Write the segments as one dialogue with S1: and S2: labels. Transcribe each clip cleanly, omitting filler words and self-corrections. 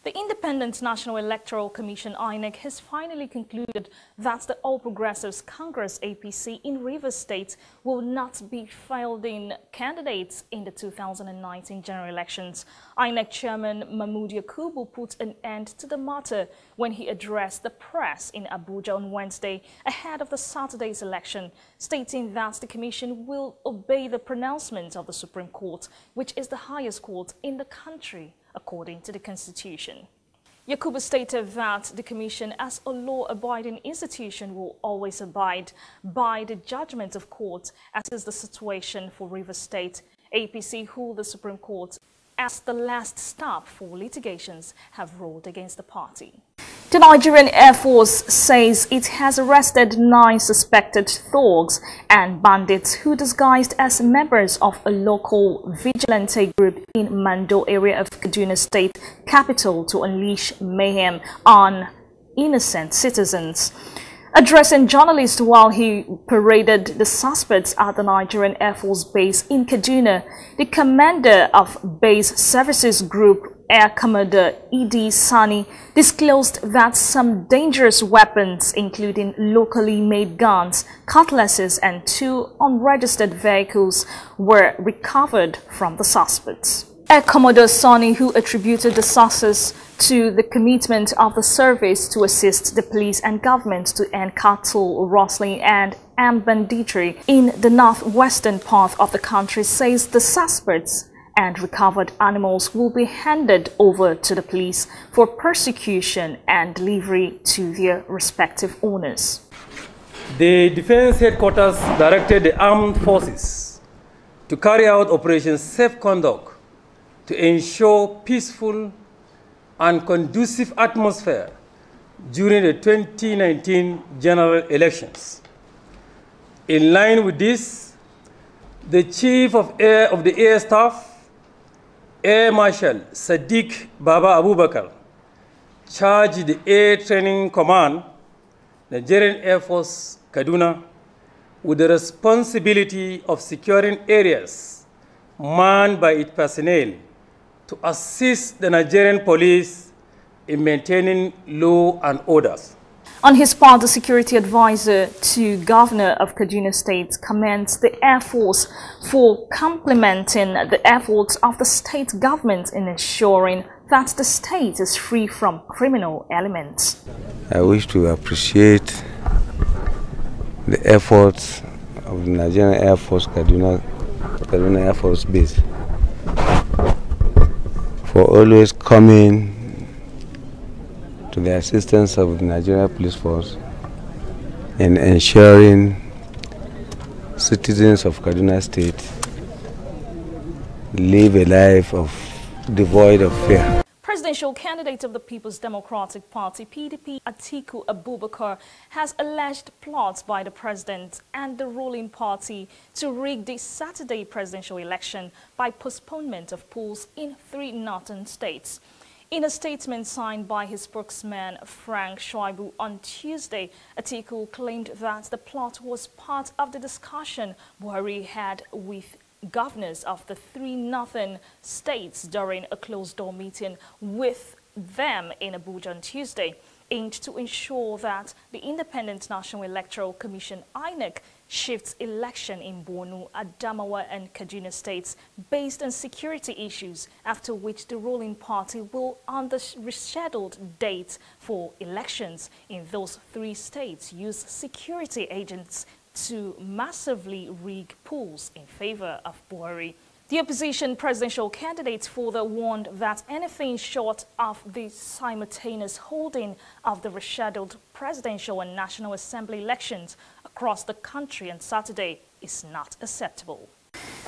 S1: The Independent National Electoral Commission (INEC) has finally concluded that the All Progressives Congress (APC) in Rivers State will not be fielding candidates in the 2019 general elections. INEC Chairman Mahmood Yakubu put an end to the matter when he addressed the press in Abuja on Wednesday ahead of the Saturday's election, stating that the Commission will obey the pronouncement of the Supreme Court, which is the highest court in the country, according to the Constitution. Yakubu stated that the Commission, as a law-abiding institution, will always abide by the judgment of court, as is the situation for Rivers State. APC, who the Supreme Court, as the last stop for litigations, have ruled against the party. The Nigerian Air Force says it has arrested 9 suspected thugs and bandits who disguised as members of a local vigilante group in Mando area of Kaduna State capital to unleash mayhem on innocent citizens. Addressing journalists while he paraded the suspects at the Nigerian Air Force base in Kaduna, the commander of Base Services Group, Air Commodore E.D. Sani, disclosed that some dangerous weapons, including locally made guns, cutlasses, and 2 unregistered vehicles, were recovered from the suspects. Air Commodore Sani, who attributed the success to the commitment of the service to assist the police and government to end cattle rustling and armed banditry in the northwestern part of the country, says the suspects and recovered animals will be handed over to the police for prosecution and delivery to their respective owners.
S2: The Defense Headquarters directed the armed forces to carry out Operation Safe Conduct to ensure peaceful and conducive atmosphere during the 2019 general elections. In line with this, the Chief of the Air Staff, Air Marshal Sadiq Baba Abubakar, charged the Air Training Command, Nigerian Air Force, Kaduna, with the responsibility of securing areas manned by its personnel to assist the Nigerian police in maintaining law and orders.
S1: On his part, the security advisor to Governor of Kaduna State commends the Air Force for complementing the efforts of the state government in ensuring that the state is free from criminal elements.
S3: I wish to appreciate the efforts of the Nigerian Air Force, Kaduna Air Force Base, for always coming to the assistance of the Nigerian Police Force in ensuring citizens of Kaduna State live a life devoid of fear.
S1: Presidential candidate of the People's Democratic Party, PDP, Atiku Abubakar, has alleged plots by the president and the ruling party to rig the Saturday presidential election by postponement of polls in 3 northern states. In a statement signed by his spokesman, Frank Shoaibu, on Tuesday, Atiku claimed that the plot was part of the discussion Buhari had with governors of the 3 northern states during a closed-door meeting with them in Abuja on Tuesday, aimed to ensure that the Independent National Electoral Commission (INEC) shifts election in Borno, Adamawa, and Kaduna states based on security issues, after which the ruling party will, on the rescheduled date for elections in those 3 states, use security agents to massively rig polls in favor of Buhari. The opposition presidential candidates further warned that anything short of the simultaneous holding of the rescheduled presidential and National Assembly elections across the country on Saturday is not acceptable.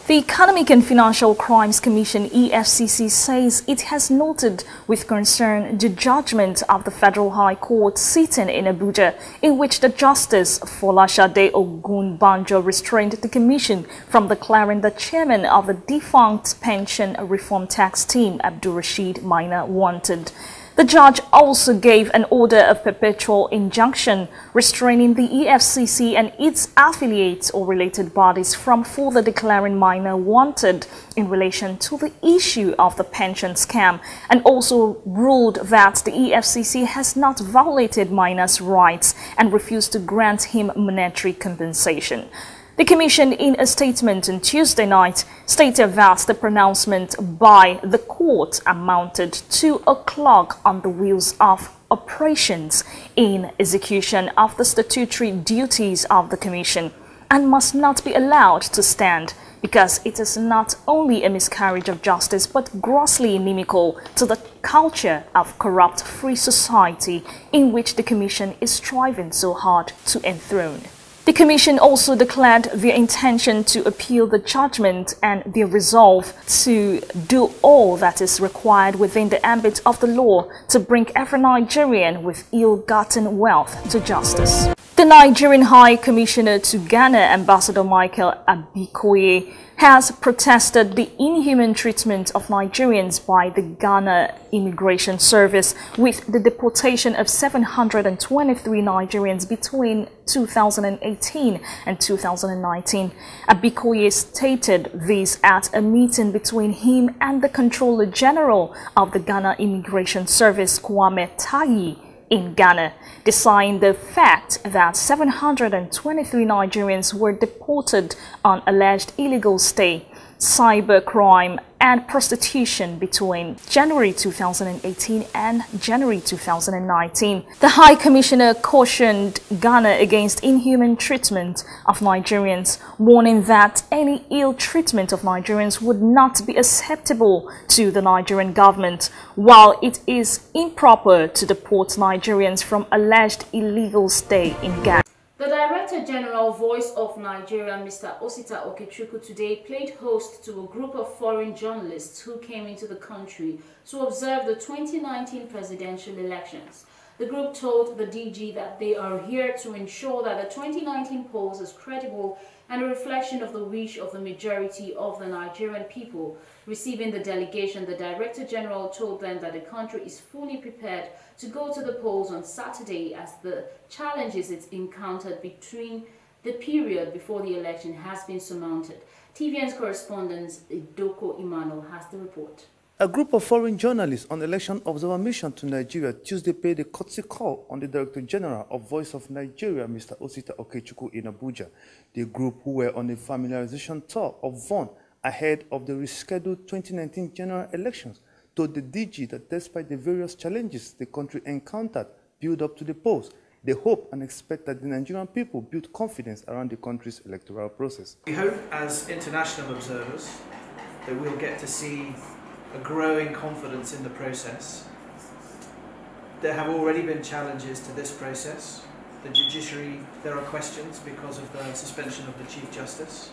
S1: The Economic and Financial Crimes Commission (EFCC) says it has noted with concern the judgment of the Federal High Court sitting in Abuja, in which the Justice Folashade Ogunbanjo restrained the Commission from declaring the chairman of the defunct pension reform tax team, Abdul Rashid Maina, wanted. The judge also gave an order of perpetual injunction restraining the EFCC and its affiliates or related bodies from further declaring minor wanted in relation to the issue of the pension scam, and also ruled that the EFCC has not violated minors' rights and refused to grant him monetary compensation. The Commission, in a statement on Tuesday night, stated that the pronouncement by the court amounted to a clog on the wheels of operations in execution of the statutory duties of the Commission and must not be allowed to stand because it is not only a miscarriage of justice but grossly inimical to the culture of corrupt free society in which the Commission is striving so hard to enthrone. The Commission also declared their intention to appeal the judgment and their resolve to do all that is required within the ambit of the law to bring every Nigerian with ill-gotten wealth to justice. The Nigerian High Commissioner to Ghana, Ambassador Michael Abikoye, has protested the inhuman treatment of Nigerians by the Ghana Immigration Service with the deportation of 723 Nigerians between 2018 and 2019. Abikoye stated this at a meeting between him and the Controller General of the Ghana Immigration Service, Kwame Tayi, in Ghana, denying the fact that 723 Nigerians were deported on alleged illegal stay, cybercrime and prostitution between January 2018 and January 2019. The High Commissioner cautioned Ghana against inhuman treatment of Nigerians, warning that any ill treatment of Nigerians would not be acceptable to the Nigerian government, while it is improper to deport Nigerians from alleged illegal stay in Ghana.
S4: The Director General, Voice of Nigeria, Mr. Osita Okechukwu, today played host to a group of foreign journalists who came into the country to observe the 2019 presidential elections. The group told the DG that they are here to ensure that the 2019 polls is credible and a reflection of the wish of the majority of the Nigerian people. Receiving the delegation, the Director General told them that the country is fully prepared to go to the polls on Saturday as the challenges it's encountered between the period before the election has been surmounted. TVN's correspondent Idoko Imano has the report.
S5: A group of foreign journalists on election observer mission to Nigeria Tuesday paid a courtesy call on the Director General of Voice of Nigeria, Mr. Osita Okechukwu, in Abuja. The group, who were on a familiarization tour of VON ahead of the rescheduled 2019 general elections, told the DG that despite the various challenges the country encountered build up to the polls, they hope and expect that the Nigerian people build confidence around the country's electoral process.
S6: We hope as international observers that we'll get to see a growing confidence in the process. There have already been challenges to this process. The judiciary, there are questions because of the suspension of the Chief Justice.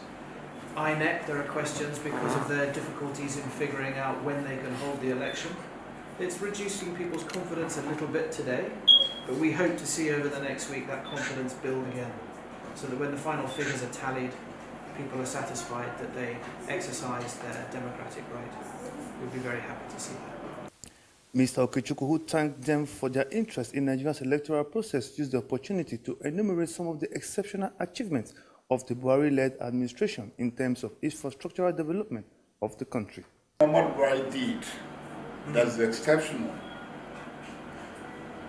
S6: INEC, there are questions because of their difficulties in figuring out when they can hold the election. It's reducing people's confidence a little bit today, but we hope to see over the next week that confidence build again, so that when the final figures are tallied, people are satisfied that they exercised their democratic right. We'll be very happy to see that.
S5: Mr. Okechukwu, who thanked them for their interest in Nigeria's electoral process, used the opportunity to enumerate some of the exceptional achievements of the Buhari-led administration in terms of infrastructural development of the country.
S7: What Buhari did that's exceptional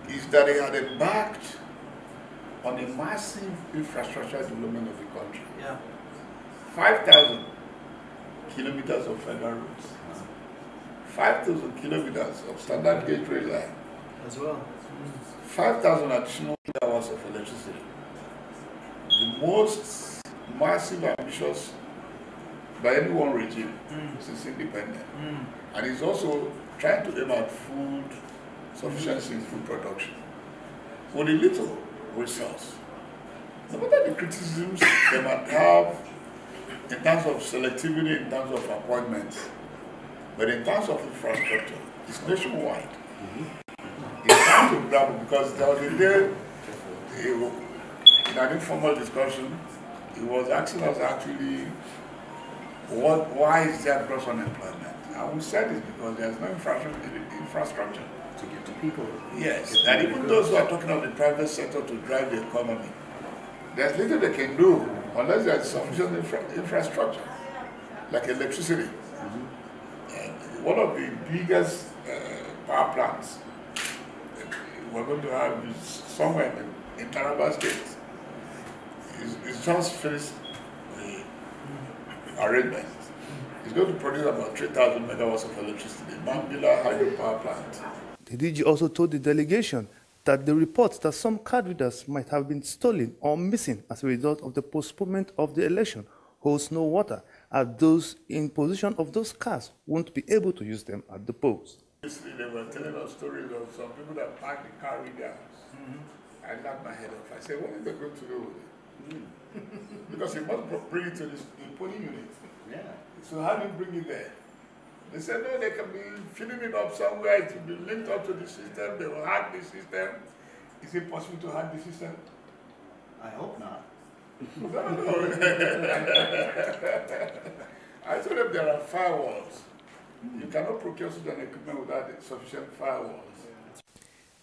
S7: is that he had embarked on a massive infrastructural development of the country.
S6: Yeah.
S7: 5,000 kilometers of federal roads, 5,000 kilometers of standard gauge rail line,
S6: As well.
S7: 5,000 additional kilowatts of electricity. The most massive, ambitious by any one regime since independence. And he's also trying to aim at food sufficiency in food production with a little resource. No matter the criticisms they might have in terms of selectivity, in terms of appointments, but in terms of infrastructure, it's nationwide. It's time to grab it, because there was a day in an informal discussion, he was asking us actually, why is there gross unemployment? And we said it's because there's no infrastructure to
S6: people.
S7: Yes, and even those who are talking of the private sector to drive the economy, there's little they can do unless there's sufficient infrastructure, like electricity. And one of the biggest power plants we're going to have is somewhere in Taraba State. It's just finished the arrangement. It's going to produce about 3,000 megawatts of electricity. Mambila hydropower plant.
S5: The DG also told the delegation that the reports that some card readers might have been stolen or missing as a result of the postponement of the election holds no water, as those in possession of those cards won't be able to use them at the polls.
S7: Recently, they were telling us stories of some people that packed the car readers. I laughed my head off. I said, what are they going to do with it? Because you must bring it to the polling unit.
S8: Yeah.
S7: So how do you bring it there? They said, no, they can be filling it up somewhere. It will be linked up to the system. They will hack the system. Is it possible to hack the system?
S8: I hope not.
S7: No. I told them there are firewalls. You cannot procure such an equipment without sufficient firewalls.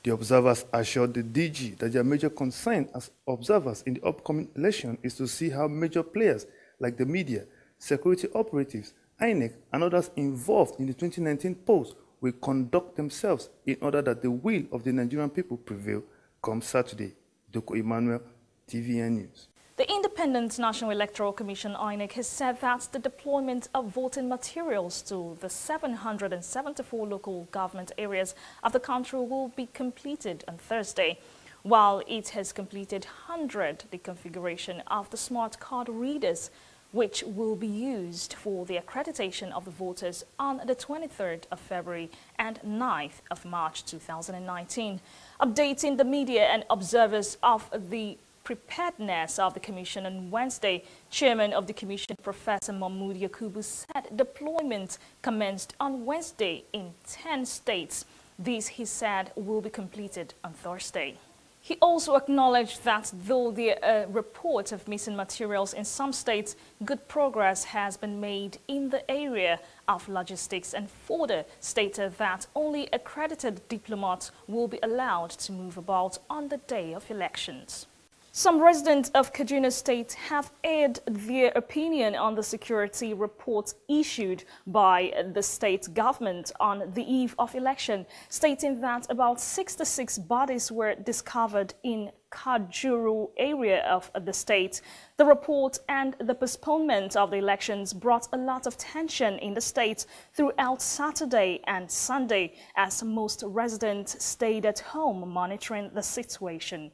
S5: The observers assured the DG that their major concern as observers in the upcoming election is to see how major players like the media, security operatives, INEC, and others involved in the 2019 polls will conduct themselves in order that the will of the Nigerian people prevail come Saturday. Doko Emmanuel, TVN News.
S1: The Independent National Electoral Commission, INEC, has said that the deployment of voting materials to the 774 local government areas of the country will be completed on Thursday. While it has completed 100, the configuration of the smart card readers, which will be used for the accreditation of the voters on the 23rd of February and 9th of March 2019. Updating the media and observers of the preparedness of the Commission on Wednesday, Chairman of the Commission, Professor Mahmoud Yakubu, said deployment commenced on Wednesday in 10 states. These, he said, will be completed on Thursday. He also acknowledged that though there are reports of missing materials in some states, good progress has been made in the area of logistics, and further stated that only accredited diplomats will be allowed to move about on the day of elections. Some residents of Kaduna State have aired their opinion on the security reports issued by the state government on the eve of election, stating that about 66 bodies were discovered in Kajuru area of the state. The report and the postponement of the elections brought a lot of tension in the state throughout Saturday and Sunday, as most residents stayed at home monitoring the situation.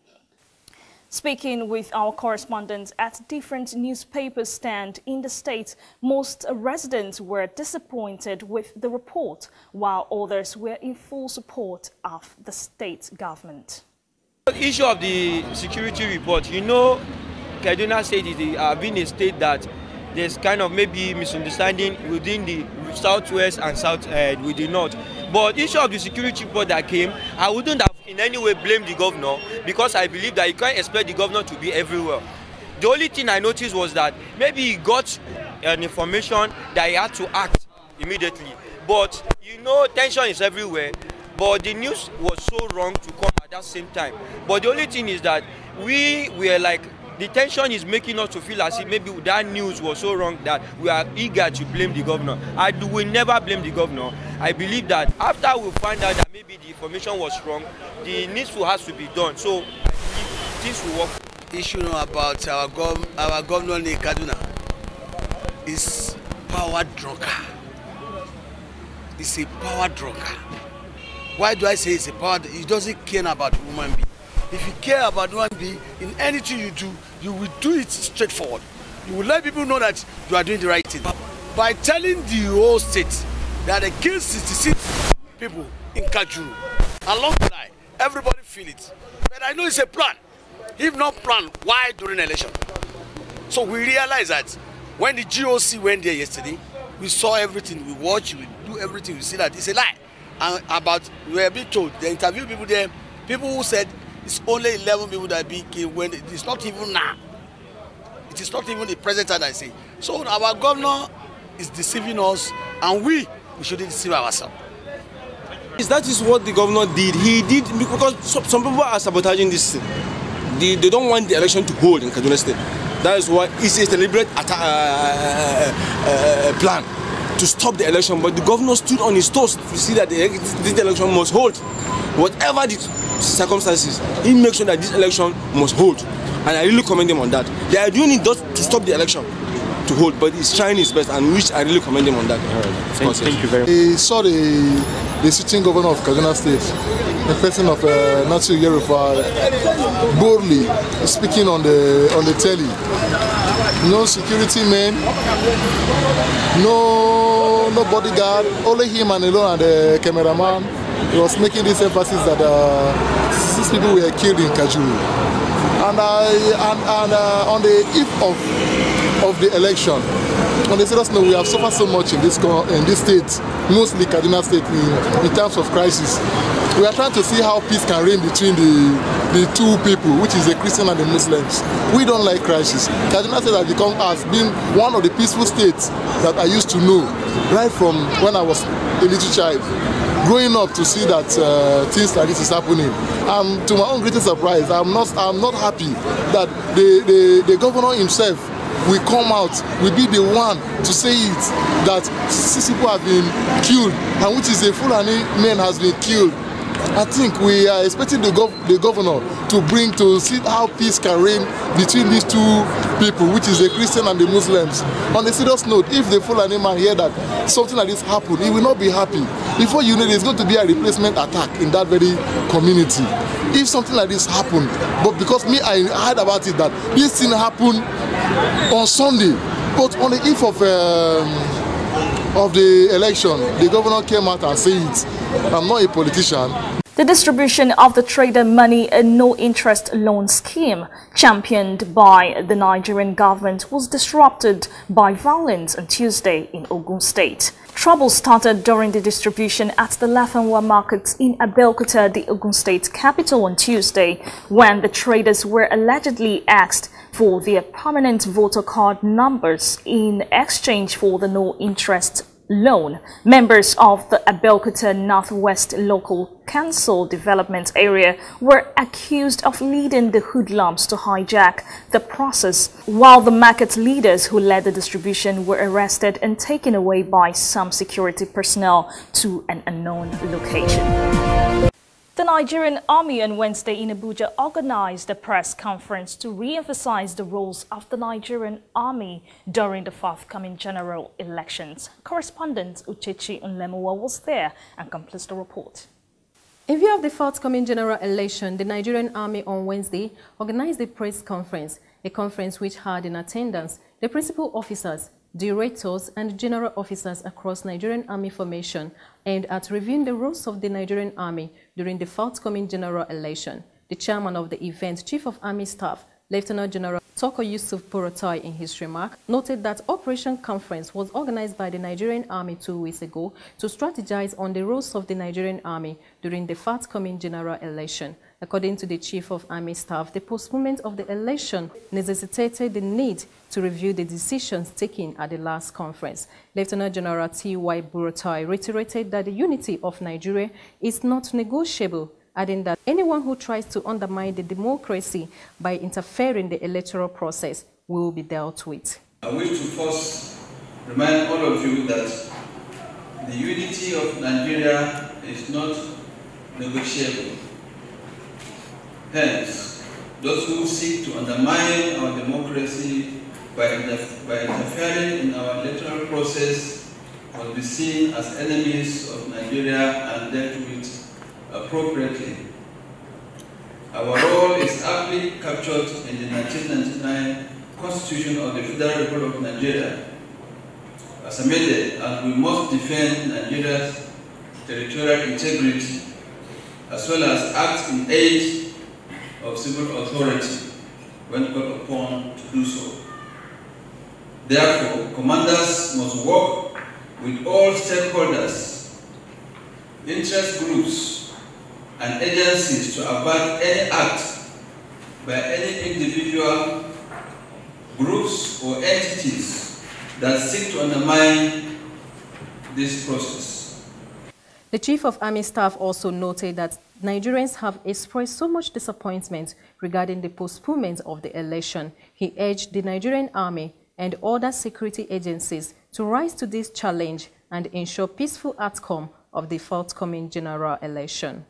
S1: Speaking with our correspondents at different newspaper stands in the state, most residents were disappointed with the report, while others were in full support of the state government.
S9: The issue of the security report, you know, Kaduna State is being a state that there's kind of maybe misunderstanding within the southwest and south with the north. But the issue of the security report that came, I wouldn't have in any way blamed the governor, because I believe that you can't expect the governor to be everywhere. The only thing I noticed was that maybe he got an information that he had to act immediately. But you know, tension is everywhere. But the news was so wrong to come at that same time. But the only thing is that we were like, the tension is making us to feel as if maybe that news was so wrong that we are eager to blame the governor. I will never blame the governor. I believe that after we find out that maybe the information was wrong, the needful has to be done. So I believe things will work.
S10: Issue about our governor in Kaduna is power drunker. It's a power drunker. Why do I say it's a power? He doesn't care about human being. If you care about human being, in anything you do, you will do it straightforward. You will let people know that you are doing the right thing. By telling the whole state that they killed 66 people in Kajuru, along the line, everybody feel it. But I know it's a plan. If not plan, why during election? So we realize that when the GOC went there yesterday, we saw everything, we watch, we do everything, we see that it's a lie. And about, we were being told, they interviewed people there, people who said it's only 11 people that be killed when it's not even now. It is not even the present time I say. So our governor is deceiving us, and we shouldn't deceive ourselves.
S11: That is what the governor did. He did because some people are sabotaging this thing. They don't want the election to hold in Kaduna State. That is why it's a deliberate plan to stop the election. But the governor stood on his toes to see that this election must hold. Whatever the circumstances, he makes sure that this election must hold. And I really commend him on that. They are doing it just to stop the election to hold, but he's trying his best, and which I really commend him on that.
S12: Thank you very much. We saw the sitting governor of Kaduna State, the person of Nasir Yerufai, boldly speaking on the telly. No security men, no bodyguard, only him and alone and the cameraman. He was making this emphasis that 6 people were killed in Kajuru. And on the eve of the election, on the serious note, we have suffered so much in this state, mostly Kaduna State, in terms of crisis. We are trying to see how peace can reign between the two people, which is the Christian and the Muslims. We don't like crisis. Kaduna State has been one of the peaceful states that I used to know right from when I was a little child. Growing up to see that things like this is happening, to my own greatest surprise, I'm not happy that the governor himself will come out, will be the one to say it, that 6 people have been killed, and which is a Fulani man has been killed. I think we are expecting the governor to see how peace can reign between these two people, which is the Christian and the Muslims. On a serious note, if the Fulani man hear that something like this happened, he will not be happy. Before you know, there's going to be a replacement attack in that very community. If something like this happened, but because me, I heard about it that this thing happened on Sunday, but on the eve of the election, the governor came out and said it. I'm not a politician.
S1: The distribution of the trader money, a no-interest loan scheme championed by the Nigerian government, was disrupted by violence on Tuesday in Ogun State. Trouble started during the distribution at the Lafenwa market in Abeokuta, the Ogun State capital, on Tuesday, when the traders were allegedly asked for their permanent voter card numbers in exchange for the no-interest loan. Members of the Abeokuta Northwest Local Council Development Area were accused of leading the hoodlums to hijack the process, while the market leaders who led the distribution were arrested and taken away by some security personnel to an unknown location. The Nigerian Army on Wednesday in Abuja organized a press conference to re-emphasize the roles of the Nigerian Army during the forthcoming general elections. Correspondent Uchechi Nlemuwa was there and completes the report.
S13: In view of the forthcoming general election, the Nigerian Army on Wednesday organized a press conference, a conference which had in attendance the principal officers, directors and general officers across Nigerian Army formation, aimed at reviewing the roles of the Nigerian Army during the forthcoming general election. The chairman of the event, Chief of Army Staff, Lieutenant General Toko Yusuf Porotai, in his remark, noted that Operation Conference was organized by the Nigerian Army 2 weeks ago to strategize on the roles of the Nigerian Army during the forthcoming general election. According to the Chief of Army Staff, the postponement of the election necessitated the need to review the decisions taken at the last conference. Lieutenant General T.Y. Buratai reiterated that the unity of Nigeria is not negotiable, adding that anyone who tries to undermine the democracy by interfering in the electoral process will be dealt with.
S14: I wish to first remind all of you that the unity of Nigeria is not negotiable. Hence, those who seek to undermine our democracy by interfering in our electoral process will be seen as enemies of Nigeria and dealt with appropriately. Our role is aptly captured in the 1999 Constitution of the Federal Republic of Nigeria as amended, and we must defend Nigeria's territorial integrity as well as act in aid of civil authority when called upon to do so. Therefore, commanders must work with all stakeholders, interest groups, and agencies to avert any act by any individual, groups, or entities that seek to undermine this process.
S13: The Chief of Army Staff also noted that Nigerians have expressed so much disappointment regarding the postponement of the election. He urged the Nigerian Army and other security agencies to rise to this challenge and ensure peaceful outcome of the forthcoming general election.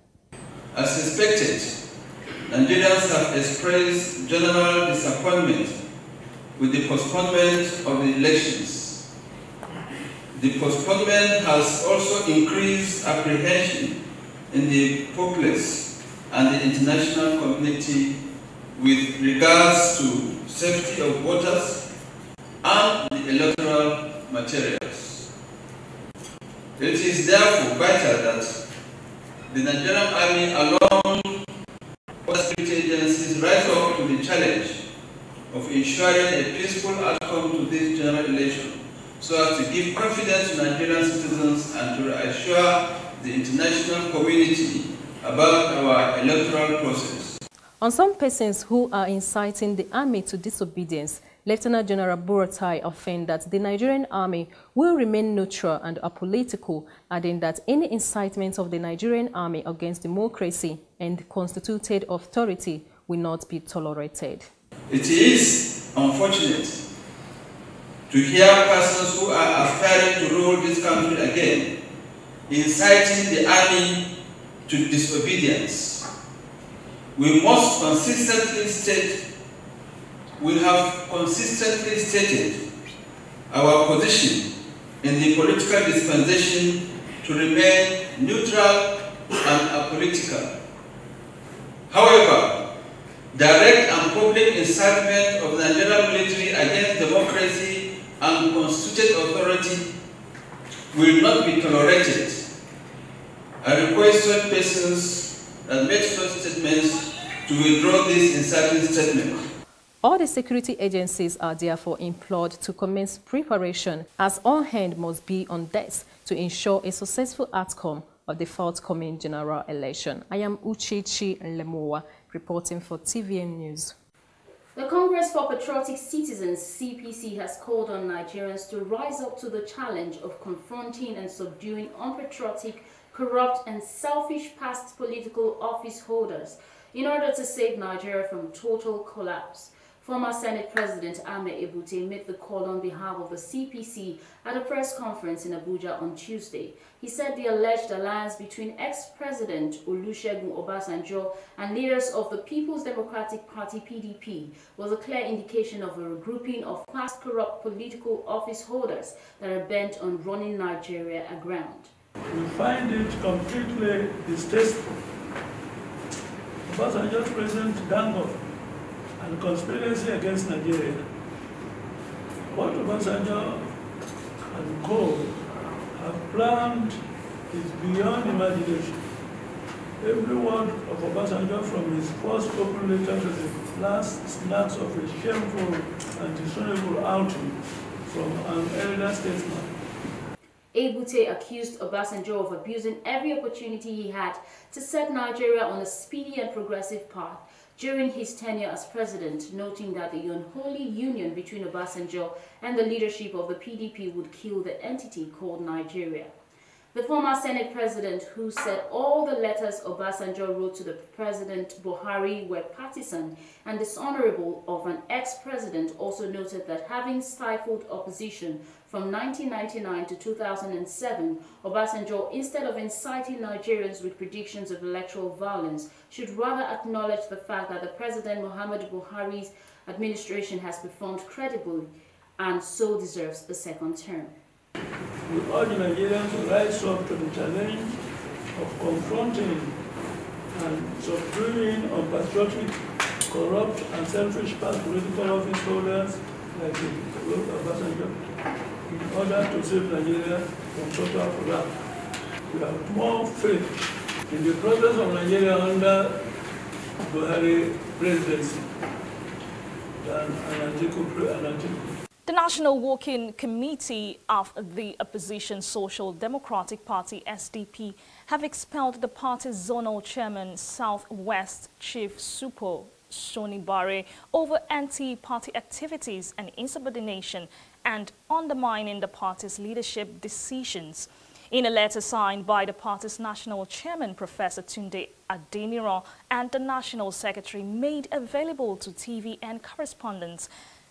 S14: As expected, Nigerians have expressed general disappointment with the postponement of the elections. The postponement has also increased apprehension in the populace and the international community with regards to safety of voters and the electoral materials. It is therefore vital that the Nigerian Army, along with security agencies, rise up to the challenge of ensuring a peaceful outcome to this general election, so as to give confidence to Nigerian citizens and to assure the international community about our electoral process.
S13: On some persons who are inciting the army to disobedience, Lieutenant General Buratai affirmed that the Nigerian Army will remain neutral and apolitical, adding that any incitement of the Nigerian Army against democracy and constituted authority will not be tolerated.
S14: It is unfortunate to hear persons who are aspiring to rule this country again inciting the army to disobedience. We have consistently stated our position in the political dispensation to remain neutral and apolitical. However, direct and public incitement of the Nigerian military against democracy and constituted authority will not be tolerated. I request such persons that make such statements to withdraw this inciting statement.
S13: All the security agencies are therefore implored to commence preparation, as all hands must be on deck to ensure a successful outcome of the forthcoming general election. I am Uchichi Lemowa, reporting for TVN News.
S4: The Congress for Patriotic Citizens, CPC, has called on Nigerians to rise up to the challenge of confronting and subduing unpatriotic, corrupt and selfish past political office holders in order to save Nigeria from total collapse. Former Senate President Ahmed Ebute made the call on behalf of the CPC at a press conference in Abuja on Tuesday. He said the alleged alliance between ex-President Olusegun Obasanjo and leaders of the People's Democratic Party (PDP) was a clear indication of a regrouping of past corrupt political office holders that are bent on running Nigeria aground.
S15: We find it completely distasteful. Obasanjo's President Dango and conspiracy against Nigeria. What Obasanjo and co have planned is beyond imagination. Every word of Obasanjo from his first open letter to the last snaps of a shameful and dishonorable outing from an elder statesman.
S4: Ebute accused Obasanjo of abusing every opportunity he had to set Nigeria on a speedy and progressive path during his tenure as president, noting that the unholy union between Obasanjo and the leadership of the PDP would kill the entity called Nigeria. The former Senate president, who said all the letters Obasanjo wrote to the President Buhari were partisan and dishonorable of an ex-president, also noted that having stifled opposition from 1999 to 2007, Obasanjo, instead of inciting Nigerians with predictions of electoral violence, should rather acknowledge the fact that the President Muhammadu Buhari's administration has performed credibly and so deserves a second term.
S15: We urge Nigerians to rise up to the challenge of confronting and subduing unpatriotic, corrupt and selfish past political office holders like the Lord Obasanjo in order to save Nigeria from total collapse. We have more faith in the progress of Nigeria under Buhari presidency than an Atiku.
S1: The National Working Committee of the Opposition Social Democratic Party (SDP) have expelled the party's zonal chairman, Southwest Chief Supo Sonibare, over anti-party activities and insubordination and undermining the party's leadership decisions. In a letter signed by the party's national chairman, Professor Tunde Adeniran, and the national secretary made available to TV and correspondents,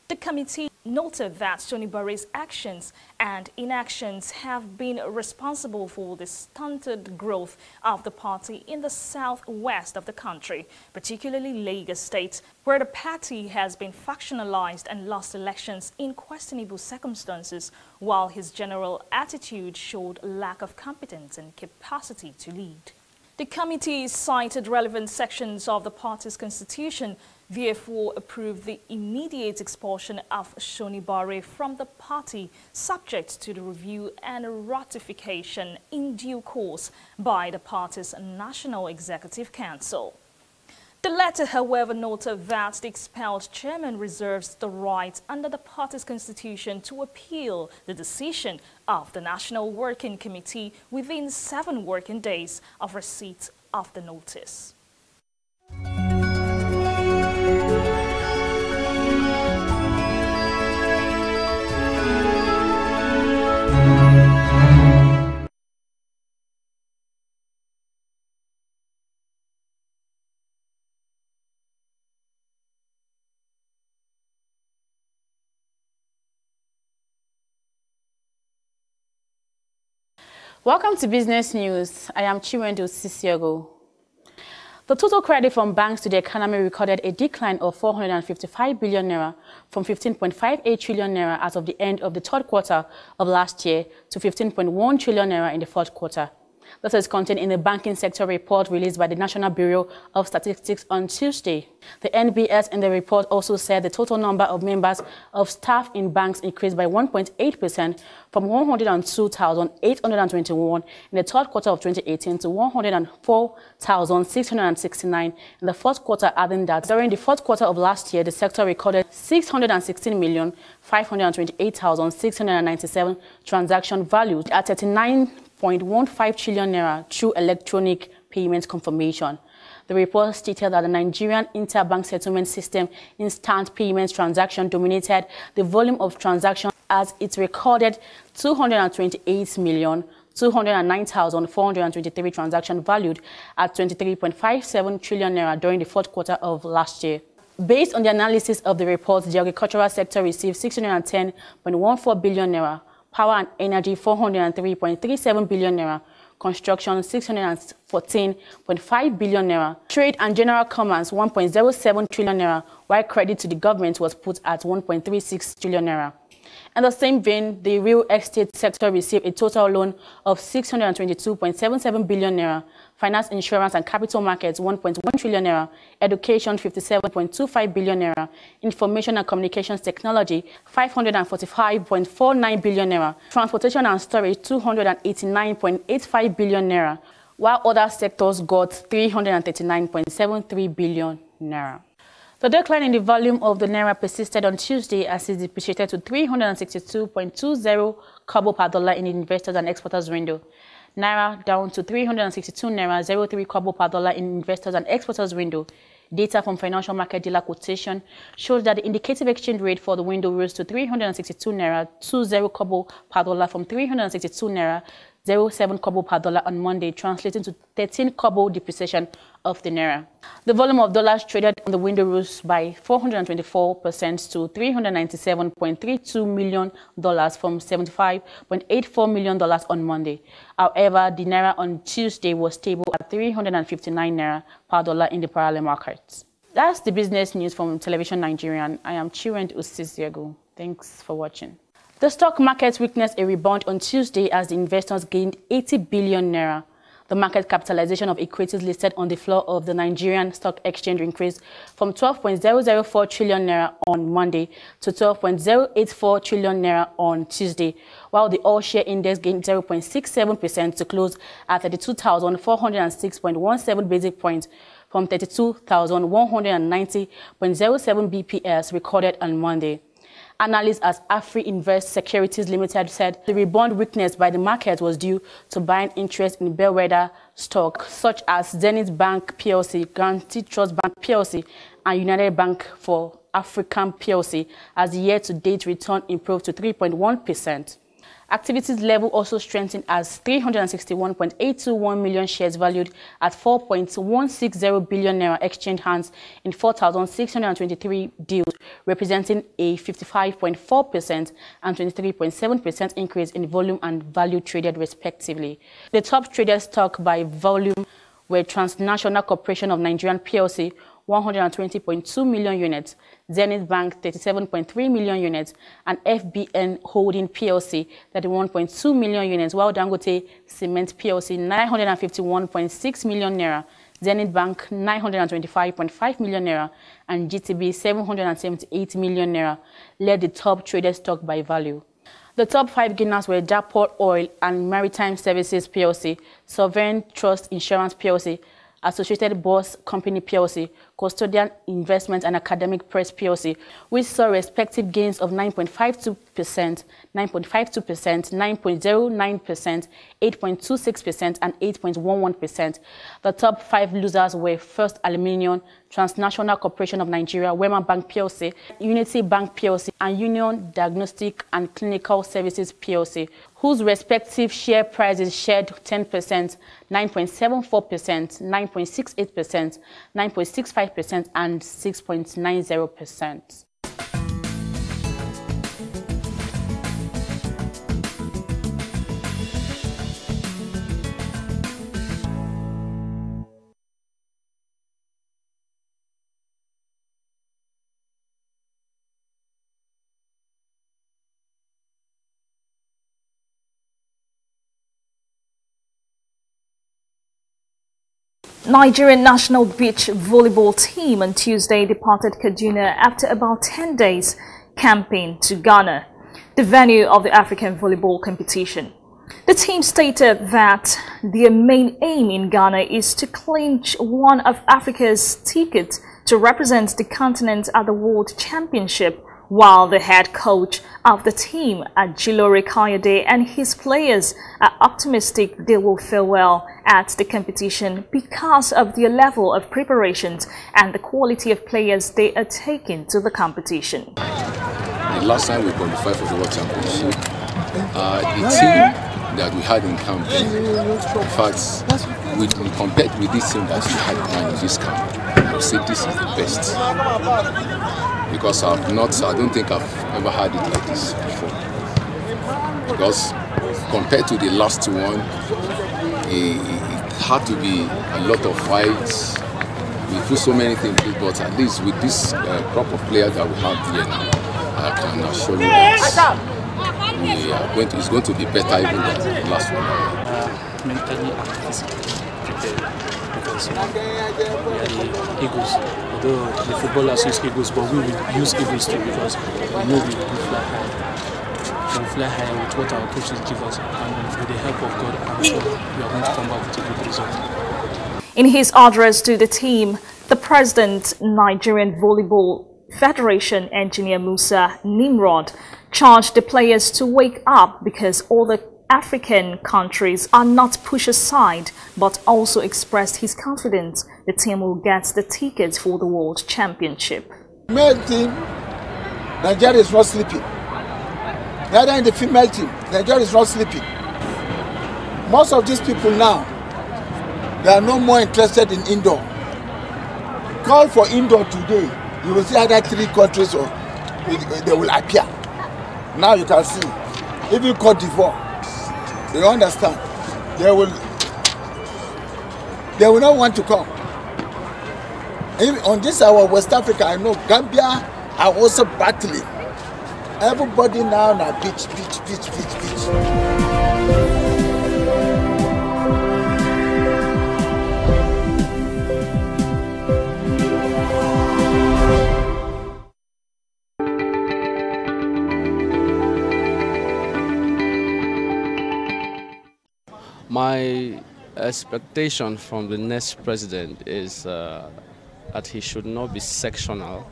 S1: the committee noted that Shonibare's actions and inactions have been responsible for the stunted growth of the party in the southwest of the country, particularly Lagos State, where the party has been factionalized and lost elections in questionable circumstances, while his general attitude showed lack of competence and capacity to lead. The committee cited relevant sections of the party's constitution, therefore approved the immediate expulsion of Shonibare from the party, subject to the review and ratification in due course by the party's National Executive Council. The letter, however, noted that the expelled chairman reserves the right under the party's constitution to appeal the decision of the National Working Committee within 7 working days of receipt of the notice.
S16: Welcome to Business News. I am Chiwendo Sisiago. The total credit from banks to the economy recorded a decline of 455 billion naira from 15.58 trillion naira as of the end of the third quarter of last year to 15.1 trillion naira in the fourth quarter. This is contained in the banking sector report released by the National Bureau of Statistics on Tuesday. The NBS in the report also said the total number of members of staff in banks increased by 1.8% from 102,821 in the third quarter of 2018 to 104,669 in the fourth quarter, adding that during the fourth quarter of last year, the sector recorded 616,528,697 transaction valued at 39.15 trillion naira through electronic payment confirmation. The report stated that the Nigerian Interbank Settlement System instant payments transaction dominated the volume of transactions as it recorded 228,209,423 transactions valued at 23.57 trillion naira during the fourth quarter of last year. Based on the analysis of the report, the agricultural sector received 610.14 billion naira, power and energy 403.37 billion naira, construction 614.5 billion naira, trade and general commerce 1.07 trillion naira, while credit to the government was put at 1.36 trillion naira. In the same vein, the real estate sector received a total loan of 622.77 billion naira, finance, insurance and capital markets 1.1 trillion naira, education 57.25 billion naira, information and communications technology 545.49 billion naira, transportation and storage 289.85 billion naira, while other sectors got 339.73 billion naira. The decline in the volume of the naira persisted on Tuesday as it depreciated to 362.20 kobo per dollar in the investors and exporters window. Naira down to 362 naira 03 kobo per dollar in investors and exporters window. Data from financial market dealer quotation shows that the indicative exchange rate for the window rose to 362 naira 20 kobo per dollar from 362 naira 07 kobo per dollar on Monday, translating to 13 kobo depreciation of the naira. The volume of dollars traded on the window rose by 424% to $397.32 million from $75.84 million on Monday. However, the naira on Tuesday was stable at 359 naira per dollar in the parallel markets. That's the business news from Television Nigerian. I am Chiwend Usisiago. Thanks for watching. The stock market witnessed a rebound on Tuesday as the investors gained 80 billion naira. The market capitalization of equities listed on the floor of the Nigerian Stock Exchange increased from 12.004 trillion naira on Monday to 12.084 trillion naira on Tuesday, while the all-share index gained 0.67% to close at 32,406.17 basic points from 32,190.07 BPS recorded on Monday. Analysts at Afri Invest Securities Limited said the rebound witnessed by the market was due to buying interest in bellwether stocks such as Zenith Bank PLC, Guarantee Trust Bank PLC, and United Bank for African PLC, as the year-to-date return improved to 3.1%. Activities level also strengthened as 361.821 million shares valued at 4.160 billion naira exchanged hands in 4,623 deals, representing a 55.4% and 23.7% increase in volume and value traded respectively. The top traded stock by volume were Transnational Corporation of Nigerian PLC, 120.2 million units, Zenith Bank 37.3 million units, and FBN Holding PLC 31.2 million units, while Dangote Cement PLC 951.6 million naira, Zenith Bank 925.5 million naira, and GTB 778 million naira led the top traded stock by value. The top 5 gainers were Daport Oil and Maritime Services PLC, Sovereign Trust Insurance PLC, Associated Boss Company PLC, Custodian Investment and Academic Press PLC, which saw respective gains of 9.52%, 9.52%, 9.09%, 8.26%, and 8.11%. The top 5 losers were First Aluminium, Transnational Corporation of Nigeria, Wema Bank PLC, Unity Bank PLC, and Union Diagnostic and Clinical Services PLC, whose respective share prices shared 10%, 9.74%, 9.68%, 9.65%, and 6.90%.
S1: Nigerian national beach volleyball team on Tuesday departed Kaduna after about 10 days camping to Ghana, the venue of the African volleyball competition. The team stated that their main aim in Ghana is to clinch one of Africa's tickets to represent the continent at the World Championship, while the head coach of the team, Ajilore Kayode, and his players are optimistic they will fare well at the competition because of their level of preparations and the quality of players they are taking to the competition.
S17: The last time we qualified for the World Championship, the team that we had in camp, in fact, we compared with this team that we had in this camp, I would say this is the best. Because I don't think I've ever had it like this before. Because compared to the last one, it had to be a lot of fights. We do so many things, but at least with this crop of players that we have here now, I can assure you that it's going to be better even than the last one.
S18: Mentally and physically prepared, because we are the Eagles. Although the footballers use Eagles, but we will use Eagles too, because we know we will fly high. We will fly high with what our coaches give us, and with the help of God, I'm sure we are going to come back with a good result.
S1: In his address to the team, the President, Nigerian Volleyball Federation Engineer Musa Nimrod, charged the players to wake up because all the African countries are not pushed aside, but also expressed his confidence the team will get the tickets for the World Championship.
S19: Male team, Nigeria is not sleeping. Neither in the female team, Nigeria is not sleeping. Most of these people now, they are no more interested in indoor. Call for indoor today, you will see either 3 countries or they will appear. Now you can see, even Cote d'Ivoire, you understand, they will not want to come. Even on this our West Africa, I know Gambia are also battling. Everybody now beach.
S20: My expectation from the next president is that he should not be sectional.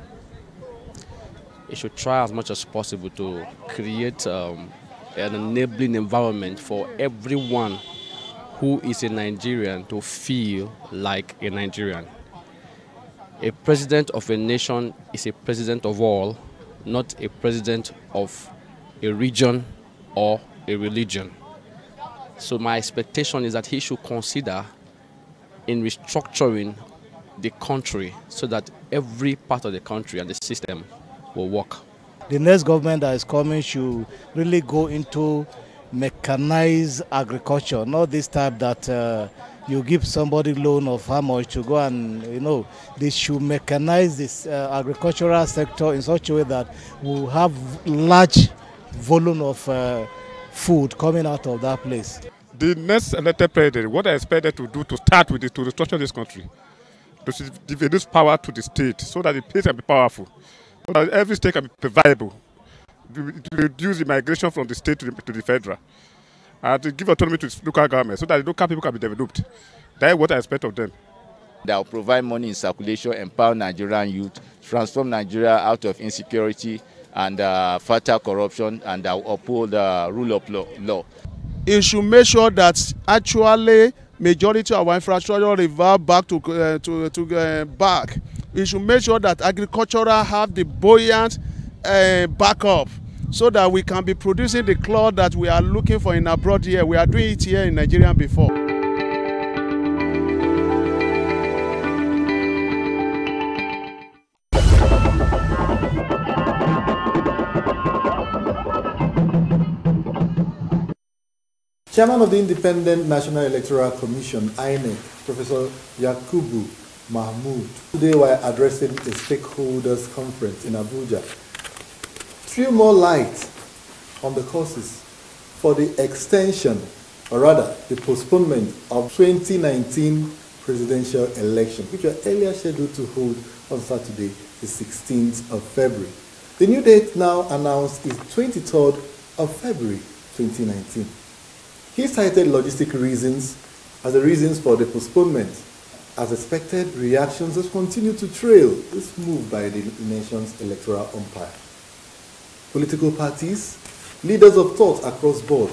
S20: He should try as much as possible to create an enabling environment for everyone who is a Nigerian to feel like a Nigerian. A president of a nation is a president of all, not a president of a region or a religion. So my expectation is that he should consider in restructuring the country so that every part of the country and the system will work.
S21: The next government that is coming should really go into mechanized agriculture, not this type that you give somebody loan of how much to go and, they should mechanize this agricultural sector in such a way that we'll have large volume of food coming out of that place.
S22: The next elected president, what I expected to do to start with is to restructure this country, to introduce power to the state so that the state can be powerful, so that every state can be viable, to reduce the migration from the state to the federal, and to give autonomy to local government so that the local people can be developed. That is what I expect of them.
S23: That will provide money in circulation, empower Nigerian youth, transform Nigeria out of insecurity and fatal corruption, and that will uphold the rule of law.
S24: It should make sure that actually majority of our infrastructure revert back to back. We should make sure that agricultural have the buoyant backup so that we can be producing the cloth that we are looking for in abroad here. We are doing it here in Nigeria before.
S5: Chairman of the Independent National Electoral Commission, INEC, Professor Yakubu Mahmoud, today while addressing a stakeholders conference in Abuja, threw more light on the causes for the extension, or rather the postponement of 2019 presidential election, which were earlier scheduled to hold on Saturday, the 16th of February. The new date now announced is 23rd of February 2019. He cited logistic reasons as the reasons for the postponement. As expected, reactions have continued to trail this move by the nation's electoral umpire. Political parties, leaders of thought across board,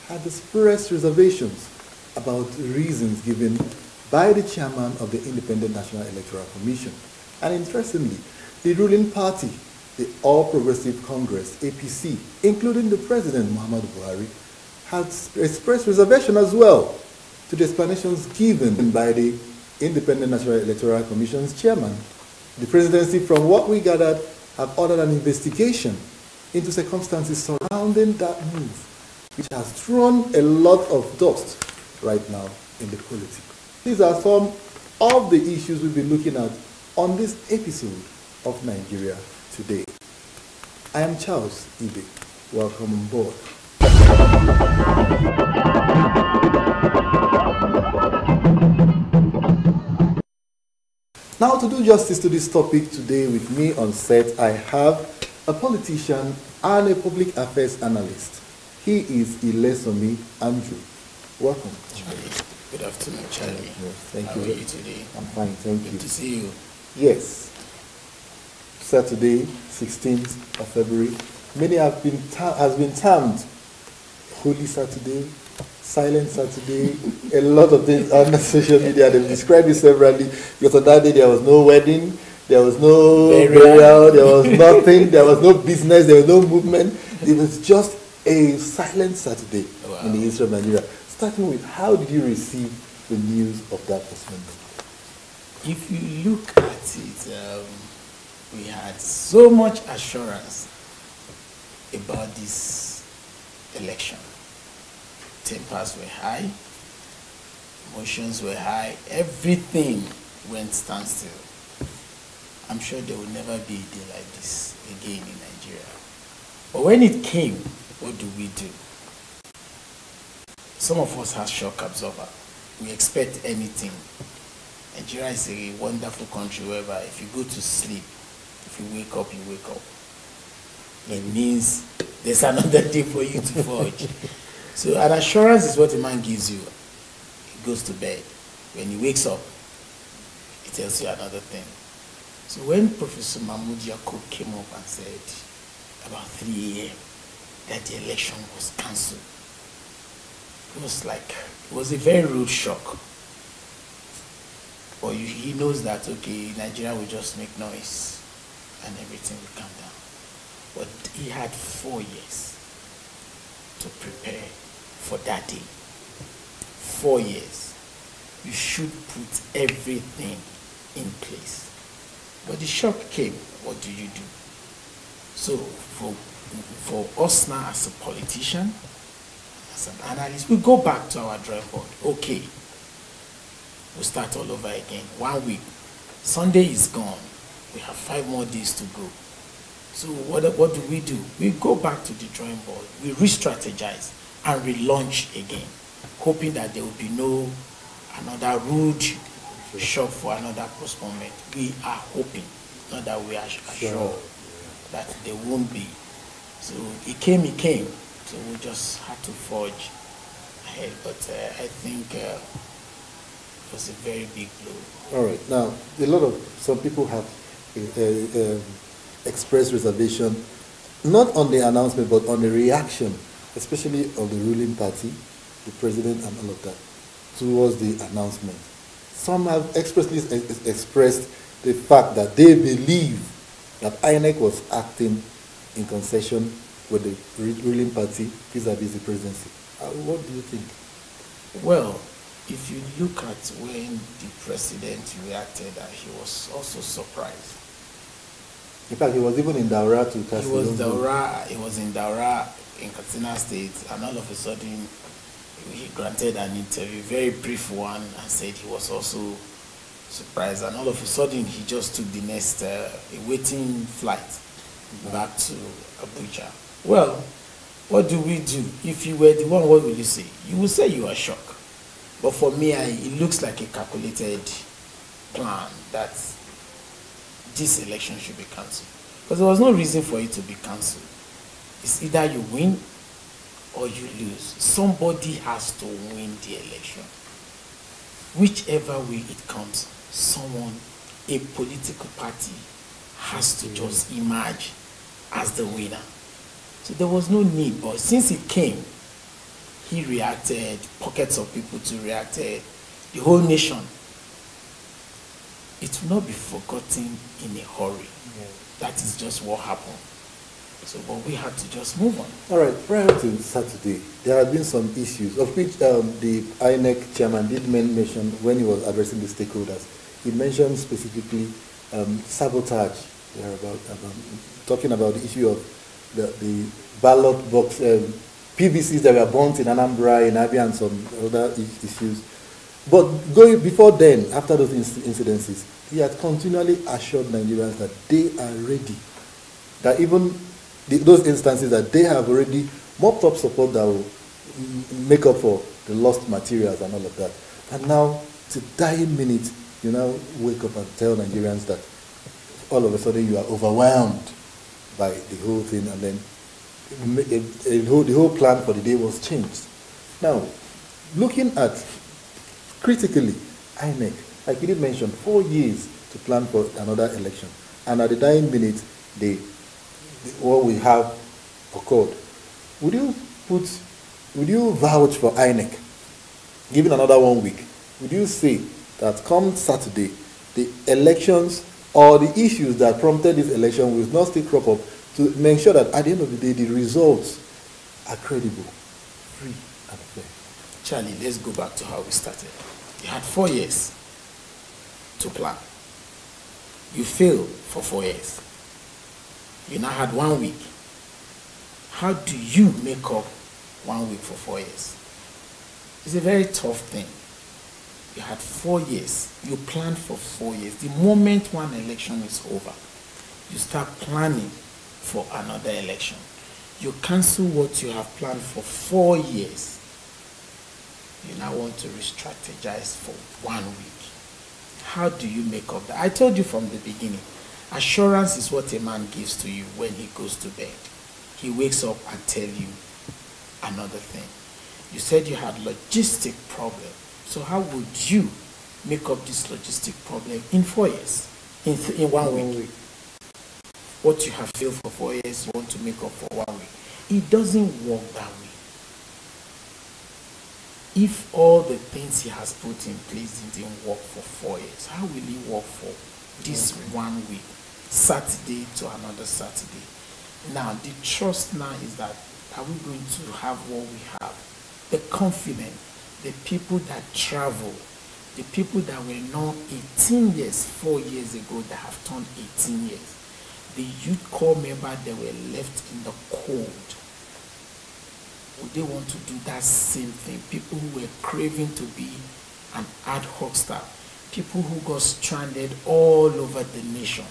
S5: had expressed reservations about reasons given by the chairman of the Independent National Electoral Commission. And interestingly, the ruling party, the All Progressive Congress, APC, including the President Muhammadu Buhari, has expressed reservation as well to the explanations given by the Independent National Electoral Commission's chairman. The presidency, from what we gathered, have ordered an investigation into circumstances surrounding that move, which has thrown a lot of dust right now in the politics. These are some of the issues we'll be looking at on this episode of Nigeria Today. I am Charles Ibe. Welcome on board. Now, to do justice to this topic today with me on set, I have a politician and a public affairs analyst. He is Ilesomi Andrew. Welcome.
S25: Charlie. Good afternoon, Charlie.
S5: Thank you.
S25: How are you today?
S5: I'm fine, thank you.
S25: Good to see you.
S5: Yes. Saturday, 16th of February. Many has been termed Holy Saturday, Silent Saturday, a lot of things on the social media. They've described it severally, because on that day there was no wedding, there was no burial, there was nothing, there was no business, there was no movement. It was just a silent Saturday in the history of Nigeria. Starting with, how did you receive the news of that postponement?
S25: If you look at it, we had so much assurance about this election. Tempers were high, emotions were high, everything went standstill. I'm sure there will never be a day like this again in Nigeria. But when it came, what do? Some of us have shock absorber. We expect anything. Nigeria is a wonderful country whereby if you go to sleep, if you wake up, you wake up. It means there's another day for you to forge. So an assurance is what a man gives you. He goes to bed. When he wakes up, he tells you another thing. So when Professor Mahmoud Yakub came up and said about 3 a.m. that the election was cancelled, it was a very rude shock. But he knows that, okay, Nigeria will just make noise and everything will calm down. But he had 4 years. to prepare for that day. 4 years. You should put everything in place. But the shock came. What do you do? So for us now as a politician, as an analyst, we go back to our drawing board. Okay, we start all over again. 1 week. Sunday is gone. We have 5 more days to go. So what do? We go back to the drawing board. We re-strategize and relaunch again, hoping that there will be no another rude shock for another postponement. We are hoping, not that we are sure that there won't be. So it came. So we just had to forge ahead. But I think it was a very big blow.
S2: All right. Now, some people have expressed reservation, not on the announcement, but on the reaction, especially of the ruling party, the president and all of that, towards the announcement. Some have expressly expressed the fact that they believe that INEC was acting in concession with the ruling party vis-a-vis the presidency. What do you think?
S25: Well, if you look at when the president reacted, he was also surprised.
S2: In fact, he was even in Daura to cast.
S25: He was in Daura in Katsina State, and all of a sudden he granted an interview, very brief one, and said he was also surprised. And all of a sudden he just took the next waiting flight back to Abuja. Well, what do we do? If you were the one, what would you say? You would say you are shocked. But for me, it looks like a calculated plan that this election should be cancelled. Because there was no reason for it to be cancelled. It's either you win or you lose. Somebody has to win the election. Whichever way it comes, a political party has to just emerge as the winner. So there was no need, but since it came, he reacted, pockets of people too reacted, the whole nation. It will not be forgotten in a hurry. Yeah. That is just what happened. So, but we had to just move on.
S2: All right, prior to Saturday, there have been some issues, of which the INEC chairman did mention when he was addressing the stakeholders. He mentioned specifically sabotage, talking about the issue of the ballot box, PVCs that were burnt in Anambra, in Abia, and some other issues. But before then, after those incidences, he had continually assured Nigerians that they are ready. That even those instances that they have already mopped up support that will make up for the lost materials and all of that. And now, to dying minute, you now wake up and tell Nigerians that all of a sudden you are overwhelmed by the whole thing, and then the whole plan for the day was changed. Now, looking at critically, INEC, like you did mention, 4 years to plan for another election, and at the dying minute, what we have occurred. Would you vouch for INEC, given another 1 week? Would you say that come Saturday, the elections or the issues that prompted this election will not still crop up, to make sure that at the end of the day, the results are credible, free, and fair?
S25: Charlie, let's go back to how we started. You had 4 years to plan. You failed for 4 years. You now had 1 week. How do you make up 1 week for 4 years? It's a very tough thing. You had 4 years. You planned for 4 years. The moment one election is over, you start planning for another election. You cancel what you have planned for 4 years. You now want to re-strategize for 1 week. How do you make up that? I told you from the beginning, assurance is what a man gives to you when he goes to bed. He wakes up and tells you another thing. You said you had logistic problem. So how would you make up this logistic problem in 4 years, in 1 week? What you have failed for 4 years, you want to make up for 1 week. It doesn't work that way. If all the things he has put in place didn't work for 4 years, how will he work for this 1 week, Saturday to another Saturday? Now, the trust now is that are we going to have what we have? The confident, the people that travel, the people that were not 18 years, 4 years ago that have turned 18 years, the youth corps members that were left in the cold, would they want to do that same thing? People who were craving to be an ad hoc staff, people who got stranded all over the nation.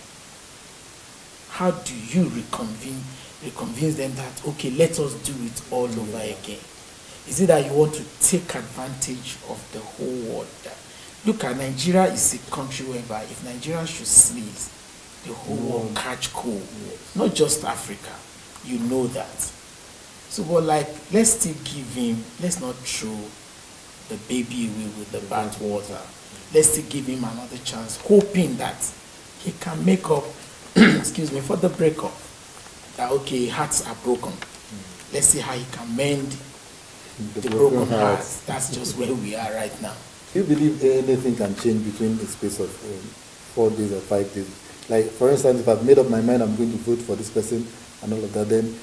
S25: How do you reconvince them that, okay, let us do it all over again? Is it that you want to take advantage of the whole world? Look, at Nigeria is a country whereby if Nigeria should sneeze, the whole world catch cold. Not just Africa. You know that. So, but like, let's still give him, let's not throw the baby away with the bad water. Let's still give him another chance, hoping that he can make up, excuse me, for the breakup. That, okay, hearts are broken. Let's see how he can mend the broken hearts. That's just where we are right now.
S2: Do you believe anything can change between a space of 4 days or 5 days? Like, for instance, if I've made up my mind I'm going to vote for this person and all of that, then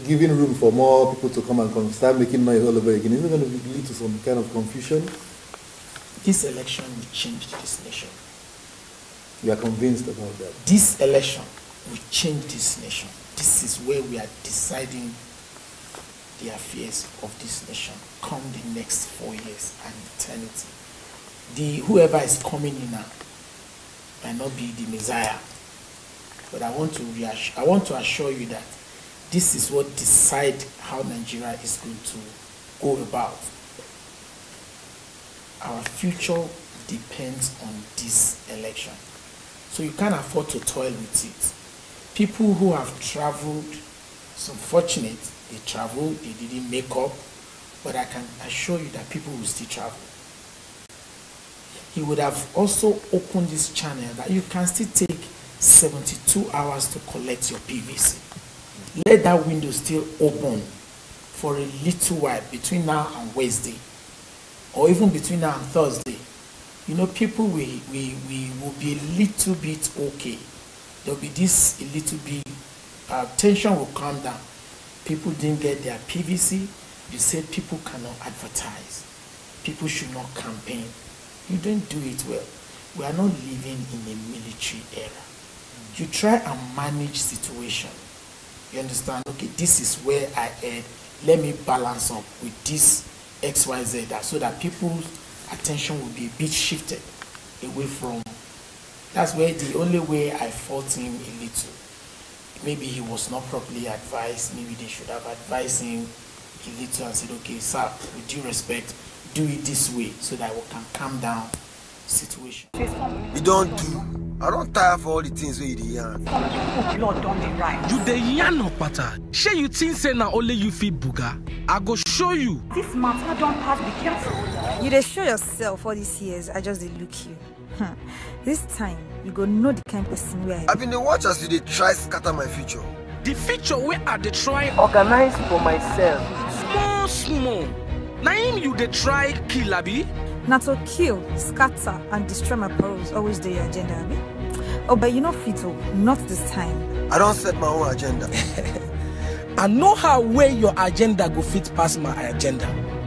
S2: giving room for more people to come and start making noise all over again, isn't it going to lead to some kind of confusion?
S25: This election will change this nation.
S2: You are convinced about that?
S25: This election will change this nation. This is where we are deciding the affairs of this nation come the next 4 years and eternity. Whoever is coming in now might not be the Messiah, but I want to assure you that this is what decides how Nigeria is going to go about. Our future depends on this election. So you can't afford to toil with it. People who have traveled, some fortunate, they traveled, they didn't make up, but I can assure you that people will still travel. He would have also opened this channel that you can still take 72 hours to collect your PVC. Let that window still open for a little while between now and Wednesday, or even between now and Thursday. You know, people will be a little bit okay. There'll be this a little bit, tension will calm down. People didn't get their PVC. You said people cannot advertise. People should not campaign. You don't do it well. We are not living in a military era. You try and manage situation. You understand? Okay, this is where I am. Let me balance up with this XYZ so that people's attention will be a bit shifted away from. That's where the only way I fault him a little. Maybe he was not properly advised. Maybe they should have advised him a little and said, okay, sir, with due respect, do it this way so that we can calm down situation.
S10: You don't do. I don't tire for all the things where you dey yarn.
S3: Blood don't be right. You dey yarn no pattern. Shey you think say na only you fit buga? I go show you.
S6: This matter don't pass, be careful. You dey show yourself all these years, I just dey look you. This time, you go know the kind of person where
S10: I been dey watch as you dey try scatter my future.
S3: The future where I dey try
S10: organize for myself.
S3: Small. Na him you dey try kill, abi?
S6: Na to kill, scatter, and destroy my parole always do your agenda, abi? Oh, but you know, Fito, not this time.
S10: I don't set my own agenda.
S3: I know how way your agenda go fit past my agenda.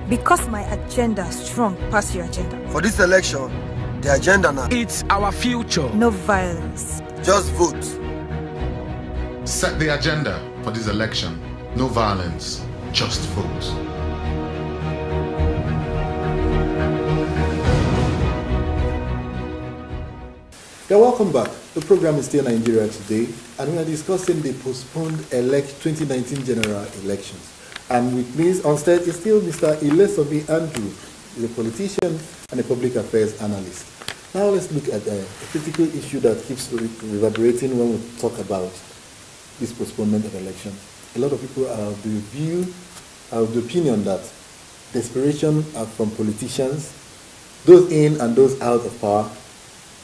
S6: Because my agenda strong past your agenda.
S10: For this election, the agenda now.
S3: It's our future.
S6: No violence.
S10: Just vote.
S7: Set the agenda for this election. No violence, just vote.
S2: Yeah, welcome back. The program is still Nigeria Today, and we are discussing the postponed 2019 general elections. And with me on stage is still Mr. Ilesobi Andrew, he's a politician and a public affairs analyst. Now let's look at a critical issue that keeps reverberating when we talk about this postponement of elections. A lot of people are of the view, of the opinion that desperation from politicians, those in and those out of power,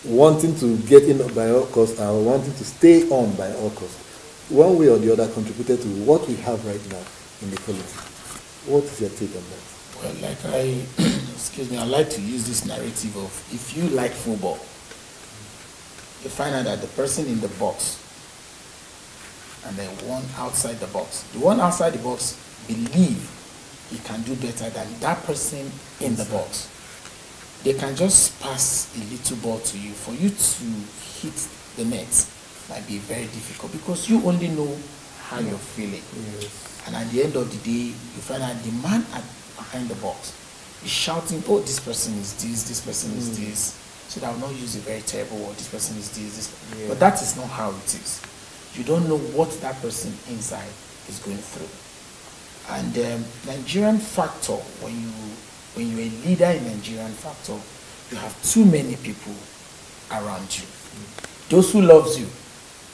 S2: wanting to get in by all costs or wanting to stay on by all costs, one way or the other contributed to what we have right now in the polity. What is your take on that?
S25: Well, excuse me, I like to use this narrative of if you like football, you find out that the person in the box and then one outside the box. The one outside the box believe he can do better than that person in the box. They can just pass a little ball to you. For you to hit the net might be very difficult because you only know how you're feeling. Yes. And at the end of the day, you find out the man behind the box is shouting, oh, this person is this person is this. So that I will not use a very terrible word, this person is this. Yeah. But that is not how it is. You don't know what that person inside is going through. And Nigerian factor, when you're a leader in Nigerian factor, you have too many people around you. Those who loves you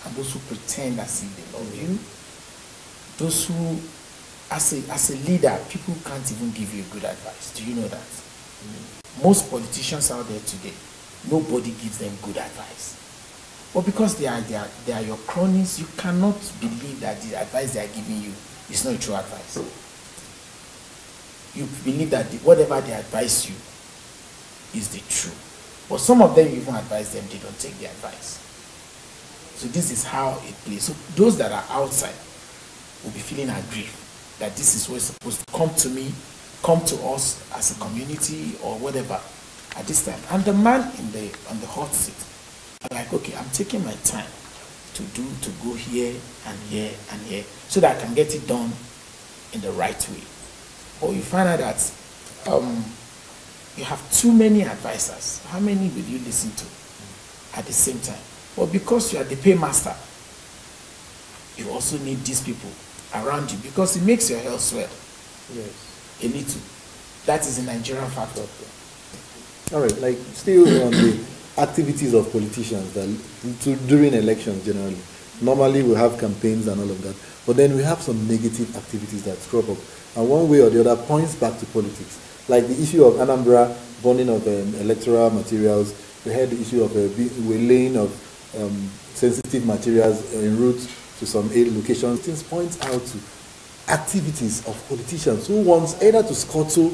S25: and those who pretend as if they love you. Those who, as a leader, people can't even give you good advice. Do you know that? Most politicians out there today, nobody gives them good advice. But because they are your cronies, you cannot believe that the advice they are giving you is not true advice. You believe that whatever they advise you is the truth. But some of them, you even advise them, they don't take the advice. So this is how it plays. So those that are outside will be feeling aggrieved that this is what's supposed to come to me, come to us as a community or whatever at this time. And the man on the hot seat, I'm like, okay, I'm taking my time to go here and here and here so that I can get it done in the right way. Or you find out that you have too many advisors. How many will you listen to at the same time? Well, because you are the paymaster, you also need these people around you because it makes your health swell. Yes. A little. That is a Nigerian factor.
S2: All right, like still on the activities of politicians during elections generally. Normally we have campaigns and all of that, but then we have some negative activities that crop up. And one way or the other points back to politics. Like the issue of Anambra, burning of electoral materials. We had the issue of laying of sensitive materials en route to some aid locations. Things point out to activities of politicians who want either to scuttle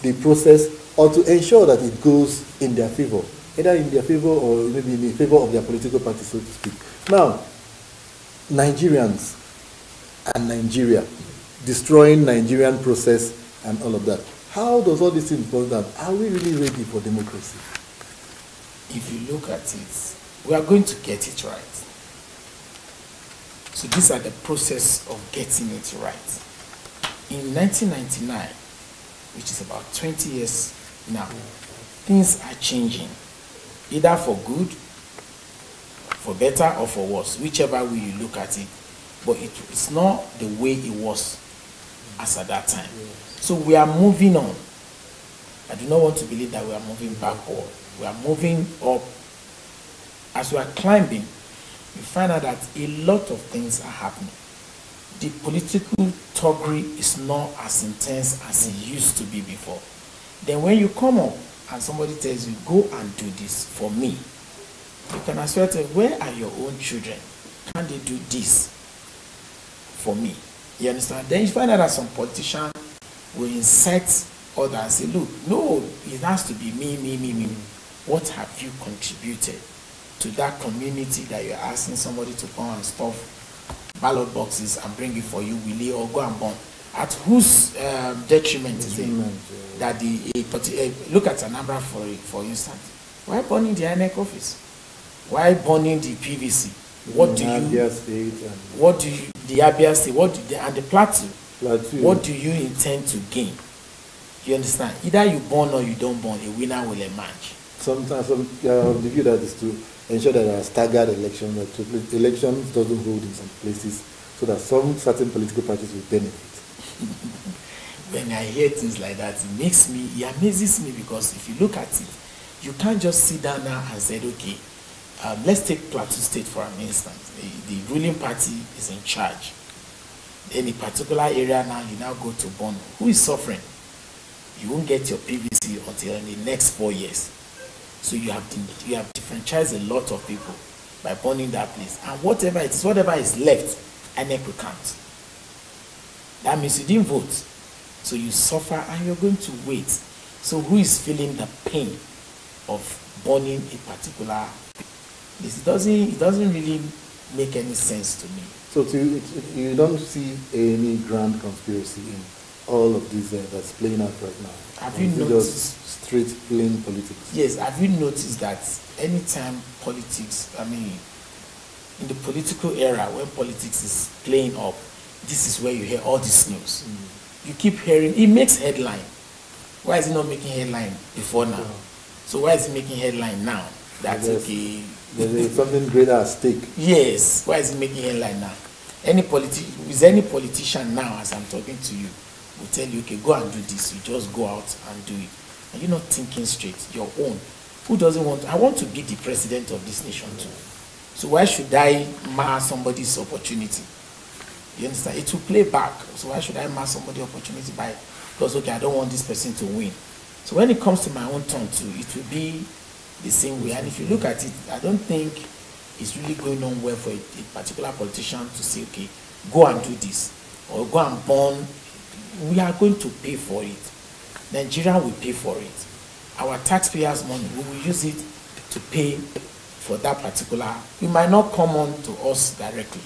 S2: the process or to ensure that it goes in their favor. Either in their favor or maybe in the favor of their political party, so to speak. Now, Nigerians and Nigeria, destroying Nigerian process and all of that. How does all these things go down? Are we really ready for democracy?
S25: If you look at it, we are going to get it right. So these are the process of getting it right. In 1999, which is about 20 years now, things are changing, either for good, for better or for worse, whichever way you look at it. But it's not the way it was as at that time. So we are moving on. I do not want to believe that we are moving backward. We are moving up. As we are climbing, you find out that a lot of things are happening. The political thuggery is not as intense as it used to be before. Then when you come up and somebody tells you, go and do this for me, you can as well tell, where are your own children? Can they do this for me? You understand? Then you find out that some politicians will incite others and say, look, no, it has to be me, me, me, me. What have you contributed to that community that you're asking somebody to come and stuff ballot boxes and bring it for you, Willie, or go and burn? At whose detriment is it that look at Anambra for instance. Why burning the INEC office? Why burning the PVC? What do you? What do you? The Abia State. What do and the Plateau? What do you intend to gain? You understand? Either you burn or you don't burn. A winner will emerge.
S2: Sometimes the view that is to ensure that there are staggered elections, that elections doesn't hold in some places, so that some certain political parties will benefit.
S25: When I hear things like that, it amazes me because if you look at it, you can't just sit down now and say, okay, let's take Plateau State for an instance. The ruling party is in charge. In a particular area now, you now go to Bono. Who is suffering? You won't get your PVC until in the next 4 years. So you have disenfranchised a lot of people by burning that place. And whatever is left, INEC will count. That means you didn't vote. So you suffer and you're going to wait. So who is feeling the pain of burning a particular place? It doesn't really make any sense to me.
S2: So you don't see any grand conspiracy in all of this that's playing out right now?
S25: Have you noticed?
S2: Just straight plain politics?
S25: Yes, have you noticed that anytime politics, I mean, in the political era when politics is playing up, this is where you hear all this news. You keep hearing, it makes headline. Why is it not making headline before now? So why is it making headline now? That's okay.
S2: There's something greater at stake.
S25: Yes. Why is it making headline now? Any politician now, as I'm talking to you, will tell you, okay, go and do this. You just go out and do it. And you're not thinking straight, your own. Who doesn't want, I want to be the president of this nation too. So why should I mar somebody's opportunity? You understand? It will play back. So why should I mar somebody's opportunity by, because okay, I don't want this person to win. So when it comes to my own turn too, it will be the same way. And if you look at it, I don't think it's really going on well for a particular politician to say, okay, go and do this, or go and burn. We are going to pay for it. Nigeria will pay for it. Our taxpayers' money, we will use it to pay for that particular. It might not come on to us directly,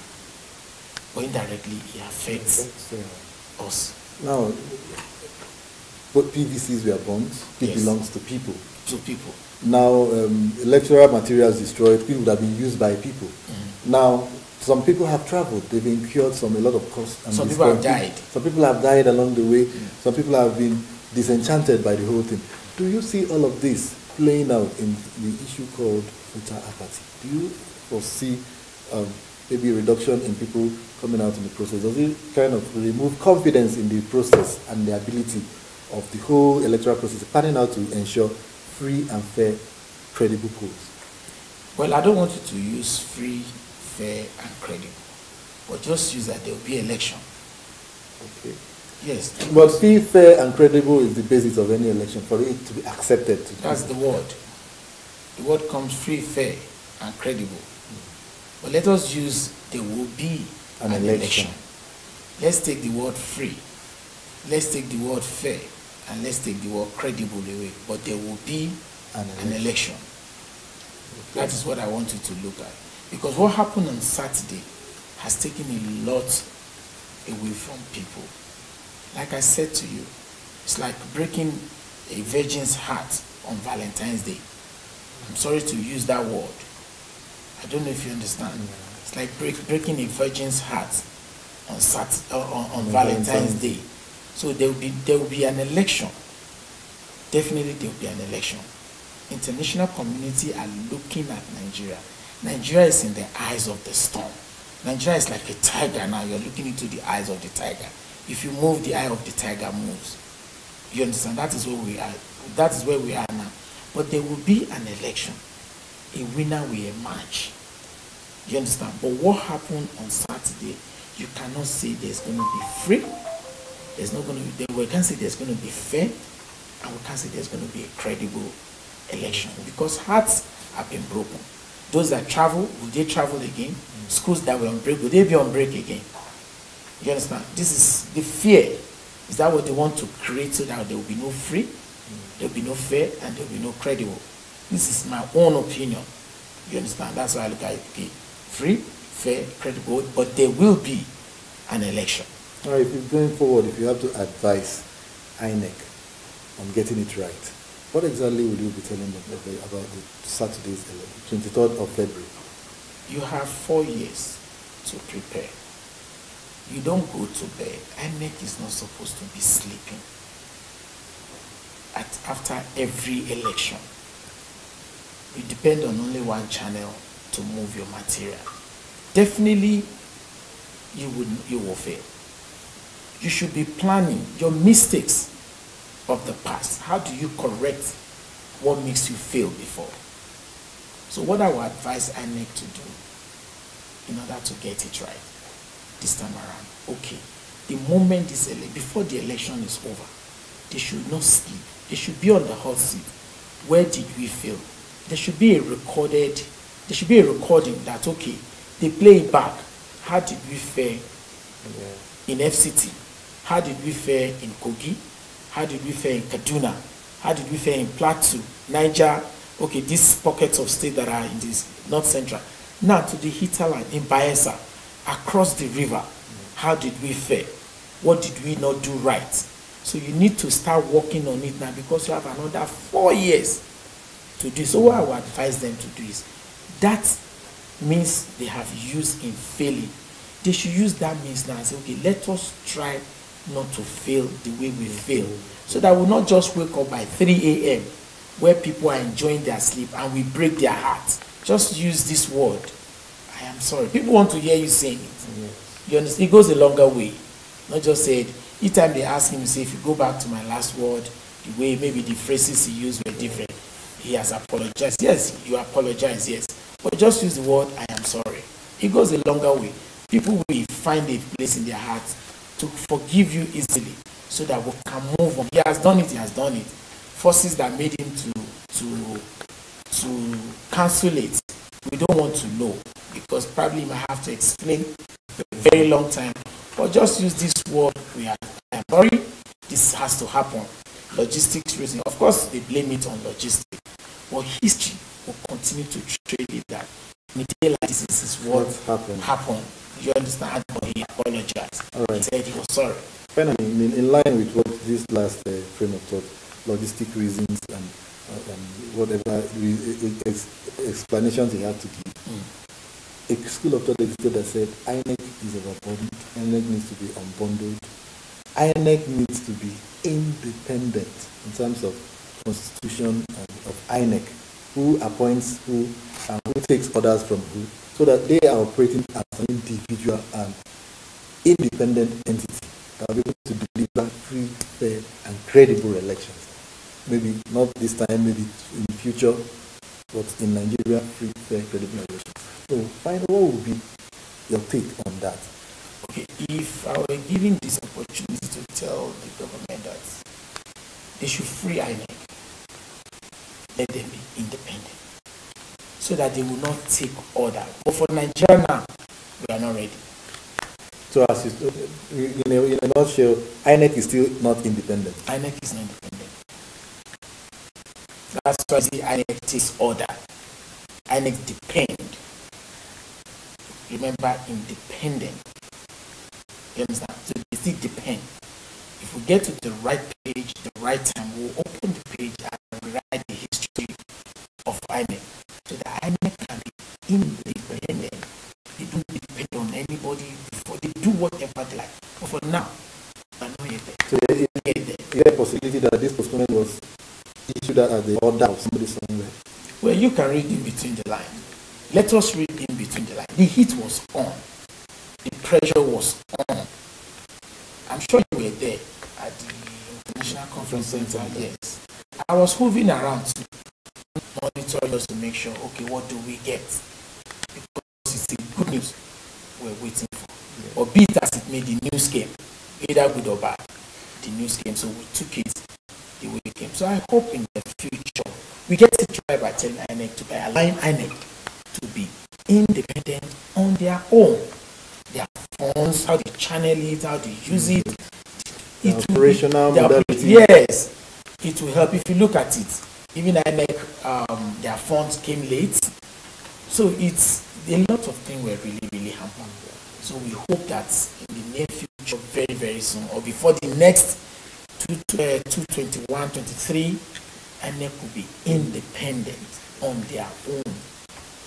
S25: but indirectly it affects us.
S2: Now, both PVCs were bonds. It belongs to people.
S25: To people.
S2: Now, electoral materials destroyed. People would have been used by people. Now, some people have traveled. They've incurred a lot of costs.
S25: Some people have died.
S2: Some people have died along the way. Some people have been disenchanted by the whole thing. Do you see all of this playing out in the issue called voter apathy? Do you foresee maybe a reduction in people coming out in the process? Does it kind of remove confidence in the process and the ability of the whole electoral process panning out to ensure free and fair, credible polls?
S25: Well, I don't want you to use free, fair, and credible, but just use that there will be election.
S2: Okay.
S25: Yes.
S2: But free, fair, and credible is the basis of any election for it to be accepted.
S25: That's the word. The word comes free, fair, and credible. But let us use there will be an election. Let's take the word free. Let's take the word fair. And let's take the word credible away. But there will be an election. Okay. That is what I want you to look at. Because what happened on Saturday has taken a lot away from people. Like I said to you, it's like breaking a virgin's heart on Valentine's Day. I'm sorry to use that word. I don't know if you understand. It's like breaking a virgin's heart on Valentine's Day. So there will be an election. Definitely there will be an election. International community are looking at Nigeria. Nigeria is in the eyes of the storm. Nigeria is like a tiger now. You're looking into the eyes of the tiger. If you move, the eye of the tiger moves. You understand? That is where we are. That is where we are now. But there will be an election. A winner will emerge. You understand? But what happened on Saturday, you cannot say there's going to be free. There's not going to be, we can't say there's going to be fair, and we can't say there's going to be a credible election because hearts have been broken. Those that travel, will they travel again? Schools that were on break, will they be on break again? You understand? This is the fear. Is that what they want to create so that there will be no free, there will be no fair, and there will be no credible? This is my own opinion. You understand? That's why I look at it. Okay, free, fair, credible, but there will be an election.
S2: All right, if you're going forward, if you have to advise INEC on getting it right, what exactly will you be telling them about the Saturday's 23rd of February?
S25: You have 4 years to prepare. You don't go to bed. INEC is not supposed to be sleeping after every election. You depend on only one channel to move your material. Definitely, you will fail. You should be planning your mistakes of the past. How do you correct what makes you fail before? So what I would advise INEC to do in order to get it right this time around, okay, the moment before the election is over, they should not sleep. They should be on the hot seat. Where did we fail? There should be a recording that, okay, they play it back. How did we fare in FCT? How did we fare in Kogi? How did we fare in Kaduna? How did we fare in Plateau, Niger? Okay, these pockets of state that are in this North Central. Now to the hinterland in Bayelsa. across the river, how did we fare? What did we not do right? So you need to start working on it now because you have another 4 years to do. So what I would advise them to do is, that means they have used in failing. They should use that means now and say, okay, let us try not to fail the way we fail. So that we'll not just wake up by 3 a.m. where people are enjoying their sleep and we break their hearts. Just use this word. I am sorry. People want to hear you saying it. Yes. You understand? It goes a longer way. Not just say it. Each time they ask him, say, if you go back to my last word, the way maybe the phrases he used were different. He has apologized. Yes, you apologize, yes. But just use the word, I am sorry. It goes a longer way. People will find a place in their hearts to forgive you easily so that we can move on. He has done it, he has done it. Forces that made him to cancel it, we don't want to know because probably he might have to explain for a very long time. But just use this word, we are sorry, this has to happen. Logistics reason. Of course, they blame it on logistics. But history will continue to trade it that in a day like this is what happened. You understand? But he apologized.
S2: All right.
S25: He said he was sorry.
S2: Finally, in line with what this last frame of thought, logistic reasons and whatever explanations he had to give. A school of thought existed that said INEC is overburdened, INEC needs to be unbundled, INEC needs to be independent in terms of constitution of INEC, who appoints who and who takes orders from who, so that they are operating as an individual and independent entity that will be able to deliver free, fair, and credible elections. Maybe not this time, maybe in the future, but in Nigeria, free, fair, credible elections. So, finally, what would be your take on that?
S25: Okay, if I were given this opportunity to tell the government that they should free INEC, let them be independent, so that they will not take order. But for Nigeria now, we are not ready.
S2: So, as in a nutshell, INEC is still not independent.
S25: INEC is not independent. That's why the INEC takes order. INEC depend. Remember, independent. You understand? So they still depend. If we get to the right page, the right time, we'll open the page and rewrite the history of INEC. So that INEC can be independent. They don't depend on anybody before they do whatever they like. But for now, we're not yet there.
S2: So is there a possibility that this postponement was issued at the order of somebody somewhere?
S25: Well, you can read in between the lines. Let us read in between the lines. The heat was on. The pressure was on. I'm sure you were there at the International Conference Center. Yes. I was moving around to monitor us to make sure, okay, what do we get? Because it's the good news we're waiting for. Yeah. Or be it as it may, the news came. Either good or bad, the news came. So we took it the way it came. So I hope in the future we get to try by telling INEC to align INEC to be independent on their own. Their funds, how they channel it, how they use it.
S2: Operational modality.
S25: Yes, it will help. If you look at it, even INEC, their funds came late. So it's a lot of things were really hampered. So we hope that in the near future, very, very soon, or before the next 2021-23, INEC will be independent on their own.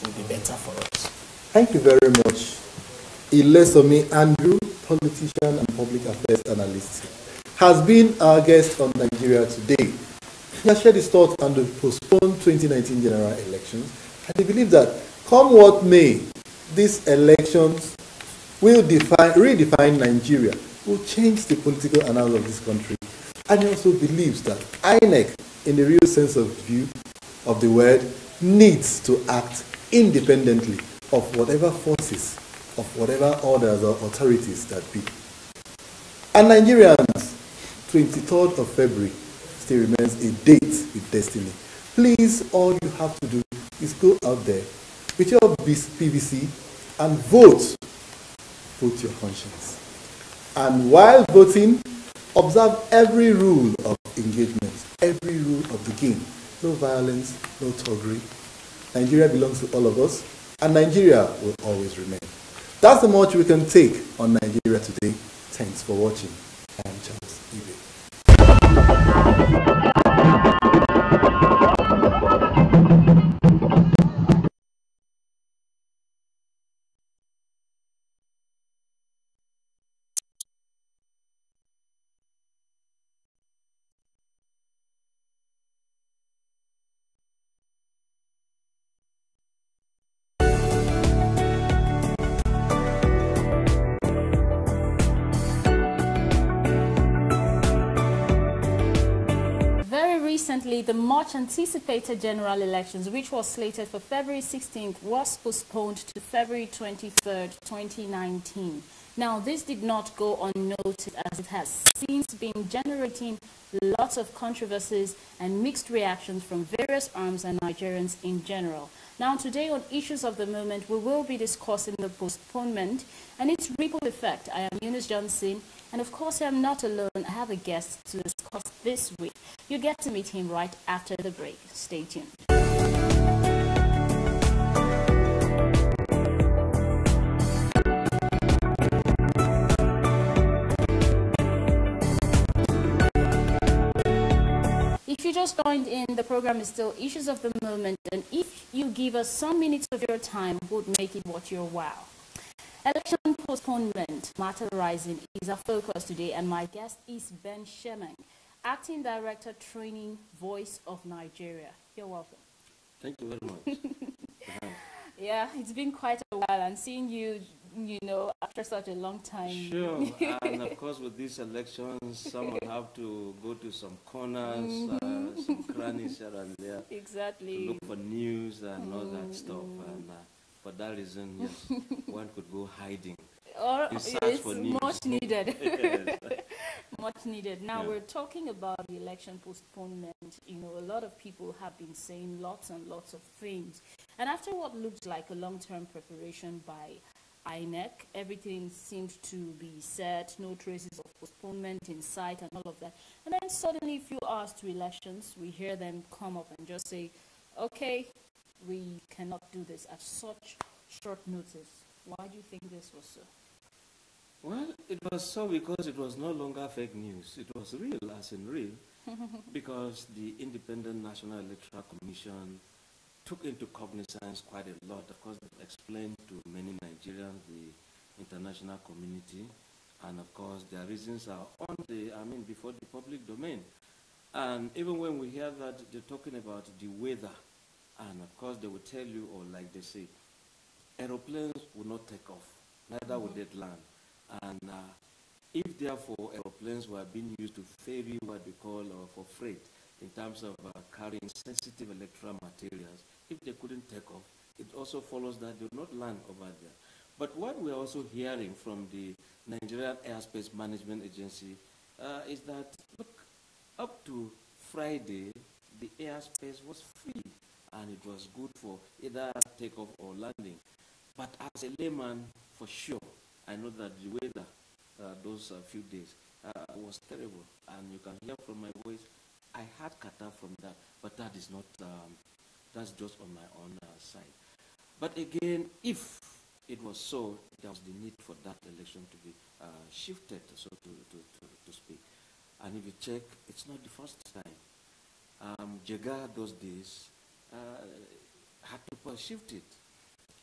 S25: It will be better for us.
S2: Thank you very much. Ilesomi Andrew, politician and public affairs analyst, has been our guest on Nigeria Today. He has shared his thoughts on the postponed 2019 general elections, and he believes that, come what may, these elections will redefine Nigeria, will change the political annals of this country. And he also believes that INEC, in the real sense of the word, needs to act independently of whatever forces, of whatever orders or authorities that be. And Nigerians, 23rd of February still remains a date with destiny. Please, all you have to do is go out there with your PVC and vote. Vote your conscience. And while voting, observe every rule of engagement, every rule of the game. No violence, no thuggery. Nigeria belongs to all of us, and Nigeria will always remain. That's the much we can take on Nigeria today. Thanks for watching. I'm Charles Ibe.
S4: Recently, the much anticipated general elections, which was slated for February 16th, was postponed to February 23rd, 2019. Now, this did not go unnoticed as it has since been generating lots of controversies and mixed reactions from various arms and Nigerians in general. Now, today on Issues of the Moment, we will be discussing the postponement and its ripple effect. I am Eunice Johnson, and of course, I am not alone. I have a guest to discuss this week. You get to meet him right after the break. Stay tuned. If you just joined in, the program is still Issues of the Moment, and if you give us some minutes of your time, would make it worth your while. Election postponement matter rising is our focus today, and my guest is Ben Shemang, Acting Director Training, Voice of Nigeria. You're welcome.
S8: Thank you very much.
S4: Yeah, it's been quite a while, and seeing you, you know, after such a long time.
S8: Sure, and of course with these elections, some will have to go to some corners, some crannies here and there.
S4: Exactly.
S8: To look for news and all that stuff. And for that reason, yes, one could go hiding.
S4: Or it's
S8: for news.
S4: Much needed.
S8: Yes.
S4: Much needed. Now
S8: Yeah.
S4: we're talking about the election postponement. You know, a lot of people have been saying lots and lots of things. And after what looked like a long-term preparation by INEC, everything seemed to be set, no traces of postponement in sight and all of that. And then suddenly, a few hours to elections, we hear them come up and just say, okay, we cannot do this at such short notice. Why do you think this was so?
S8: Well, it was so because it was no longer fake news. It was real, as in real, because the Independent National Electoral Commission took into cognizance quite a lot. Of course, they explained to many Nigerians, the international community, and of course, their reasons are on the, before the public domain. And even when we hear that they're talking about the weather, and of course, they will tell you, or like they say, aeroplanes will not take off, neither will they land. And if therefore aeroplanes were being used to ferry what we call for freight in terms of carrying sensitive electoral materials, if they couldn't take off, it also follows that they will not land over there. But what we're also hearing from the Nigerian Airspace Management Agency is that, look, up to Friday, the airspace was free and it was good for either takeoff or landing. But as a layman, for sure, I know that the weather those few days was terrible, and you can hear from my voice, I had kata from that, but that is not, that's just on my own side. But again, if it was so, there was the need for that election to be shifted, so to speak. And if you check, it's not the first time. Jega those days had to shift it.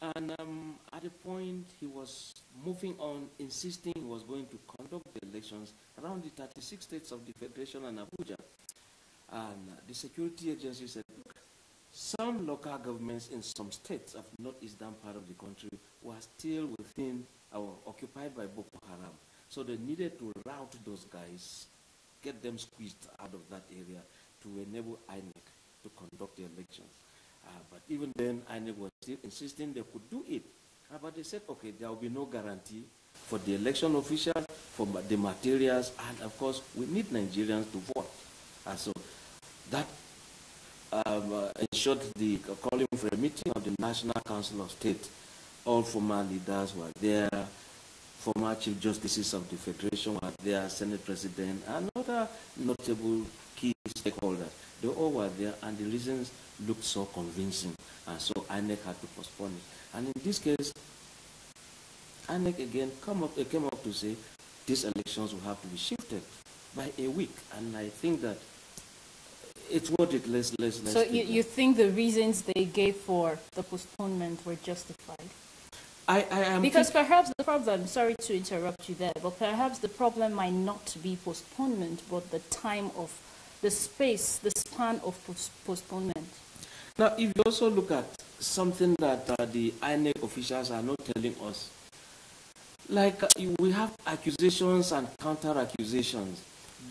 S8: And at a point, he was moving on, insisting he was going to conduct the elections around the 36 states of the Federation and Abuja. And the security agency said, look, some local governments in some states of the northeastern part of the country were still within or occupied by Boko Haram. So they needed to rout those guys, get them squeezed out of that area to enable INEC to conduct the elections. But even then, INEC was still insisting they could do it. But they said, okay, there will be no guarantee for the election officials, for the materials, and of course, we need Nigerians to vote. And so that ensured the calling for a meeting of the National Council of State. All former leaders were there, former Chief Justices of the Federation were there, Senate President, and other notable key stakeholders. They all were there, and the reasons looked so convincing, and so INEC had to postpone it. And in this case, INEC again came up to say these elections will have to be shifted by a week, and I think that it's what it let's.
S4: So you think the reasons they gave for the postponement were justified?
S8: I am
S4: because perhaps the problem, sorry to interrupt you there, but perhaps the problem might not be postponement, but the time of the space, the span of postponement.
S8: Now, if you also look at something that the INEC officials are not telling us, like we have accusations and counter-accusations.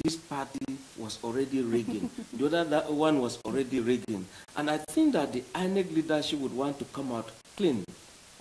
S8: This party was already rigging. The other one was already rigging. And I think that the INEC leadership would want to come out clean,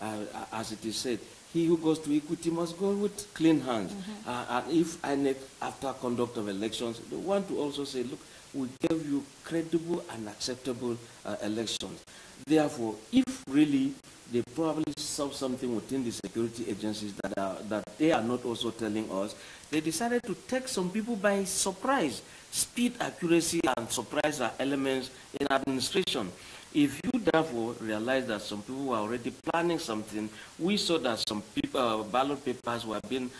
S8: as it is said. He who goes to equity must go with clean hands. And if INEC, after conduct of elections, they want to also say, look, we gave you credible and acceptable elections. Therefore, if really they probably saw something within the security agencies that they are not also telling us, they decided to take some people by surprise. Speed, accuracy, and surprise are elements in administration. If you therefore realize that some people were already planning something, we saw that some people, ballot papers were being,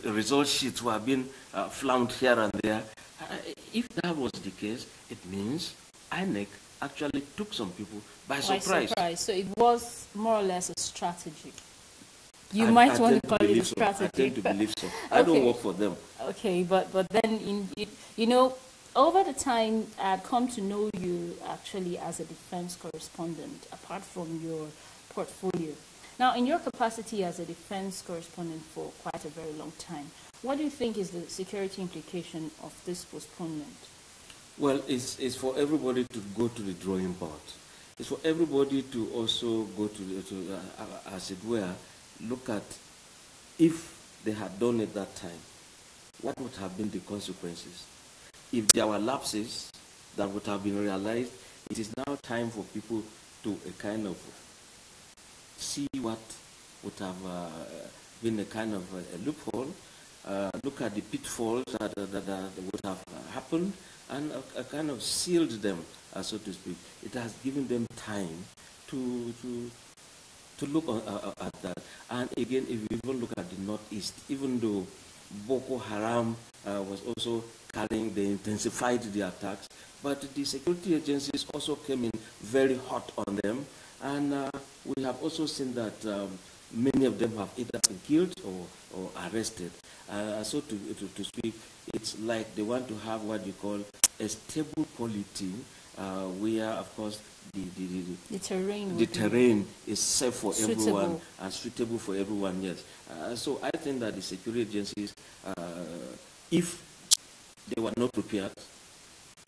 S8: result sheets were being flouted here and there. If that was the case, it means INEC actually took some people by surprise.
S4: So it was more or less a strategy. You might want to call it a strategy.
S8: I tend to believe so. I don't work for them.
S4: Okay, but then, you know, over the time, I've come to know you actually as a defense correspondent, apart from your portfolio. Now, in your capacity as a defense correspondent for quite a very long time, what do you think is the security implication of this postponement?
S8: Well, it's for everybody to go to the drawing board. It's for everybody to also go to as it were, look at if they had done it that time, what would have been the consequences? If there were lapses that would have been realized, it is now time for people to kind of see what would have been a kind of a loophole, look at the pitfalls that would have happened, and kind of sealed them, so to speak. It has given them time to look at that. And again, if you even look at the Northeast, even though Boko Haram was also carrying, they intensified the attacks, but the security agencies also came in very hot on them, and we have also seen that many of them have either been killed or arrested. So to speak, it's like they want to have what you call a stable polity, where, of course, the terrain is safe for everyone and suitable for everyone, yes. So I think that the security agencies, if they were not prepared,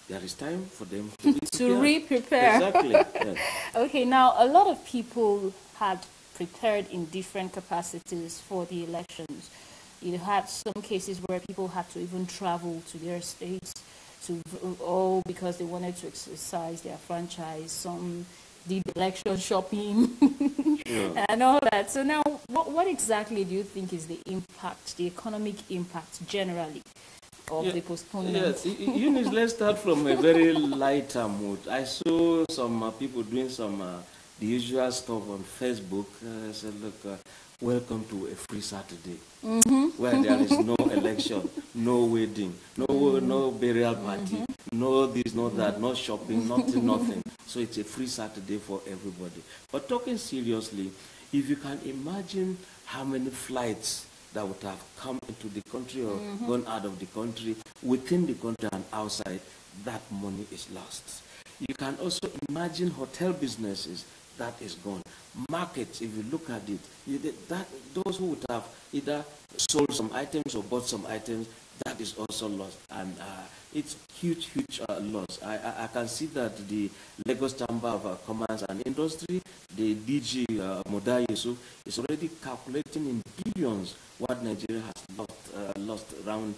S8: there is time for them to
S4: re-prepare.
S8: Exactly. Yes.
S4: Okay, now a lot of people had prepared in different capacities for the elections. You had some cases where people had to even travel to their states all because they wanted to exercise their franchise. Some did election shopping and all that. So now, what exactly do you think is the impact, the economic impact generally of the postponement?
S8: Yes, Eunice, let's start from a very light mood. I saw some people doing some the usual stuff on Facebook. I said, look, welcome to a free Saturday, where there is no election, no wedding, no burial party, no this, no that, no shopping, nothing. So it's a free Saturday for everybody. But talking seriously, if you can imagine how many flights that would have come into the country or gone out of the country, within the country and outside, that money is lost. You can also imagine hotel businesses that is gone. Markets, if you look at it, those who would have either sold some items or bought some items, that is also lost. And it's huge loss. I can see that the Lagos Chamber of Commerce and Industry, the DG Moda Yusuf, is already calculating in billions what Nigeria has lost around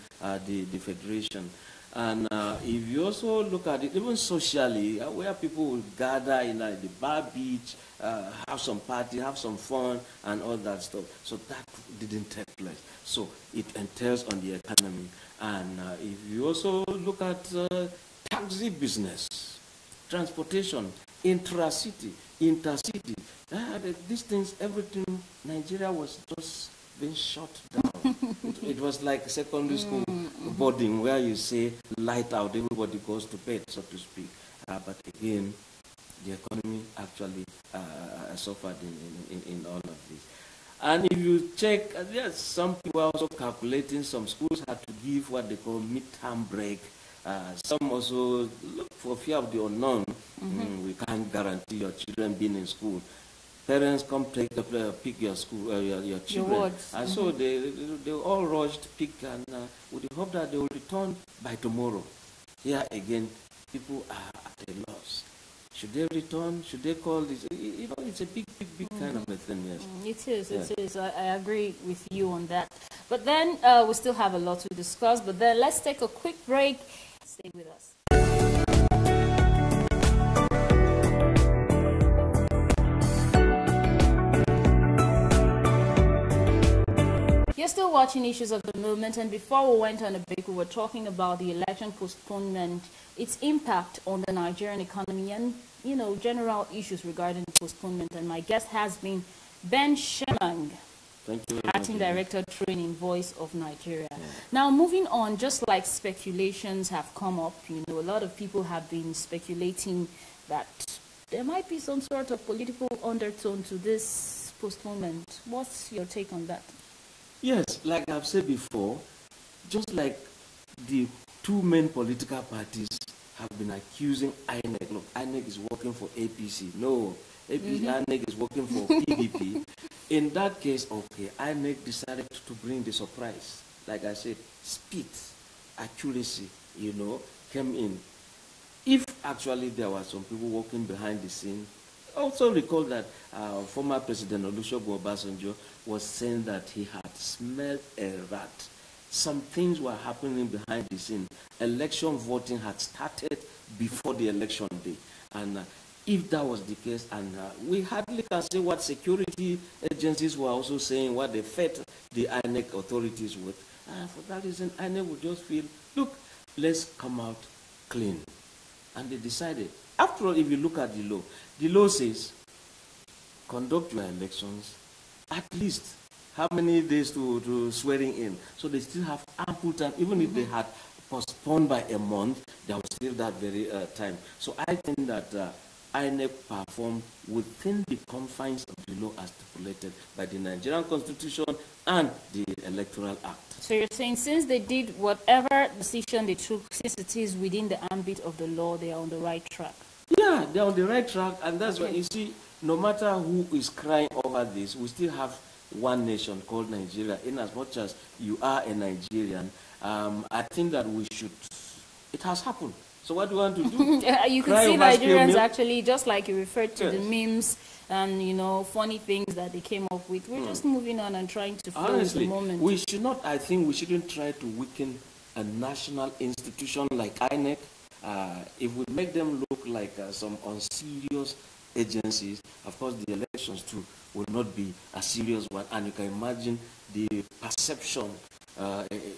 S8: the Federation. And if you also look at it, even socially, where people will gather in the bar beach, have some party, have some fun, and all that stuff. So that didn't take place. So it entails on the economy. And if you also look at taxi business, transportation, intra-city, intercity. These things, everything, Nigeria was just being shut down. it was like secondary school boarding where you say light out, everybody goes to bed, so to speak. But again, the economy actually suffered in all of this. And if you check, yes, some people are also calculating, some schools had to give what they call midterm break. Some also look for fear of the unknown. We can't guarantee your children being in school. Parents come pick your school, your children. And so they all rushed, pick, and with the hope that they will return by tomorrow. Here again, people are at a loss. Should they return? Should they call this? You know, it's a big kind of a thing, yes.
S4: It is, it is. I agree with you on that. But then we still have a lot to discuss. But then let's take a quick break. Stay with us. You're still watching Issues of the Movement, and before we went on a break, we were talking about the election postponement, its impact on the Nigerian economy, and, you know, general issues regarding the postponement. And my guest has been Ben Shemang, Acting Director Training, Voice of Nigeria. Now, moving on, just like speculations have come up, you know, a lot of people have been speculating that there might be some sort of political undertone to this postponement. What's your take on that?
S8: Yes, like I've said before, just like the two main political parties have been accusing INEC. Look, INEC is working for APC. No, INEC is working for PDP. In that case, okay, INEC decided to bring the surprise. Like I said, speed, accuracy, you know, came in. If actually there were some people working behind the scene, also recall that former President Olusegun Obasanjo was saying that he had smelled a rat. Some things were happening behind the scene. Election voting had started before the election day. And if that was the case, and we hardly can say what security agencies were also saying, what they fed the INEC authorities with. For that reason, INEC would just feel, look, let's come out clean. And they decided. After all, if you look at the law says, conduct your elections at least how many days to swearing in. So they still have ample time. Even if they had postponed by a month, there was still that very time. So I think that INEC performed within the confines of the law as stipulated by the Nigerian Constitution and the Electoral Act.
S4: So you're saying since they did whatever decision they took, since it is within the ambit of the law, they are on the right track?
S8: Yeah, they're on the right track, and that's why you see, no matter who is crying over this, we still have one nation called Nigeria. In as much as you are a Nigerian, I think that we should, it has happened. So what do you want to do?
S4: You can see Nigerians actually, just like you referred to the memes and, you know, funny things that they came up with. We're just moving on and trying to flow with the moment.
S8: We should not, I think we shouldn't try to weaken a national institution like INEC. If we make them look like some unserious agencies, of course the elections too will not be a serious one. And you can imagine the perception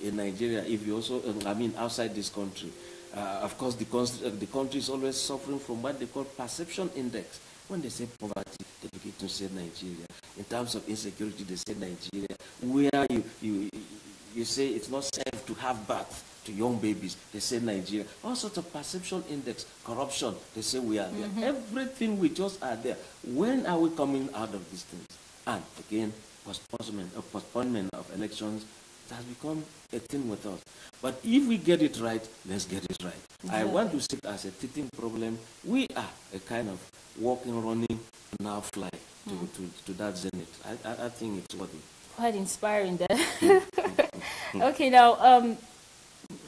S8: in Nigeria, if you also, I mean outside this country. Of course the country is always suffering from what they call perception index. When they say poverty, they begin to say Nigeria. In terms of insecurity, they say Nigeria. Where you say it's not safe to have birth to young babies, they say Nigeria. All sorts of perception index, corruption, they say we are there. Everything, we just are there. When are we coming out of these things? And again, postponement of elections, it has become a thing with us. But if we get it right, let's get it right. I want to see it as a teething problem. We are a kind of walking, running, now fly to that zenith. I think it's worthy.
S4: Quite inspiring there. Okay, now,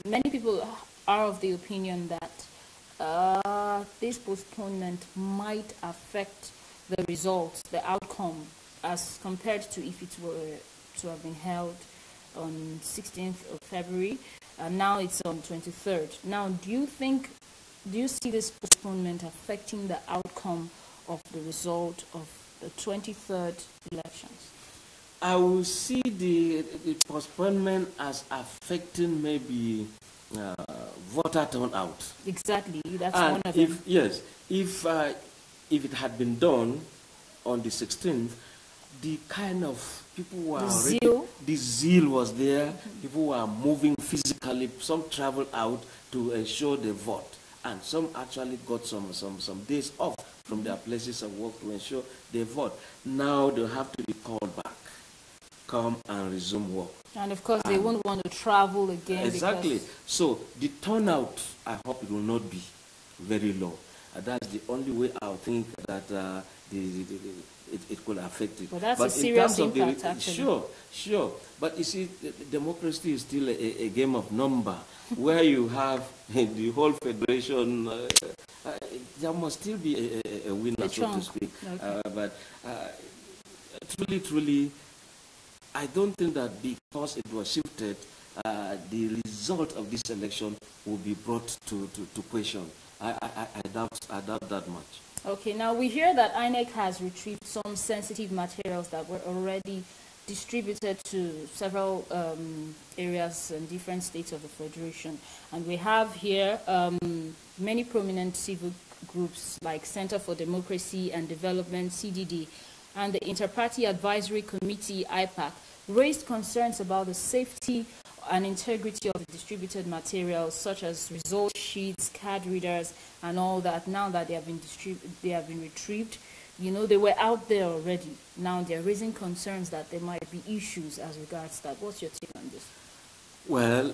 S4: many people are of the opinion that this postponement might affect the results, the outcome, as compared to if it were to have been held on 16th of February, and now it's on 23rd. Now, do you see this postponement affecting the outcome of the result of the 23rd elections?
S8: I will see the postponement as affecting maybe voter turnout.
S4: Exactly, that's
S8: and
S4: one of them.
S8: Yes, if it had been done on the 16th, the kind of people were the zeal was there. People were moving physically. Some traveled out to ensure they vote, and some actually got some days off from their places of work to ensure they vote. Now they have to be called back, come and resume work.
S4: And of course, they won't want to travel again.
S8: Exactly. So the turnout, I hope it will not be very low. That's the only way I think that it could affect it.
S4: But that's a serious impact, actually.
S8: Sure. But you see, democracy is still a game of number, where you have the whole federation. There must still be a winner, so to speak. Okay. But truly, I don't think that because it was shifted, the result of this election will be brought to question. I doubt that much.
S4: Okay, now we hear that INEC has retrieved some sensitive materials that were already distributed to several areas and different states of the Federation. And we have here many prominent civil groups like Center for Democracy and Development, CDD, and the Interparty Advisory Committee, IPAC, raised concerns about the safety and integrity of the distributed materials, such as result sheets, card readers, and all that. Now that they have been retrieved, you know, they were out there already. Now they're raising concerns that there might be issues as regards that. What's your take on this?
S8: Well,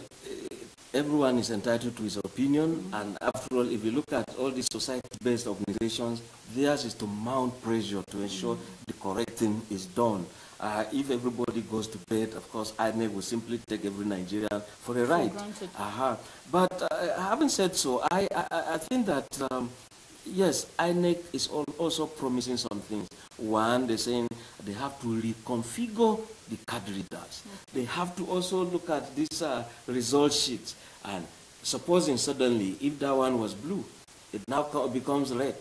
S8: everyone is entitled to his opinion, and after all, if you look at all these society-based organizations, theirs is to mount pressure to ensure the correct thing is done. If everybody goes to bed, of course, INEC will simply take every Nigerian for a ride. But having said so, I think that, yes, INEC is also promising some things. One, they're saying they have to reconfigure the card readers. They have to also look at these result sheets. And supposing suddenly, if that one was blue, it now becomes red.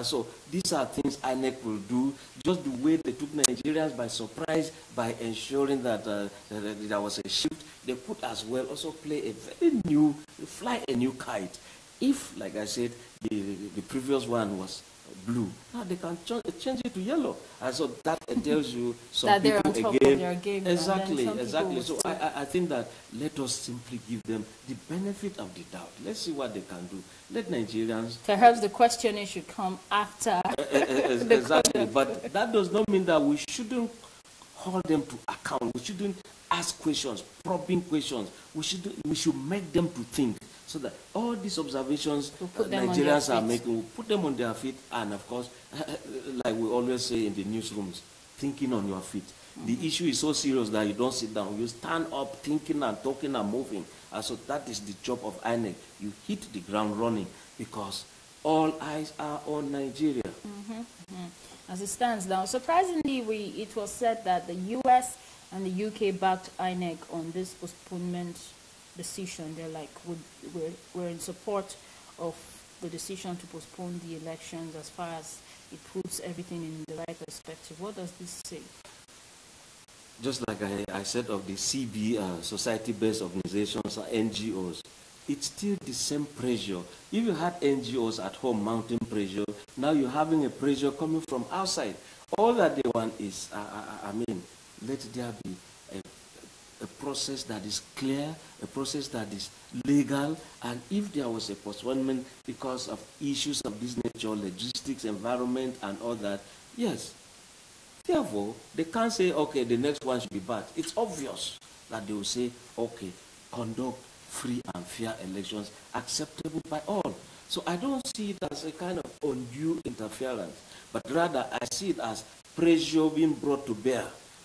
S8: So these are things INEC will do, just the way they took Nigerians by surprise by ensuring that there was a shift. They could as well also fly a new kite. If, like I said, the previous one was blue, now they can change it to yellow. And so that tells you some
S4: that
S8: people
S4: they're on top
S8: again.
S4: Of their game,
S8: Exactly. So I think that let us simply give them the benefit of the doubt. Let's see what they can do. Let Nigerians.
S4: Perhaps the questioning should come after.
S8: Exactly. But that does not mean that we shouldn't hold them to account. We shouldn't ask questions, probing questions. We should make them to think, so that all these observations Nigerians are making, we'll put them on their feet, and of course, like we always say in the newsrooms, thinking on your feet. The issue is so serious that you don't sit down. You stand up thinking and talking and moving. And so that is the job of INEC. You hit the ground running, because all eyes are on Nigeria.
S4: As it stands now, surprisingly, it was said that the US and the UK backed INEC on this postponement decision. They're like, we're in support of the decision to postpone the elections as far as it puts everything in the right perspective. What does this say?
S8: Just like I said of the CB, society-based organizations, NGOs, it's still the same pressure. If you had NGOs at home mounting pressure, now you're having a pressure coming from outside. All that they want is, let there be a process that is clear, a process that is legal, and if there was a postponement because of issues of this nature, logistics, environment, and all that, yes. Therefore, they can't say, okay, the next one should be bad. It's obvious that they will say, okay, conduct free and fair elections acceptable by all. So I don't see it as a kind of undue interference, but rather I see it as pressure being brought to bear,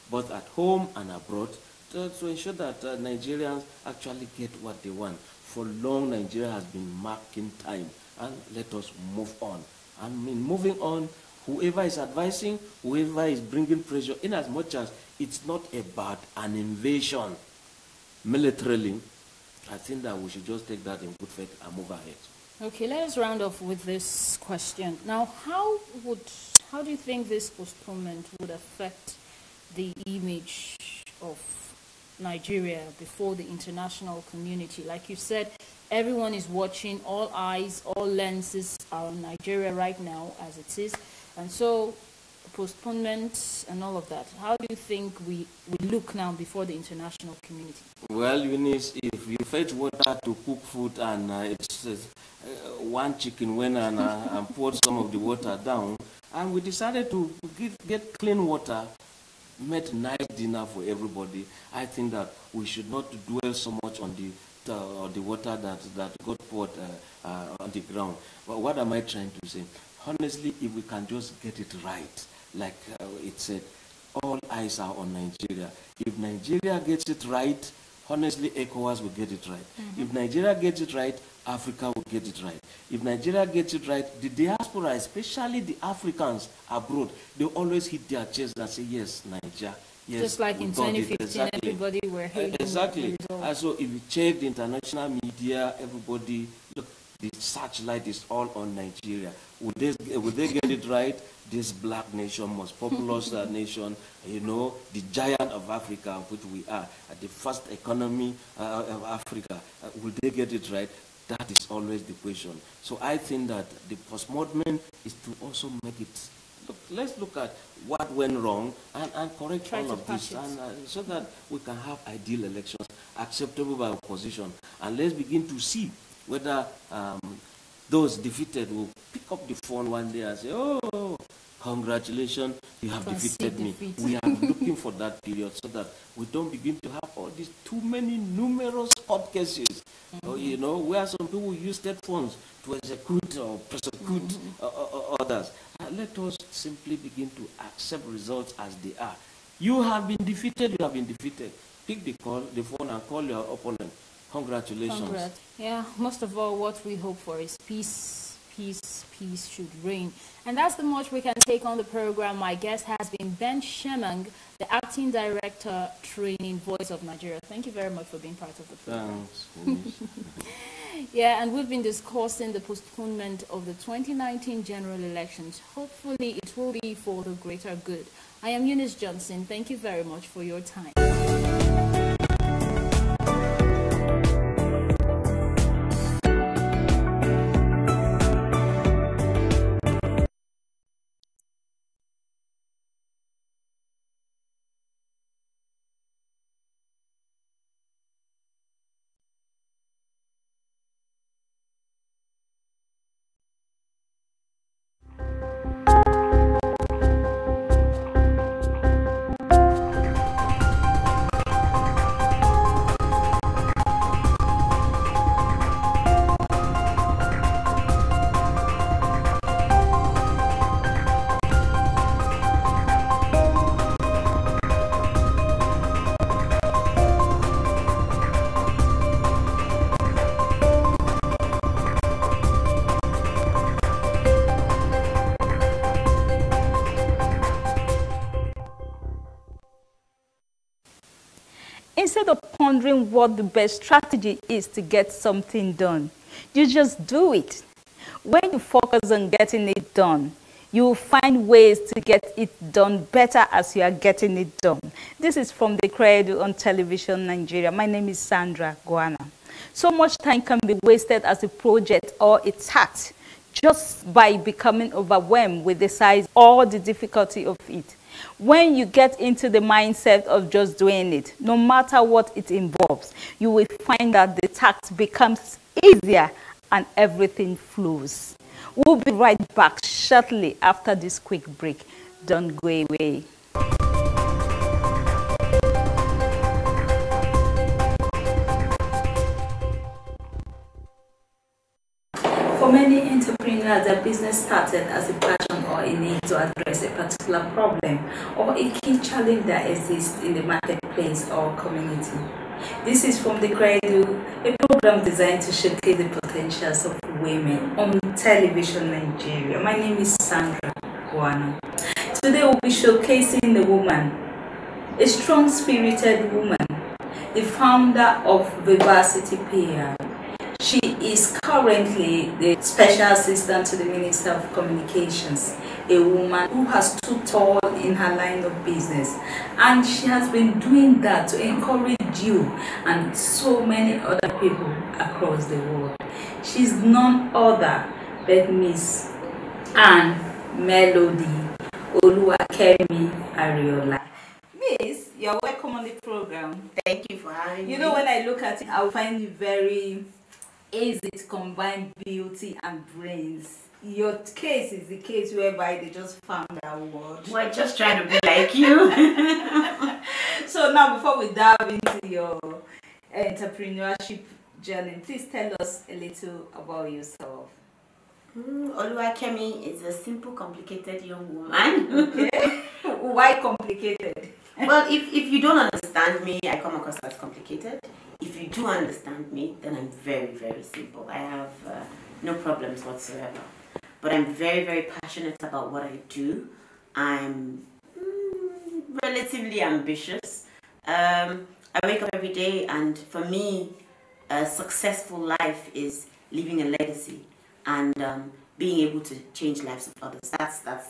S8: both at home and abroad, to ensure that Nigerians actually get what they want. For long, Nigeria has been marking time, and let us move on. I mean, moving on, whoever is advising, whoever is bringing pressure, in as much as it's not about an invasion militarily, I think that we should just take that in good faith and move ahead.
S4: Okay, let us round off with this question. Now, how do you think this postponement would affect the image of Nigeria before the international community? Like you said, Everyone is watching. All eyes, all lenses are on Nigeria right now as it is. And so postponement and all of that. How do you think we look now before the international community?
S8: Well, Eunice, if you fetch water to cook food and it's one chicken went and poured some of the water down, and we decided to get clean water, made nice dinner for everybody, I think that we should not dwell so much on the water that got poured on the ground. But what am I trying to say? Honestly, if we can just get it right, like it said, all eyes are on Nigeria. If Nigeria gets it right, honestly, ECOWAS will get it right. If Nigeria gets it right, Africa will get it right. If Nigeria gets it right, the diaspora, especially the Africans abroad, they always hit their chest and say, yes, Nigeria. Yes,
S4: just like in 2015, exactly. Everybody were hating.
S8: Exactly. And so if you check the international media, everybody, look, the searchlight is all on Nigeria. Would they get it right? This black nation, most populous nation, you know, the giant of Africa, which we are, the first economy of Africa, will they get it right? That is always the question. So I think that the postmortem is to also make it, look, let's look at what went wrong and correct all of this, and, so that we can have ideal elections acceptable by opposition. And let's begin to see whether those defeated will pick up the phone one day and say, oh, congratulations, you have defeated me. We are looking for that period so that we don't begin to have all these too many numerous court cases, you know, where some people use state funds to execute or prosecute others. Let us simply begin to accept results as they are. You have been defeated, you have been defeated. Pick the phone and call your opponent. Congratulations.
S4: Congrats. Yeah, most of all, what we hope for is peace. Peace should reign. And that's the much we can take on the program. My guest has been Ben Shemang, the Acting Director, Training Voice of Nigeria. Thank you very much for being part of the program.
S8: Thanks.
S4: Yeah, and we've been discussing the postponement of the 2019 general elections. Hopefully it will be for the greater good. I am Eunice Johnson. Thank you very much for your time.
S9: Instead of pondering what the best strategy is to get something done, you just do it. When you focus on getting it done, you will find ways to get it done better as you are getting it done. This is from the Credo on Television Nigeria. My name is Sandra Guana. So much time can be wasted as a project or a task just by becoming overwhelmed with the size or the difficulty of it. When you get into the mindset of just doing it, no matter what it involves, you will find that the task becomes easier and everything flows. We'll be right back shortly after this quick break. Don't go away. For many entrepreneurs, their business started as a passion or a need to address a particular problem or a key challenge that exists in the marketplace or community. This is from the Cradle, a program designed to showcase the potentials of women on Television Nigeria. My name is Sandra Guana. Today we'll be showcasing the woman, a strong-spirited woman, the founder of Vivacity PR. She is currently the Special Assistant to the Minister of Communications, a woman who has stood tall in her line of business. And she has been doing that to encourage you and so many other people across the world. She's none other but Miss Anne Melody Oluwakemi Ariola. Miss, you're welcome on the program.
S11: Thank you for having me.
S9: You know, when I look at it, I find it very easy to combine beauty and brains. Your case is the case whereby they just found that word.
S11: We're just trying to be like you.
S9: So now, before we dive into your entrepreneurship journey, please tell us a little about yourself.
S11: Oluwakemi is a simple, complicated young woman.
S9: Okay. Why complicated?
S11: Well, if you don't understand me, I come across as complicated. If you do understand me, then I'm very, very simple. I have no problems whatsoever. But I'm very, very passionate about what I do. I'm relatively ambitious. I wake up every day, and for me, a successful life is leaving a legacy and being able to change lives of others.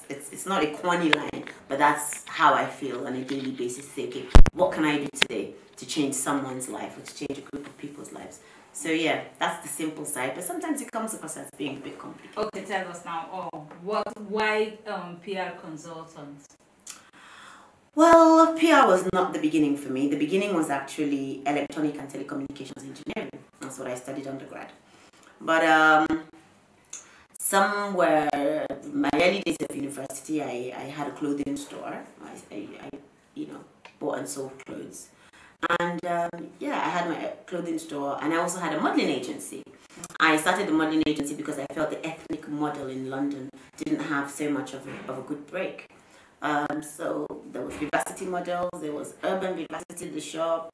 S11: It's not a corny line, but that's how I feel on a daily basis. Say, okay, what can I do today to change someone's life or to change a group of people's lives? So yeah, that's the simple side, but sometimes it comes across as being a bit complicated.
S9: Okay, tell us now, why PR consultant?
S11: Well, PR was not the beginning for me. The beginning was actually electronic and telecommunications engineering. That's what I studied undergrad. But somewhere, my early days of university, I had a clothing store. I bought and sold clothes. And yeah, I had my clothing store, and I also had a modeling agency. I started the modeling agency because I felt the ethnic model in London didn't have so much of a good break. So there was Vivacity Models, there was Urban Vivacity, the shop,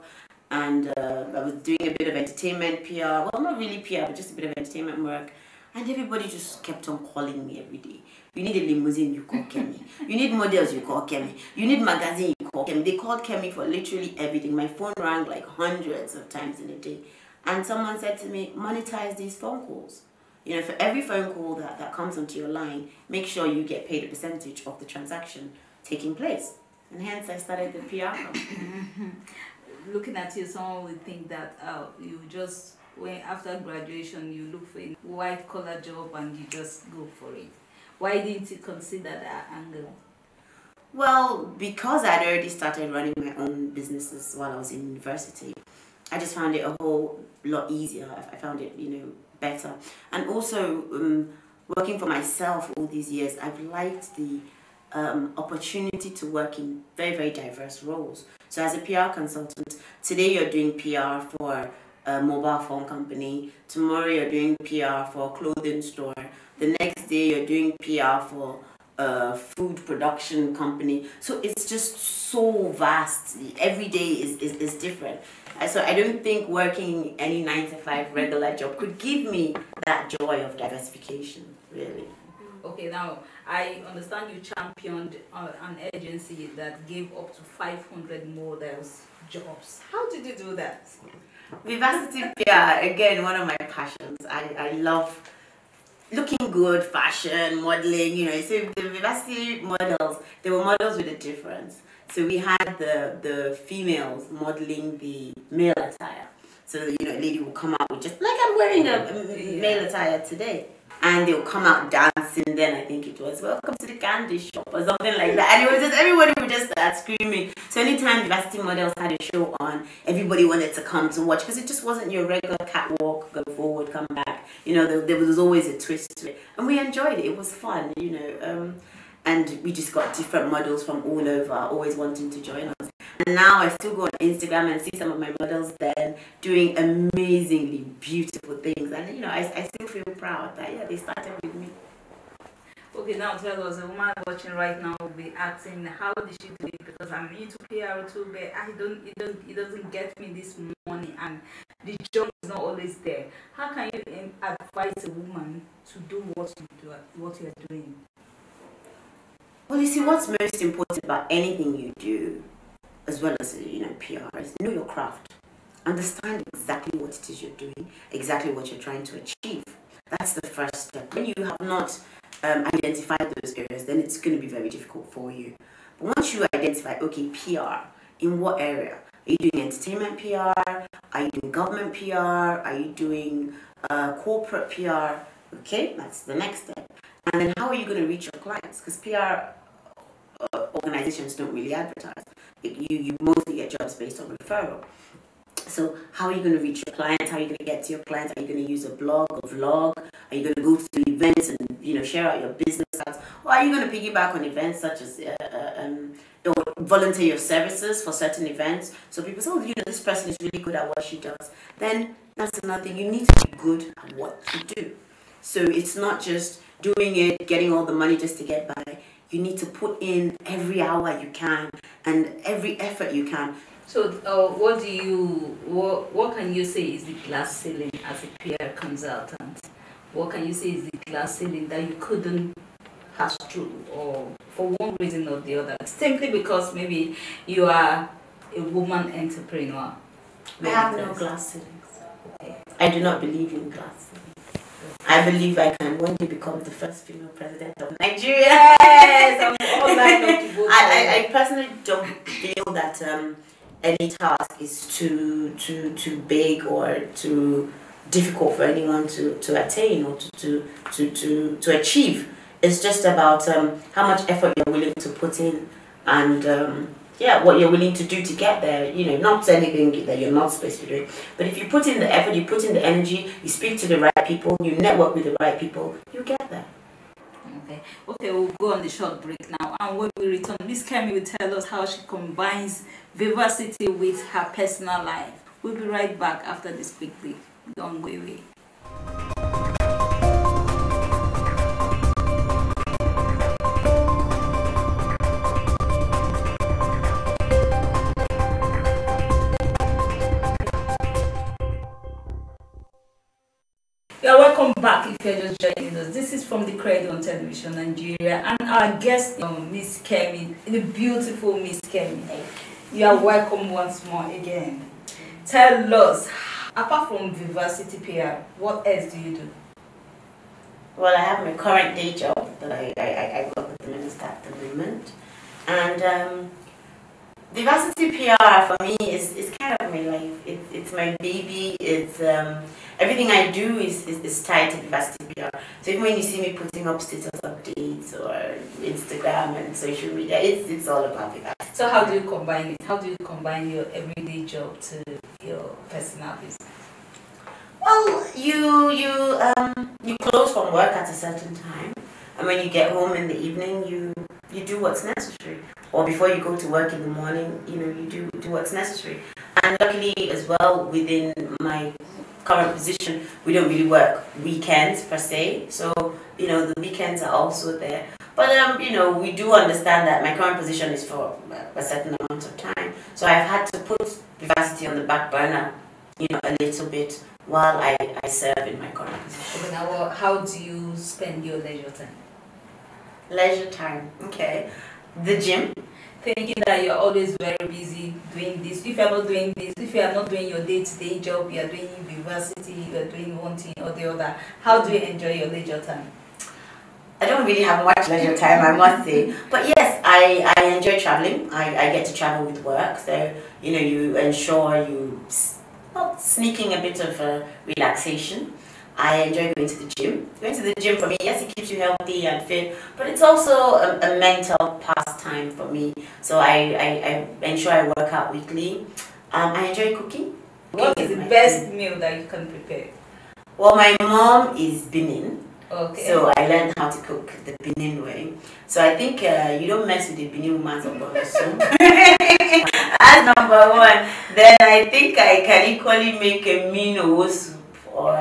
S11: and I was doing a bit of entertainment PR. Well, not really PR, but just a bit of entertainment work. And everybody just kept on calling me every day. You need a limousine, you call Kemi. You need models, you call Kemi. You need magazine, you call Kemi. They called Kemi for literally everything. My phone rang like hundreds of times in a day. And someone said to me, monetize these phone calls. You know, for every phone call that comes onto your line, make sure you get paid a percentage of the transaction taking place. And hence I started the PR company.
S9: Looking at you, someone would think that you just, after graduation, you look for a white collar job and you just go for it. Why didn't you consider that angle?
S11: Well, because I'd already started running my own businesses while I was in university, I just found it a whole lot easier. I found it, better. And also, working for myself all these years, I've liked the opportunity to work in very, very diverse roles. So as a PR consultant, today you're doing PR for a mobile phone company. Tomorrow you're doing PR for a clothing store. The next day you're doing PR for a food production company. So it's just so vast. Every day is different. So I don't think working any 9-to-5 regular job could give me that joy of diversification, really.
S9: Okay, now I understand you championed an agency that gave up to 500 models jobs. How did you do that?
S11: Vivacity PR, again, one of my passions. I love looking good, fashion, modeling, So the Vivacity models, they were models with a difference. So we had the females modeling the male attire. So, a lady will come out with just, like I'm wearing a male attire today. And they'll come out dancing, then I think it was, welcome to the candy shop or something like that. And it was just, everybody would just start screaming. So anytime Vivacity Models had a show on, everybody wanted to come to watch because it just wasn't your regular catwalk, go forward, come back. There was always a twist to it. And we enjoyed it. It was fun, and we just got different models from all over, always wanting to join us. And now I still go on Instagram and see some of my models then doing amazingly beautiful things. And, I still feel proud that, they started with me.
S9: Okay, now tell us, a woman watching right now will be asking, how did she do it? Because I'm into PR too, but it doesn't get me this money and the job is not always there. How can you advise a woman to do what you're doing?
S11: Well, you see, what's most important about anything you do, as well as, PR, is know your craft. Understand exactly what it is you're doing, exactly what you're trying to achieve. That's the first step. When you have not identified those areas, then it's going to be very difficult for you. But once you identify, okay, PR, in what area? Are you doing entertainment PR? Are you doing government PR? Are you doing corporate PR? Okay, that's the next step. And then how are you going to reach your clients? Because PR organizations don't really advertise. You mostly get jobs based on referral. So how are you going to reach your clients? How are you going to get to your clients? Are you going to use a blog, a vlog? Are you going to go to events and share out your business cards? Or are you going to piggyback on events such as or volunteer your services for certain events? So people say, oh, this person is really good at what she does. Then that's another thing. You need to be good at what you do. So it's not just doing it, getting all the money just to get by. You need to put in every hour you can and every effort you can.
S9: So what can you say is the glass ceiling as a PR consultant? What can you say is the glass ceiling that you couldn't pass through, or for one reason or the other, simply because maybe you are a woman entrepreneur?
S11: I have no glass ceilings. Okay. I do not believe in glass ceilings. I believe I can one day become the first female president of Nigeria. Yes, I personally don't feel that any task is too big or too difficult for anyone to attain or to achieve. It's just about how much effort you're willing to put in and what you're willing to do to get there. Not anything that you're not supposed to do. But if you put in the effort, you put in the energy, you speak to the right people, you network with the right people, you get there.
S9: Okay, we'll go on the short break now. And when we return, Miss Kemi will tell us how she combines vivacity with her personal life. We'll be right back after this quick break. Don't go away. Welcome back if you're just joining us. This is from the Credit on Television Nigeria, and our guest, Miss Kemi, the beautiful Miss Kemi. You are welcome once more again. Tell us, apart from Vivacity PR, what else do you do?
S11: Well, I have my current day job that I work with the minister at the moment, and Vivacity PR for me is kind of my life. It's my baby. It's everything I do is tied to Vivacity PR. So even when you see me putting up status updates or Instagram and social media, it's all about Vivacity.
S9: So how do you combine it? How do you combine your everyday job to your personal business?
S11: Well, you close from work at a certain time, and when you get home in the evening, you do what's necessary. Or before you go to work in the morning, you do what's necessary. And luckily as well, within my current position, we don't really work weekends per se. So, the weekends are also there. But, we do understand that my current position is for a certain amount of time. So I've had to put Vivacity on the back burner, a little bit while I serve in my current position.
S9: Okay, now, how do you spend your leisure time?
S11: Leisure time, okay. The gym.
S9: Thinking that you're always very busy doing this. If you're not doing this, if you are not doing your day-to-day job, you are doing Vivacity, you are doing one thing or the other, how do you enjoy your leisure time?
S11: I don't really have much leisure time, I must say. But yes, I enjoy traveling. I get to travel with work. So, you ensure you sneaking a bit of relaxation. I enjoy going to the gym. Going to the gym for me, yes, it keeps you healthy and fit, but it's also a mental pastime for me. So I ensure I work out weekly. I enjoy cooking.
S9: What is the best meal that you can prepare?
S11: Well, my mom is Benin.
S9: Okay.
S11: So I learned how to cook the Benin way. So I think you don't mess with the Benin woman's obono soup. That's number one. Then I think I can equally make a mino soup. Or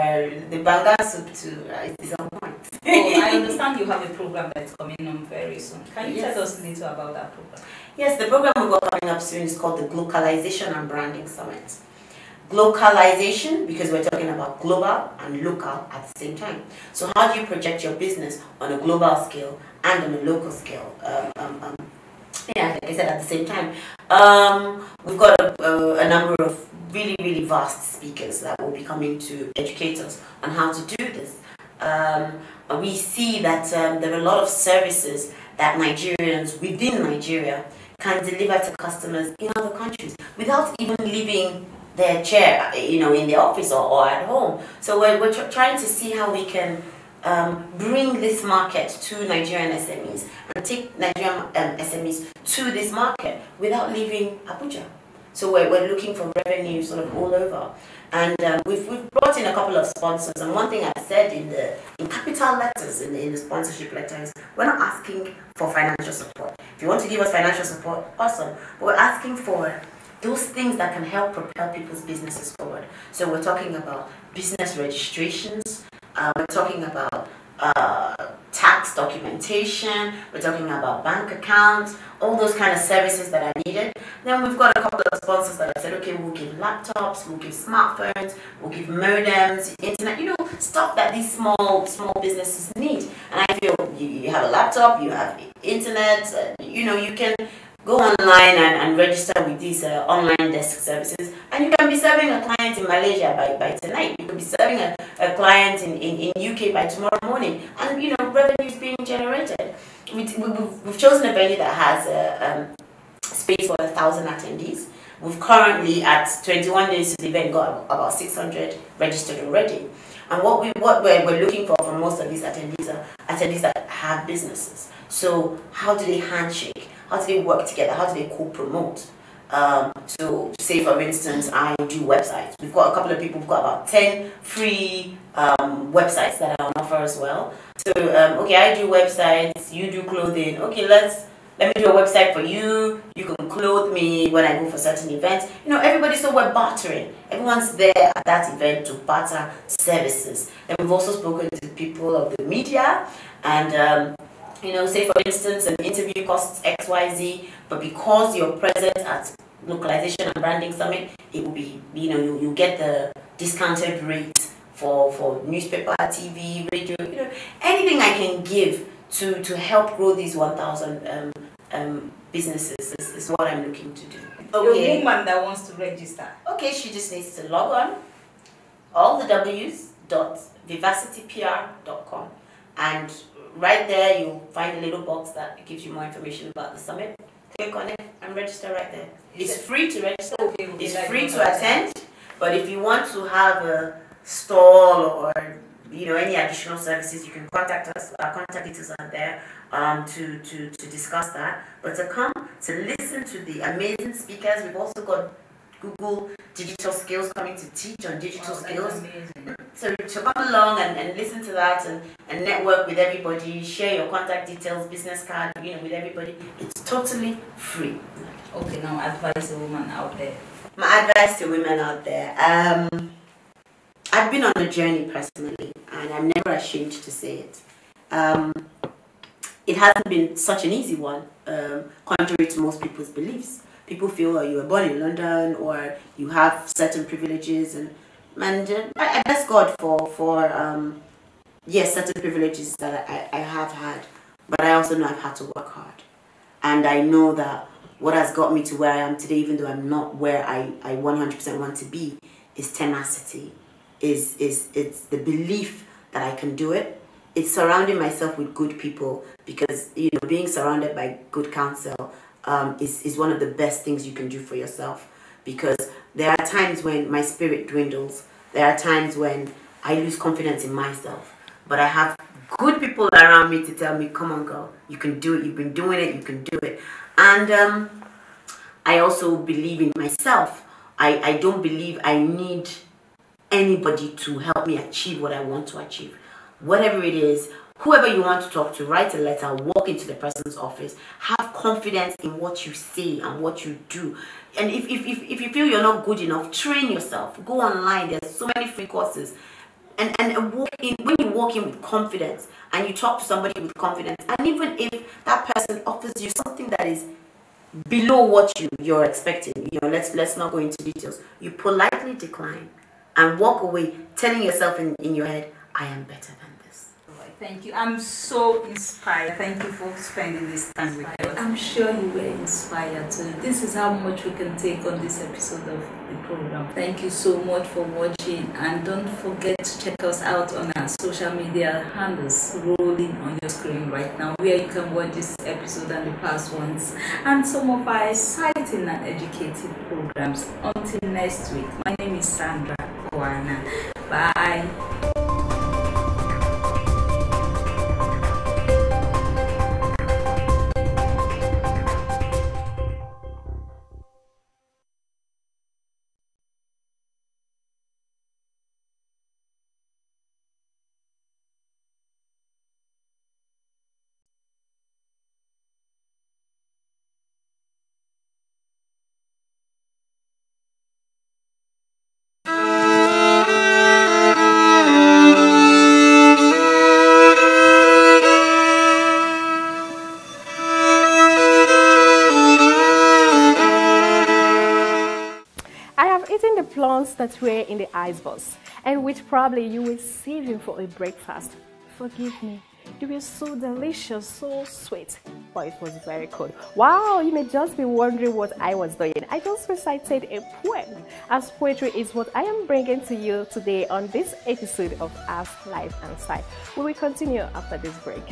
S11: the banga soup too, is on point.
S9: I understand you have a program that is coming on very soon. Can you tell us a little about that program?
S11: Yes, the program we've got coming up soon is called the Globalization and Branding Summit. Globalization, because we're talking about global and local at the same time. So how do you project your business on a global scale and on a local scale? Like I said, at the same time. We've got a number of really, really vast speakers that will be coming to educate us on how to do this. We see that there are a lot of services that Nigerians within Nigeria can deliver to customers in other countries without even leaving their chair, you know, in the office or at home. So we're trying to see how we can bring this market to Nigerian SMEs and take Nigerian SMEs to this market without leaving Abuja. So we're looking for revenue sort of all over. And we've brought in a couple of sponsors, and one thing I said in capital letters in the sponsorship letters, we're not asking for financial support. If you want to give us financial support, awesome. But we're asking for those things that can help propel people's businesses forward. So we're talking about business registrations, we're talking about tax documentation, we're talking about bank accounts, all those kind of services that are needed. Then we've got a couple of sponsors that have said, okay, we'll give laptops, we'll give smartphones, we'll give modems, internet, you know, stuff that these small businesses need. And I feel you have a laptop, you have internet, you know, you can go online and register with these online desk services, and you can be serving a client in Malaysia by tonight. You could be serving a client in UK by tomorrow morning, and you know, revenue is being generated. We've chosen a venue that has space for 1,000 attendees. We've currently, at 21 days to the event, got about 600 registered already. And what we're looking for from most of these attendees are attendees that have businesses. So how do they handshake? How do they work together? How do they co-promote? So say for instance, I do websites. We've got a couple of people, we've got about 10 free websites that are on offer as well. So okay, I do websites, you do clothing. Okay, let me do a website for you. You can clothe me when I go for certain events. You know, everybody, so we're bartering. Everyone's there at that event to barter services. And we've also spoken to people of the media, and you know, say for instance, an interview costs XYZ, but because you're present at Localization and Branding Summit, it will be, you know, you get the discounted rate for newspaper, TV, radio, you know, anything I can give to help grow these 1,000 businesses is what I'm looking to do. Okay.
S6: The woman that wants to register.
S11: Okay, she just needs to log on, all the w's.vivacitypr.com, and right there you'll find a little box that gives you more information about the summit. Click on it and register right there. It's free to register, it's free to attend, but if you want to have a stall or, you know, any additional services, you can contact us. Our contact details are there to discuss that. But to come to listen to the amazing speakers, we've also got Google Digital Skills coming to teach on digital skills. So to come along and listen to that and network with everybody, share your contact details, business card, you know, with everybody. It's totally free.
S6: Okay, now advise a woman out there.
S11: My advice to women out there. I've been on a journey personally, and I'm never ashamed to say it. It hasn't been such an easy one, contrary to most people's beliefs. People feel you were born in London or you have certain privileges, and I bless God for yes, certain privileges that I have had, but I also know I've had to work hard. And I know that what has got me to where I am today, even though I'm not where I 100% want to be, is tenacity. It's the belief that I can do it. It's surrounding myself with good people, because, you know, being surrounded by good counsel is one of the best things you can do for yourself. Because there are times when my spirit dwindles. There are times when I lose confidence in myself. But I have good people around me to tell me, come on girl, you can do it, you've been doing it, you can do it. And I also believe in myself. I don't believe I need anybody to help me achieve what I want to achieve. Whatever it is, whoever you want to talk to, write a letter, walk into the person's office, have confidence in what you say and what you do. And if you feel you're not good enough, train yourself, go online, there's so many free courses. And walk in, when you walk in with confidence and you talk to somebody with confidence, and even if that person offers you something that is below what you're expecting, you know, let's not go into details, you politely decline and walk away telling yourself in your head, I am better than this.
S9: Thank you. I'm so inspired. Thank you for spending this time with us. I'm sure you were inspired too. This is how much we can take on this episode of the program. Thank you so much for watching, and don't forget to check us out on our social media handles rolling on your screen right now, where you can watch this episode and the past ones and some of our exciting and educative programs. Until next week, my name is Sandra Kwana. Bye.
S12: Plants that were in the icebox and which probably you were saving for a breakfast. Forgive me, they were so delicious, so sweet, but it was very cold. Wow, you may just be wondering what I was doing. I just recited a poem, as poetry is what I am bringing to you today on this episode of Ask, Life and Style. We will continue after this break.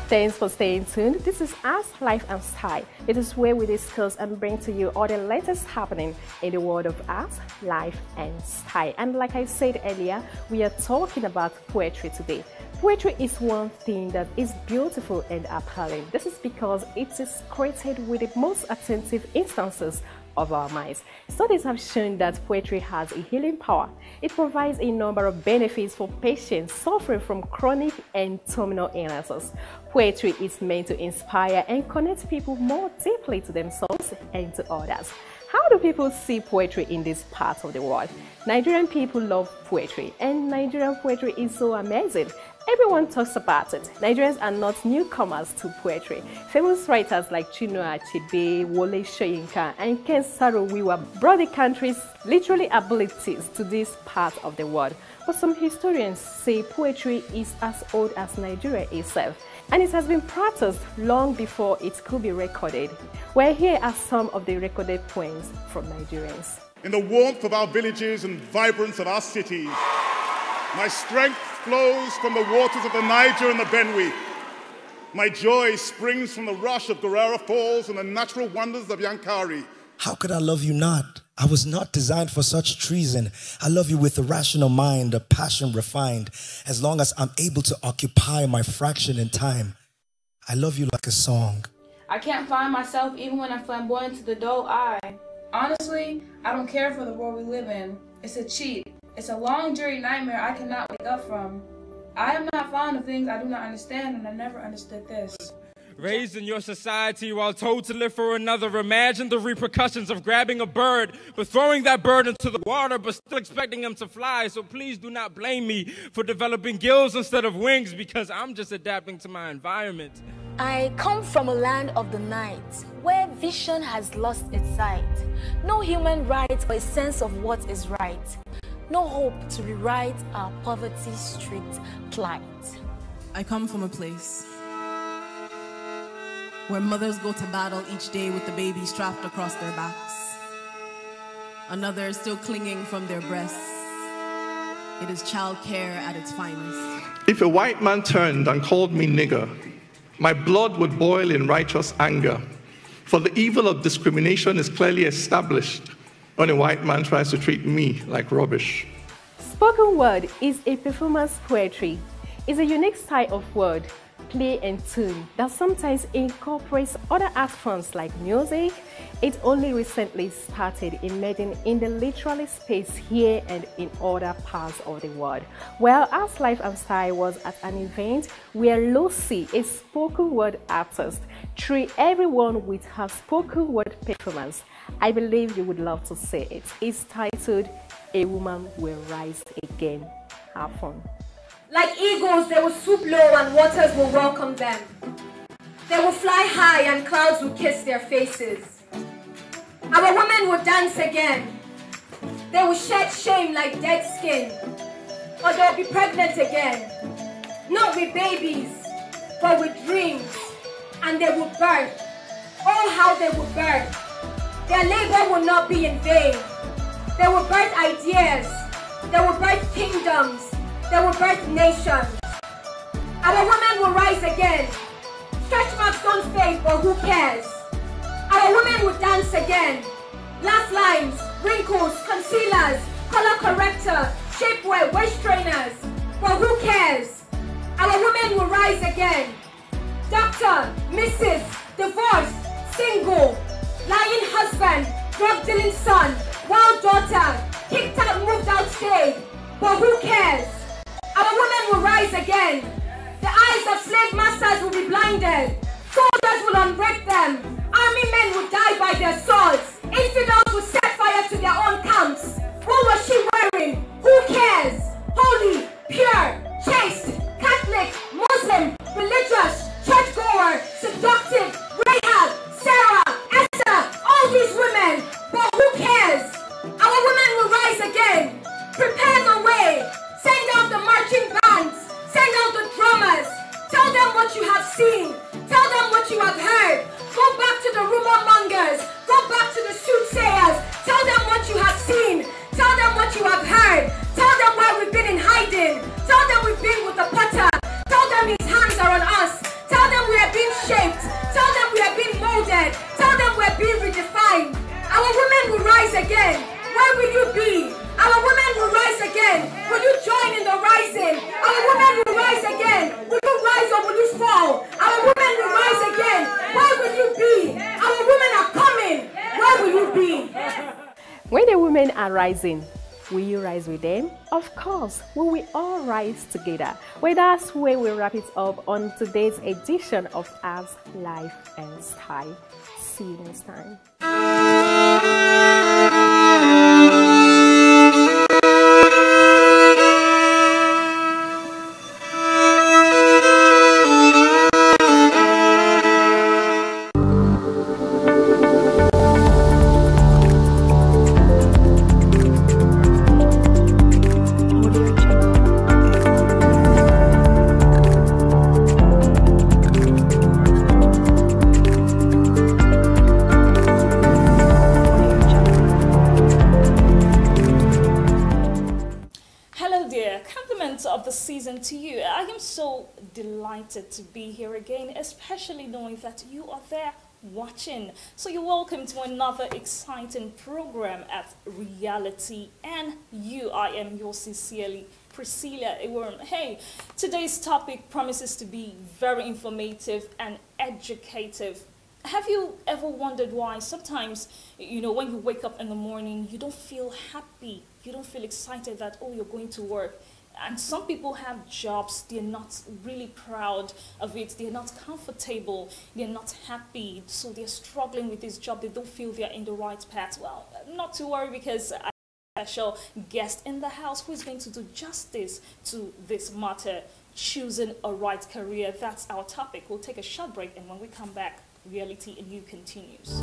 S12: Thanks for staying tuned. This is Ask, Life and Style. It is where we discuss and bring to you all the latest happening in the world of art, life and style. And like I said earlier, we are talking about poetry today. Poetry is one thing that is beautiful and appealing. This is because it is created with the most attentive instances of our minds. Studies have shown that poetry has a healing power. It provides a number of benefits for patients suffering from chronic and terminal illnesses. Poetry is meant to inspire and connect people more deeply to themselves and to others. How do people see poetry in this part of the world? Nigerian people love poetry, and Nigerian poetry is so amazing. Everyone talks about it. Nigerians are not newcomers to poetry. Famous writers like Chinua Achebe, Wole Soyinka, and Ken Saro-Wiwa brought the country's literary abilities to this part of the world. But some historians say poetry is as old as Nigeria itself, and it has been practiced long before it could be recorded. Well, here are some of the recorded poems from Nigerians.
S13: In the warmth of our villages and vibrance of our cities, my strength flows from the waters of the Niger and the Benue. My joy springs from the rush of Guerrera Falls and the natural wonders of Yankari.
S14: How could I love you not? I was not designed for such treason. I love you with a rational mind, a passion refined. As long as I'm able to occupy my fraction in time, I love you like a song.
S15: I can't find myself even when I flamboyant to the dull eye. Honestly, I don't care for the world we live in. It's a cheat. It's a long, dreary nightmare I cannot wake up from. I am not fond of things I do not understand, and I never understood this.
S16: Raised in your society while told to live for another, imagine the repercussions of grabbing a bird, but throwing that bird into the water, but still expecting him to fly. So please do not blame me for developing gills instead of wings, because I'm just adapting to my environment.
S26: I come from a land of the night, where vision has lost its sight. No human right or a sense of what is right. No hope to rewrite our poverty-strict plight.
S27: I come from a place where mothers go to battle each day with the baby strapped across their backs. Another still clinging from their breasts. It is childcare at its finest.
S28: If a white man turned and called me nigger, my blood would boil in righteous anger. For the evil of discrimination is clearly established when a white man tries to treat me like rubbish.
S12: Spoken word is a performance poetry. It's a unique style of word, play and tune that sometimes incorporates other art forms like music. It only recently started emerging in the literary space here and in other parts of the world. Well, Ask, Life and Style was at an event where Lucy, a spoken word artist, treated everyone with her spoken word performance. I believe you would love to see it. It's titled A Woman Will Rise Again. Have fun.
S29: Like eagles, they will swoop low and waters will welcome them. They will fly high and clouds will kiss their faces. Our women will dance again. They will shed shame like dead skin. Or they'll be pregnant again. Not with babies, but with dreams. And they will birth. Oh, how they will birth. Their labor will not be in vain. They will birth ideas. They will birth kingdoms. They will birth nations. Our women will rise again. Stretch marks don't fade, but who cares? Our women will dance again. Laugh lines, wrinkles, concealers, color corrector, shapewear, waist trainers. But who cares? Our women will rise again. Doctor, Mrs., divorced, single, lying husband, drug dealing son, wild daughter, kicked out, moved out, stayed. But who cares? Our women will rise again. The eyes of slave masters will be blinded. Soldiers will unbreak them. Army men will die by their swords. Infidels will set fire to their own camps. What was she wearing? Who cares? Holy, pure, chaste, Catholic, Muslim, religious, churchgoer, seductive, Rahab, Sarah, Esther, all these women. But who cares? Our women will rise again. Prepare the way. Send out the marching bands. Send out the drummers. Tell them what you have seen. Tell them what you have heard. Go back to the rumor mongers. Go back to the soothsayers. Tell them what you have seen. Tell them what you have heard. Tell them where we've been in hiding. Tell them we've been with the potter. Tell them his hands are on us. Tell them we are being shaped. Tell them we are being molded. Tell them we are being redefined. Our women will rise again. Where will you be? Our women will rise again. Will you join in the rising? Our women will rise again. Will you rise or will you fall? Our women will rise again. Where will you be? Our women are coming. Where will you be?
S12: When the women are rising, will you rise with them? Of course, we will all rise together. Well, that's where we wrap it up on today's edition of As Life and Style. See you next time.
S9: To you. I am so delighted to be here again, especially knowing that you are there watching. So you're welcome to another exciting program at Reality and You. I am yours sincerely, Priscilla Iworm. Hey, today's topic promises to be very informative and educative. Have you ever wondered why sometimes, you know, when you wake up in the morning, you don't feel happy, you don't feel excited that, oh, you're going to work? And some people have jobs, they're not really proud of it, they're not comfortable, they're not happy, so they're struggling with this job, they don't feel they're in the right path. Well, not to worry, because I have a special guest in the house who is going to do justice to this matter, choosing a right career. That's our topic. We'll take a short break, and when we come back, Reality and You continues.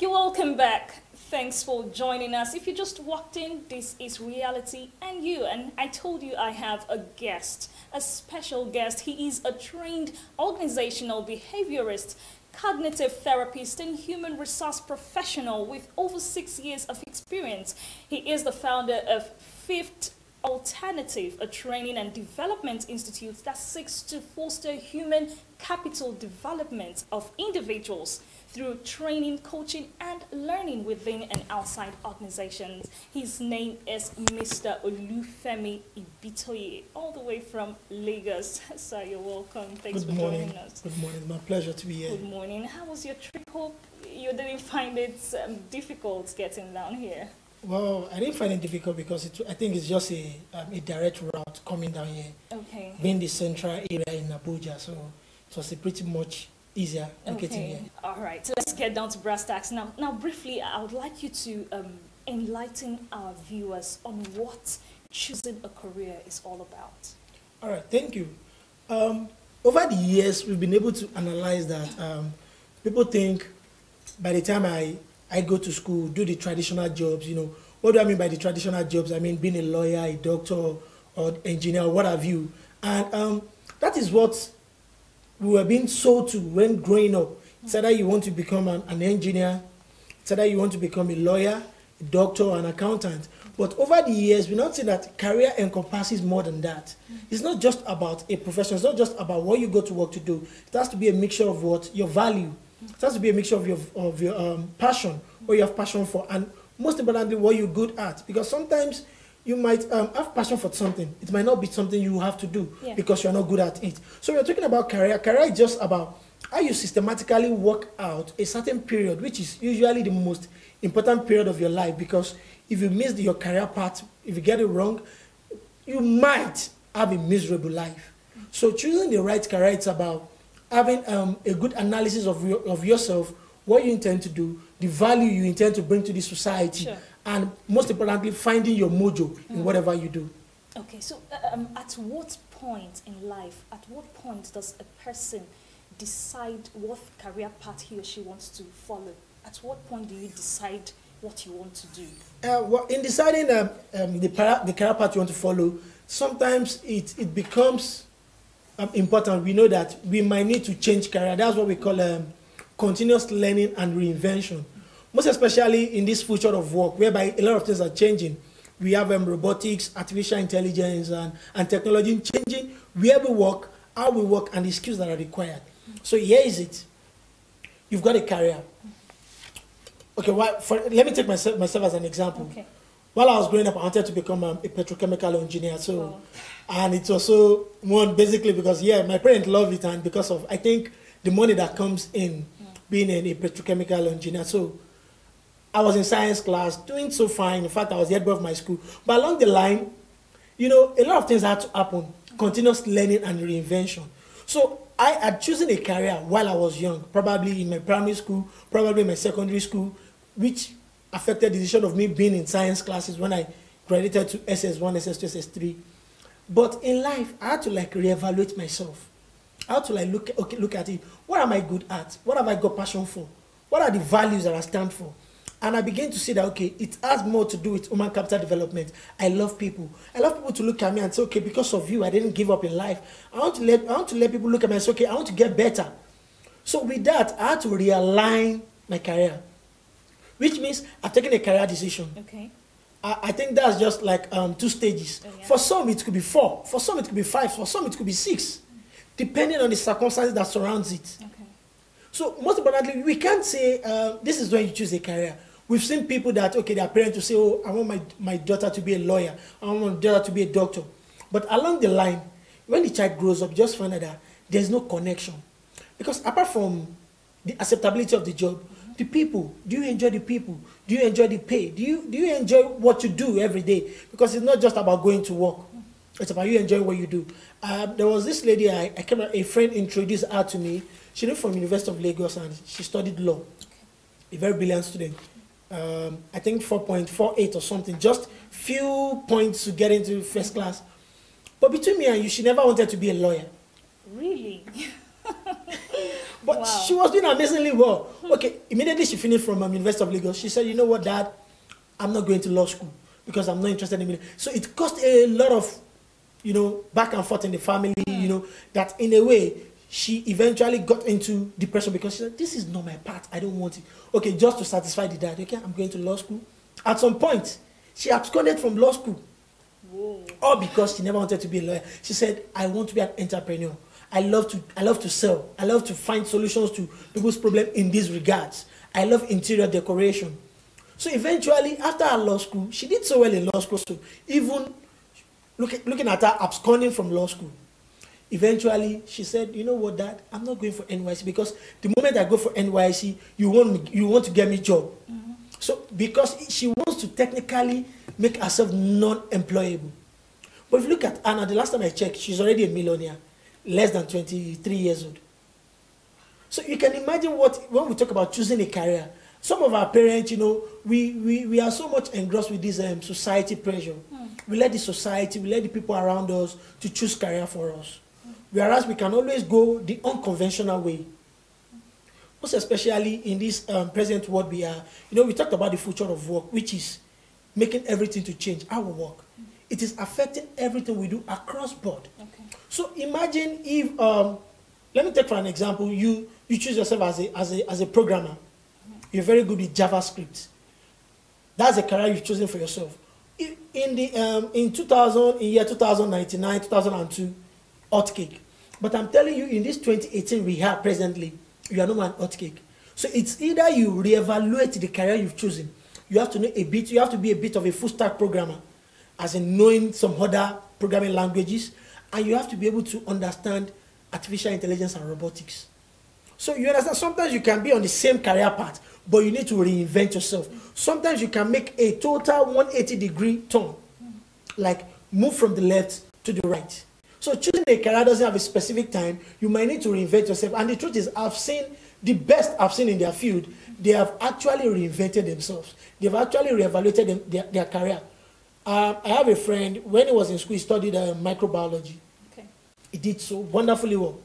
S9: Welcome back. Thanks for joining us. If you just walked in, this is Reality and You. And I told you I have a guest, a special guest. He is a trained organizational behaviorist, cognitive therapist, and human resource professional with over 6 years of experience. He is the founder of Fifth Alternative, a training and development institute that seeks to foster human capital development of individuals through training, coaching, and learning within and outside organizations. His name is Mr. Olufemi Ibitoye, all the way from Lagos. So you're welcome. Thanks for joining us.
S1: Good morning. It's my pleasure to be here.
S9: Good morning. How was your trip? Hope you didn't find it difficult getting down here.
S1: Well, I didn't find it difficult because I think it's just a direct route coming down here.
S9: Okay.
S1: Being the central area in Abuja, so it was pretty much easier getting here.
S9: All right. So let's get down to brass tacks now. Now, briefly, I would like you to enlighten our viewers on what choosing a career is all about.
S1: All right. Thank you. Over the years, we've been able to analyze that people think by the time I go to school, do the traditional jobs, you know. What do I mean by the traditional jobs? I mean being a lawyer, a doctor, or engineer, what have you. And that is what we were being sold to when growing up. It's either you want to become an engineer, it's either you want to become a lawyer, a doctor, or an accountant. But over the years, we now see that career encompasses more than that. It's not just about a profession. It's not just about what you go to work to do. It has to be a mixture of what? Your value. It has to be a mixture of your passion, what you have passion for, and most importantly, what you're good at. Because sometimes you might have passion for something. It might not be something you have to do because you're not good at it. So we're talking about career. Career is just about how you systematically work out a certain period, which is usually the most important period of your life. Because if you miss your career path, if you get it wrong, you might have a miserable life. So choosing the right career, it's about having a good analysis of yourself, what you intend to do, the value you intend to bring to the society, and most importantly, finding your mojo in whatever you do.
S5: Okay, so at what point in life, at what point does a person decide what career path he or she wants to follow? At what point do you decide what you want to do?
S1: Well, in deciding the career path you want to follow, sometimes it becomes important. We know that we might need to change career. That's what we call continuous learning and reinvention. Most especially in this future of work, whereby a lot of things are changing. We have robotics, artificial intelligence, and technology changing where we work, how we work, and the skills that are required. So here is it. You've got a career. Okay, let me take myself as an example. Okay. While I was growing up, I wanted to become a petrochemical engineer. So, and it's also one basically because my parents love it, and because of I think the money that comes in being a petrochemical engineer. So, I was in science class, doing so fine. In fact, I was the head boy of my school. But along the line, you know, a lot of things had to happen. Continuous learning and reinvention. So I had chosen a career while I was young, probably in my primary school, probably in my secondary school, which affected the decision of me being in science classes when I graduated to SS1, SS2, SS3. But in life, I had to reevaluate myself. I had to look at it. What am I good at? What have I got passion for? What are the values that I stand for? And I began to see that, okay, it has more to do with human capital development. I love people. I love people to look at me and say, okay, because of you, I didn't give up in life. I want to let people look at me and say, okay, I want to get better. So with that, I had to realign my career, which means I've taken a career decision. Okay. I think that's just like 2 stages. Oh, yeah. For some, it could be 4. For some, it could be 5. For some, it could be 6, depending on the circumstances that surrounds it. Okay. So most importantly, we can't say this is when you choose a career. We've seen people that, okay, their parents will say, oh, I want my daughter to be a lawyer. I want my daughter to be a doctor. But along the line, when the child grows up, just find out that there's no connection. Because apart from the acceptability of the job, the people, do you enjoy the people? Do you enjoy the pay? Do you enjoy what you do every day? Because it's not just about going to work. It's about you enjoying what you do. There was this lady, a friend introduced her to me. She came from University of Lagos and she studied law. A very brilliant student. I think 4.48 or something, just few points to get into first class. But between me and you, she never wanted to be a lawyer.
S5: Really?
S1: But wow. She was doing amazingly well. Okay, immediately she finished from University of Lagos. She said, you know what, Dad, I'm not going to law school because I'm not interested in it. So it caused a lot of, you know, back and forth in the family, you know, that in a way, she eventually got into depression because she said, this is not my path. I don't want it. Okay, just to satisfy the dad. Okay, I'm going to law school. At some point, she absconded from law school. Whoa. All because she never wanted to be a lawyer. She said, I want to be an entrepreneur. I love to sell. I love to find solutions to people's problems in these regards. I love interior decoration. So eventually, after her law school, she did so well in law school. So even looking at her absconding from law school, eventually, she said, you know what, Dad, I'm not going for NYC because the moment I go for NYC, you want to get me a job. Mm-hmm. So, because she wants to technically make herself non-employable. But if you look at Anna, the last time I checked, she's already a millionaire, less than 23 years old. So you can imagine when we talk about choosing a career, some of our parents, you know, we are so much engrossed with this society pressure. Mm. We let the society, we let the people around us to choose career for us. Whereas we can always go the unconventional way. Most especially in this present world we are. You know, we talked about the future of work, which is making everything to change our work. It is affecting everything we do across board.
S5: Okay.
S1: So imagine if, let me take for an example, you choose yourself as a programmer. You're very good with JavaScript. That's a career you've chosen for yourself. In year 2099, 2002, hot cake. But I'm telling you, in this 2018 we have presently, you are no man hot cake. So it's either you reevaluate the career you've chosen. You have to know a bit. You have to be a bit of a full stack programmer, as in knowing some other programming languages, and you have to be able to understand artificial intelligence and robotics. So you understand, sometimes you can be on the same career path, but you need to reinvent yourself. Sometimes you can make a total 180-degree turn, like move from the left to the right. So choosing a career doesn't have a specific time. You might need to reinvent yourself. And the truth is, I've seen the best I've seen in their field. They have actually reinvented themselves. They've actually reevaluated their career. I have a friend, when he was in school, he studied microbiology.
S5: Okay.
S1: He did so wonderfully well.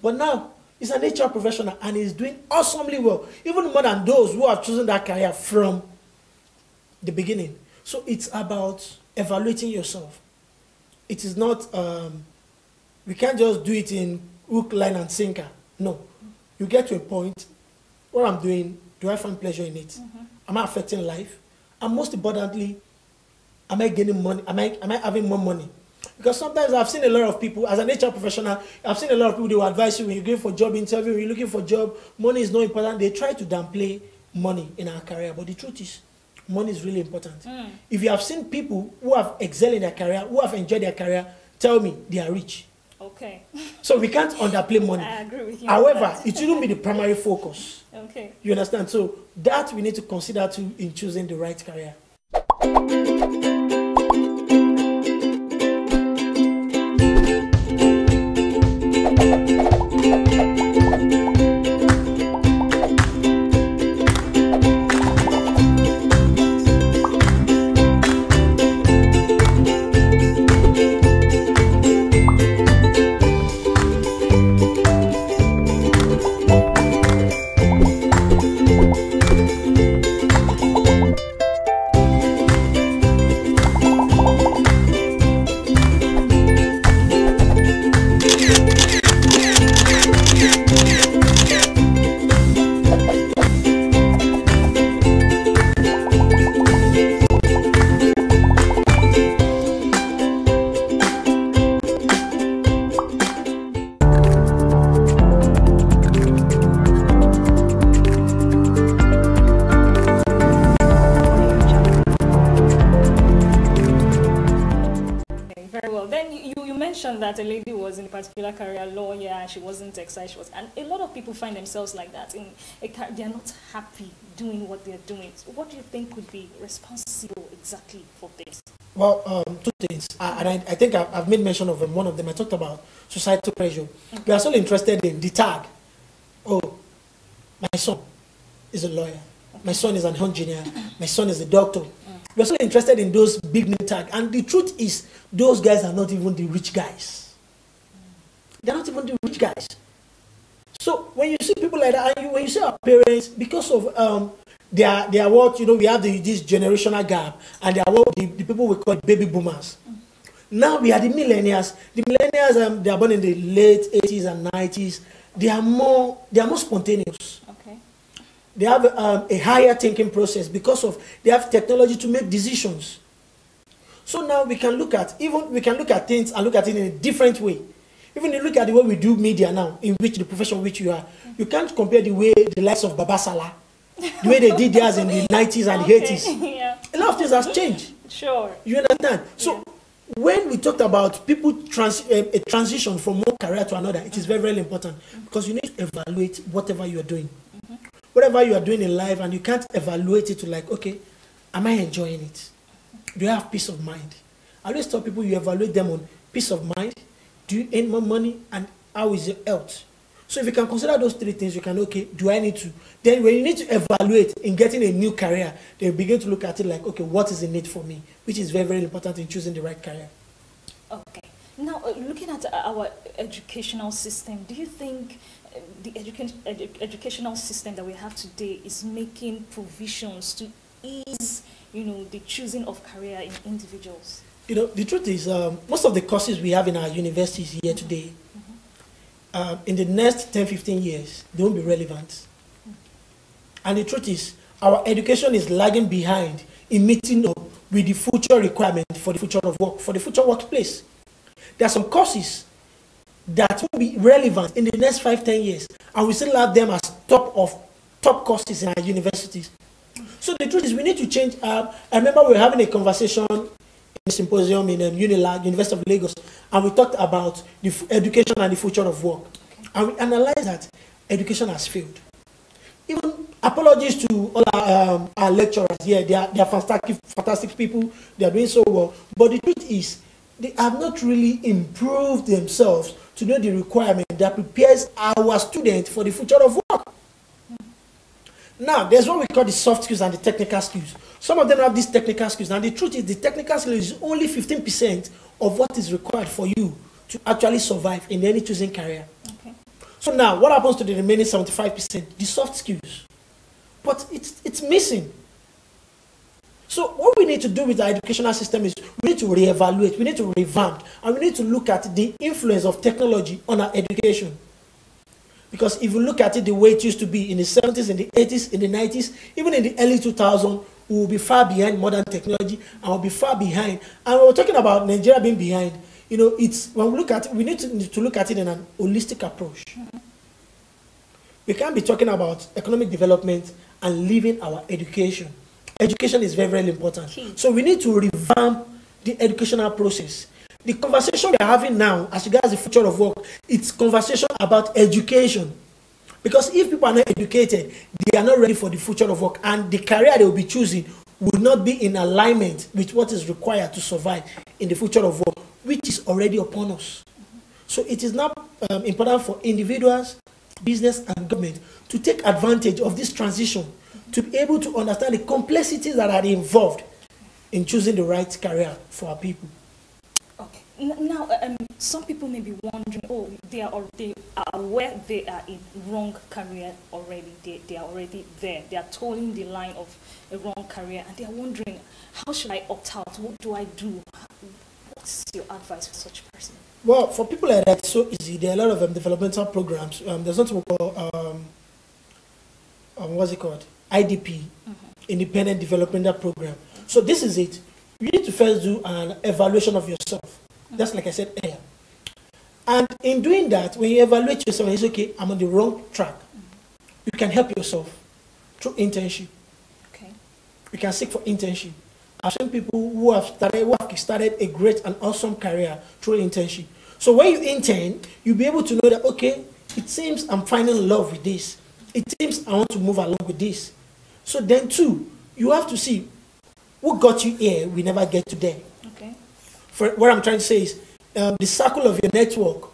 S1: But now, he's an HR professional and he's doing awesomely well, even more than those who have chosen that career from the beginning. So it's about evaluating yourself. It is not, we can't just do it in hook, line, and sinker. No. You get to a point, what I'm doing, do I find pleasure in it? Am I affecting life? And most importantly, am I gaining money? Am I having more money? Because sometimes I've seen a lot of people, as an HR professional, I've seen a lot of people, they will advise you when you're going for job interview, when you're looking for a job, money is not important. They try to downplay money in our career. But the truth is, money is really important. If you have seen people who have excelled in their career, who have enjoyed their career, tell me they are rich.
S5: Okay.
S1: So we can't underplay money.
S5: I agree with you.
S1: However, it shouldn't be the primary focus.
S5: Okay.
S1: You understand? So that we need to consider too in choosing the right career.
S5: That a lady was in a particular career, lawyer, and she wasn't excited. And a lot of people find themselves like that. They're not happy doing what they're doing. So what do you think would be responsible exactly for this?
S1: Well, two things. And I think I've made mention of one of them. I talked about societal pressure. Okay. We are so interested in the tag. Oh, my son is a lawyer. Okay. My son is an engineer. My son is a doctor. We're so interested in those big name tags. And the truth is, those guys are not even the rich guys. They're not even the rich guys. So when you see people like that, and when you see our parents, because of their what, you know, we have this generational gap, and they are what the people we call baby boomers. Now we are the millennials. The millennials, they are born in the late 80s and 90s. They are more spontaneous. Okay. They have a higher thinking process because of they have technology to make decisions. So now we can look at things and look at it in a different way. Even if you look at the way we do media now, in which the profession in which you are, you can't compare the way the likes of Baba Salah, the way they did theirs in the 90s and the 80s. Yeah. A lot of things has changed.
S5: Sure.
S1: You understand? So when we talked about people a transition from one career to another, it is very, very important because you need to evaluate whatever you are doing. Whatever you are doing in life, and you can't evaluate it to like, okay, am I enjoying it? Do you have peace of mind? I always tell people you evaluate them on peace of mind, do you earn more money, and how is your health? So if you can consider those three things, you can, okay, do I need to? Then when you need to evaluate in getting a new career, then you begin to look at it like, okay, what is the need for me? Which is very, very important in choosing the right career.
S5: Okay. Now, looking at our educational system, do you think the educational system that we have today is making provisions to ease, the choosing of career in individuals?
S1: The truth is, most of the courses we have in our universities here today, in the next 10, 15 years, they won't be relevant. And the truth is, our education is lagging behind in meeting up with the future requirement for the future of work, for the future workplace. There are some courses that will be relevant in the next 5, 10 years, and we still have them as top courses in our universities. So the truth is, we need to change. I remember we were having a conversation in a symposium in UNILAG, University of Lagos, and we talked about the education and the future of work. Okay. And we analyzed that education has failed. Even apologies to all our lecturers here. They are fantastic people. They are doing so well. But the truth is, they have not really improved themselves to know the requirement that prepares our students for the future of work. Now, there's what we call the soft skills and the technical skills. Some of them have these technical skills, and the truth is the technical skills is only 15% of what is required for you to actually survive in any choosing career. Okay. So now, what happens to the remaining 75%? The soft skills. But it's missing. So what we need to do with our educational system is we need to reevaluate, we need to revamp, and we need to look at the influence of technology on our education. Because if you look at it the way it used to be in the 70s, in the 80s, in the 90s, even in the early 2000s, we will be far behind modern technology and we'll be far behind. And we're talking about Nigeria being behind. It's when we look at it, we need to look at it in an holistic approach. We can't be talking about economic development and leaving our education. Education is very, very important. So we need to revamp the educational process. The conversation we are having now, as regards the future of work, it's conversation about education. Because if people are not educated, they are not ready for the future of work, and the career they will be choosing will not be in alignment with what is required to survive in the future of work, which is already upon us. So it is now important for individuals, business, and government to take advantage of this transition, to be able to understand the complexities that are involved in choosing the right career for our people.
S5: Okay. Now, some people may be wondering, oh, they are aware they are in wrong career already. They are already there. They are towing the line of a wrong career, and they are wondering, how should I opt out? What do I do? What's your advice for such a person?
S1: Well, for people like that, it's so easy. There are a lot of developmental programs. There's something we call, what's it called? IDP, Independent Developmental Program. So this is it. You need to first do an evaluation of yourself. Just like I said earlier. And in doing that, when you evaluate yourself, it's okay, I'm on the wrong track. You can help yourself through internship.
S5: Okay.
S1: You can seek for internship. I've seen people who have started a great and awesome career through internship. So when you intern, you'll be able to know that, okay, it seems I'm finding love with this. It seems I want to move along with this. So then too, you have to see what got you here, we never get to there.
S5: Okay.
S1: For what I'm trying to say is, the circle of your network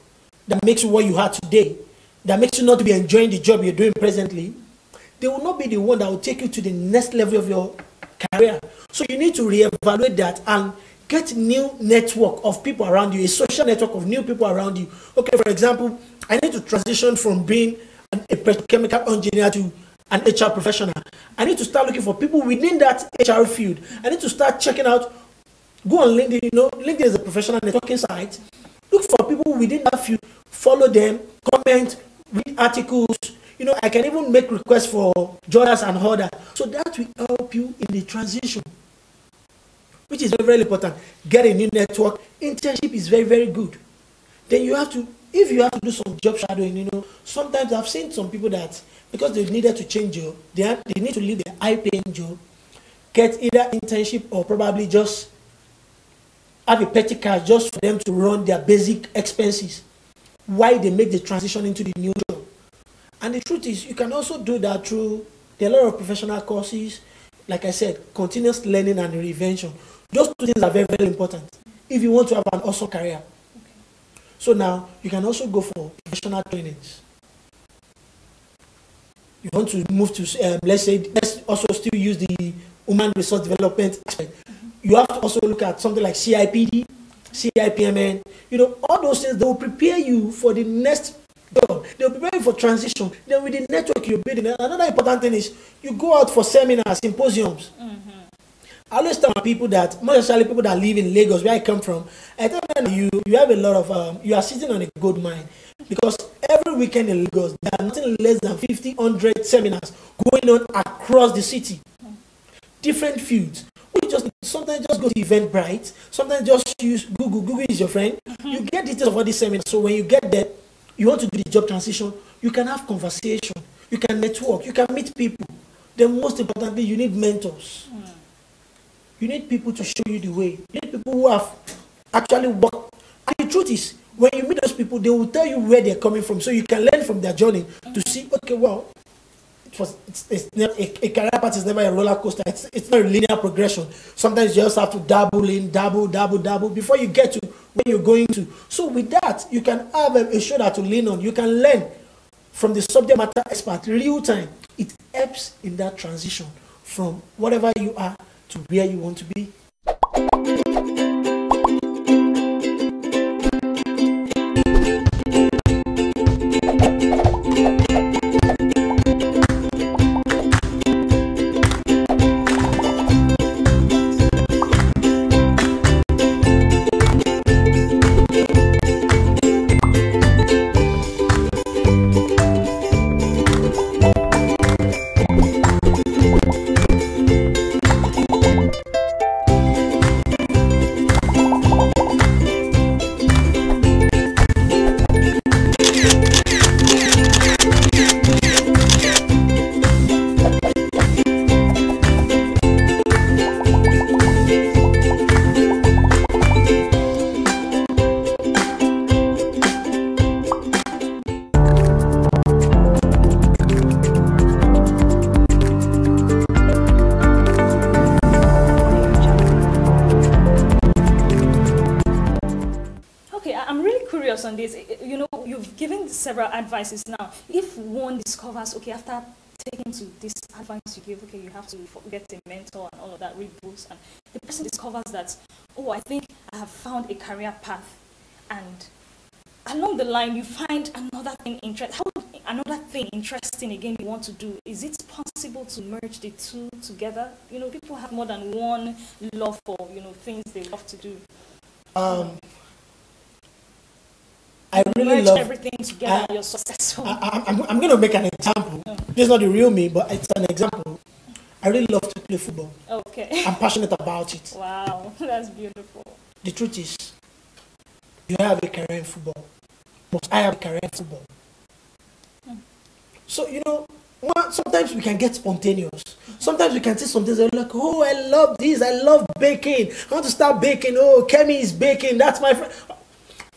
S1: that makes you what you are today, that makes you not to be enjoying the job you're doing presently, they will not be the one that will take you to the next level of your career. So you need to reevaluate that and get new network of people around you, a social network of new people around you. Okay, for example, I need to transition from being a petrochemical engineer to an HR professional. I need to start looking for people within that HR field. I need to start checking out, go on LinkedIn, LinkedIn is a professional networking site. Look for people within that field, follow them, comment, read articles. I can even make requests for joiners and others. So that will help you in the transition, which is very, very important. Get a new network. Internship is very, very good. Then you have to, if you have to do some job shadowing, sometimes I've seen some people that, because they needed to change job, they need to leave their high-paying job, get either internship or probably just have a petty cash just for them to run their basic expenses while they make the transition into the new job. And the truth is, you can also do that through, there are a lot of professional courses, like I said, continuous learning and reinvention. Those two things are very, very important if you want to have an awesome career. Okay. So now, you can also go for professional trainings. You want to move to, let's also still use the human resource development aspect. You have to also look at something like CIPD, CIPMN, you know, all those things, they will prepare you for the next job. They will prepare you for transition. Then with the network you're building, another important thing is you go out for seminars, symposiums. I always tell my people that, most especially people that live in Lagos, where I come from, I tell them you have a lot of, you are sitting on a good mind. Because every weekend in Lagos, there are nothing less than 50, 100 seminars going on across the city. Different fields. We just sometimes just go to Eventbrite, sometimes just use Google. Google is your friend. You get details of all these seminars. So when you get there, you want to do the job transition, you can have conversation, you can network, you can meet people. Then most importantly, you need mentors. You need people to show you the way. You need people who have actually worked. And the truth is, when you meet those people, they will tell you where they're coming from, so you can learn from their journey to see, okay, well, it's never, a career path is never a roller coaster. It's not a linear progression. Sometimes you just have to dabble before you get to where you're going to. So with that, you can have a shoulder to lean on. You can learn from the subject matter expert real time. It helps in that transition from whatever you are to where you want to be.
S5: On this, you know, you've given several advices now. If one discovers, okay, after taking to this advice you give, okay, you have to get a mentor and all of that, read books, and the person discovers that, oh, I think I have found a career path, and along the line you find another thing interesting again you want to do. Is it possible to merge the two together? You know, people have more than one love for, you know, things they love to do.
S1: I really love
S5: everything together. You're successful.
S1: I'm going to make an example. This is not the real me, but it's an example. I really love to play football.
S5: Okay.
S1: I'm passionate about it.
S5: Wow, that's beautiful.
S1: The truth is, you have a career in football. I have a career in football. So, you know, sometimes we can get spontaneous. Sometimes we can see some things that are like, oh, I love this. I love baking. I want to start baking. Oh, Kemi is baking. That's my friend.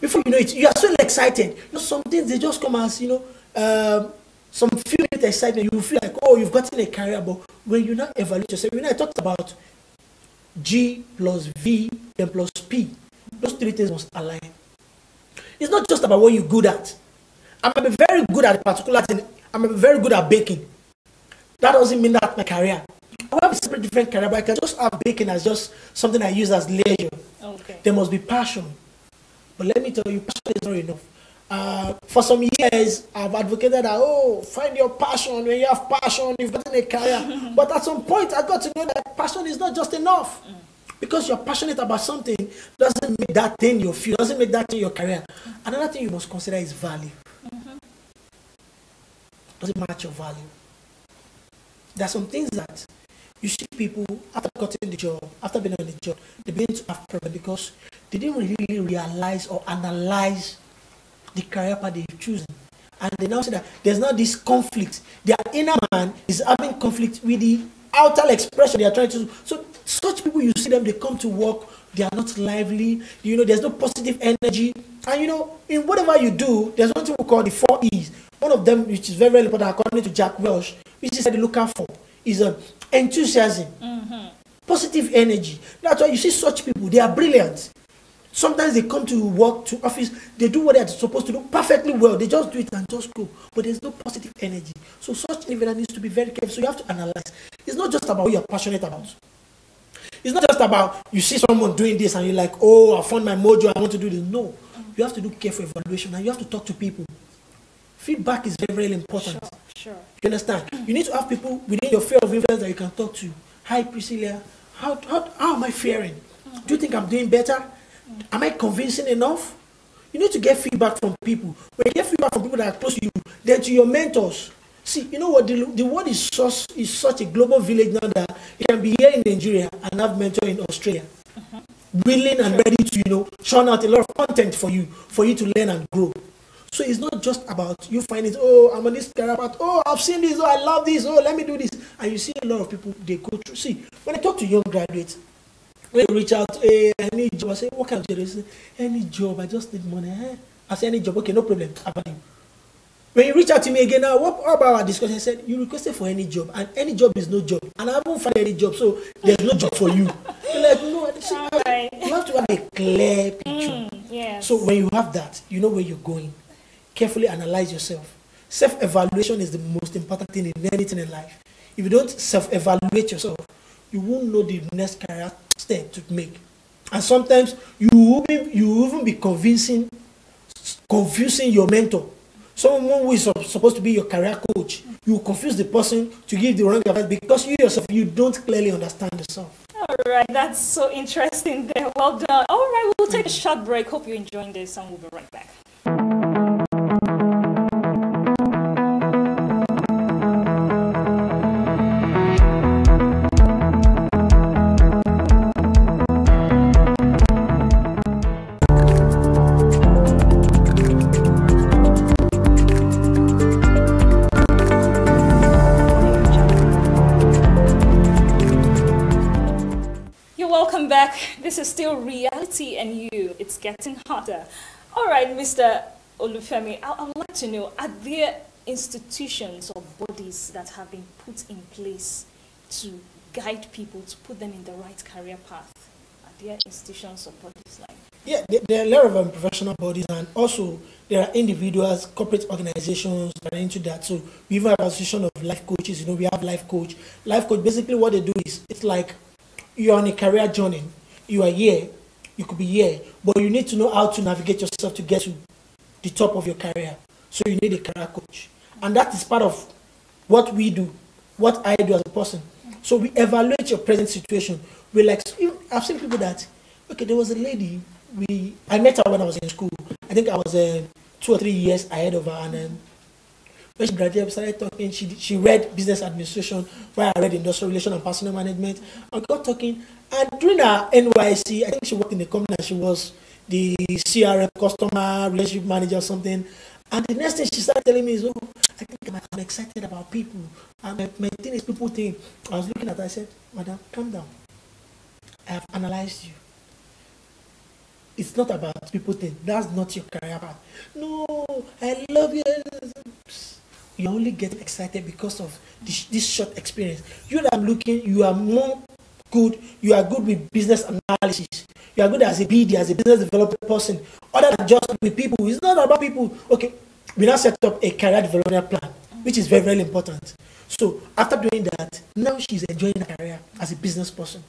S1: Before you know it, you are so excited. You know, some things, they just come as, you know, some few minutes excitement. You feel like, oh, you've gotten a career. But when you now evaluate yourself, you know, I talked about G plus V then plus P. Those three things must align. It's not just about what you're good at. I might be very good at a particular thing. I might be very good at baking. That doesn't mean that's my career. I have a separate different career, but I can just have baking as just something I use as leisure.
S5: Okay.
S1: There must be passion. But let me tell you, passion is not enough. For some years, I've advocated that, oh, find your passion. When you have passion, you've gotten a career. But at some point, I got to know that passion is not just enough. Because you're passionate about something doesn't make that thing your field, doesn't make that thing your career. Another thing you must consider is value. Does it match your value? There are some things that you see people, after getting the job, after being on the job, they begin to have problems because they didn't really realize or analyze the career path they've chosen. And they now say that there's not this conflict. Their inner man is having conflict with the outer expression they are trying to do. So such people, you see them, they come to work, they are not lively, you know, there's no positive energy. And you know, in whatever you do, there's one thing we call the 4 E's. One of them, which is very, very important, according to Jack Welch, which is the looker for, is enthusiasm, positive energy. That's why you see such people, they are brilliant. Sometimes they come to work, to office, they do what they're supposed to do perfectly well. They just do it and just go. But there's no positive energy. So such individual needs to be very careful. So you have to analyze. It's not just about what you're passionate about. It's not just about you see someone doing this and you're like, oh, I found my mojo, I want to do this. No, you have to do careful evaluation and you have to talk to people. Feedback is very, very important.
S5: Sure.
S1: You understand? You need to have people within your sphere of influence that you can talk to. Hi, Priscilla. How am I faring? Do you think I'm doing better? Am I convincing enough? You need to get feedback from people. When you get feedback from people that are close to you, then to your mentors. See, you know what? The world is such a global village now that you can be here in Nigeria and have mentor in Australia. Willing and ready to, churn out a lot of content for you to learn and grow. So it's not just about you finding, oh, I'm on this career path, oh, I've seen this, oh, I love this, oh, let me do this. And you see a lot of people, they go through. See, when I talk to young graduates, when they reach out, hey, I need job, I say, what kind of job? They say, any job, I just need money. I say, any job, okay, no problem, how about you? When you reach out to me again now, what about our discussion? I said, you requested for any job, and any job is no job. And I haven't found any job, so there's no job for you. You're like, no, you have to have a clear picture.
S5: Yes.
S1: So when you have that, you know where you're going. Carefully analyze yourself. Self-evaluation is the most important thing in anything in life. If you don't self-evaluate yourself, you won't know the next career step to make. And sometimes you will even be confusing your mentor. Someone who is supposed to be your career coach, you will confuse the person to give the wrong advice because you yourself, you don't clearly understand yourself.
S5: All right, that's so interesting there. Well done. All right, we'll take a short break. Hope you're enjoying this and we'll be right back. This is still reality and you. It's getting hotter. All right, Mr. Olufemi, I would like to know, are there institutions or bodies that have been put in place to guide people, to put them in the right career path? Are there institutions or bodies like?
S1: Yeah, there are a lot of professional bodies, and also there are individuals, corporate organizations that are into that. So we even have an association of life coaches. We have life coach. Life coach, basically what they do is, it's like you're on a career journey. You are here, you could be here, but you need to know how to navigate yourself to get to the top of your career. So you need a career coach. And that is part of what we do, what I do as a person. So we evaluate your present situation. I've seen people that, okay, there was a lady, I met her when I was in school. I think I was 2 or 3 years ahead of her, and when she graduated, we started talking. She read business administration, while I read industrial relations and personal management. And got talking. And during her NYC, I think she worked in the company and she was the CRM, customer relationship manager or something. And the next thing she started telling me is, oh, I think I'm excited about people. My thing is people think. I was looking at her, I said, madam, calm down. I have analyzed you. It's not about people think. That's not your career path. No, I love you. You're only getting excited because of this short experience. You that I'm looking, you are more good. You are good with business analysis. You are good as a BD, as a business development person. Other than just with people. It's not about people. Okay, we now set up a career development plan, which is very, very important. So after doing that, now she's enjoying her career as a business person.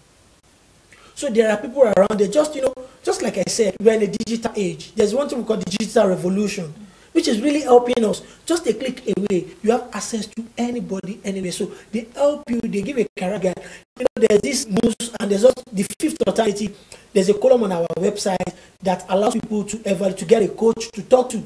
S1: So there are people around there, just like I said, we're in a digital age. There's one thing we call the digital revolution, which is really helping us. Just a click away, you have access to anybody, anywhere. So they help you, they give a career guide. There's this moves, and there's also the fifth alternative. There's a column on our website that allows people to get a coach to talk to.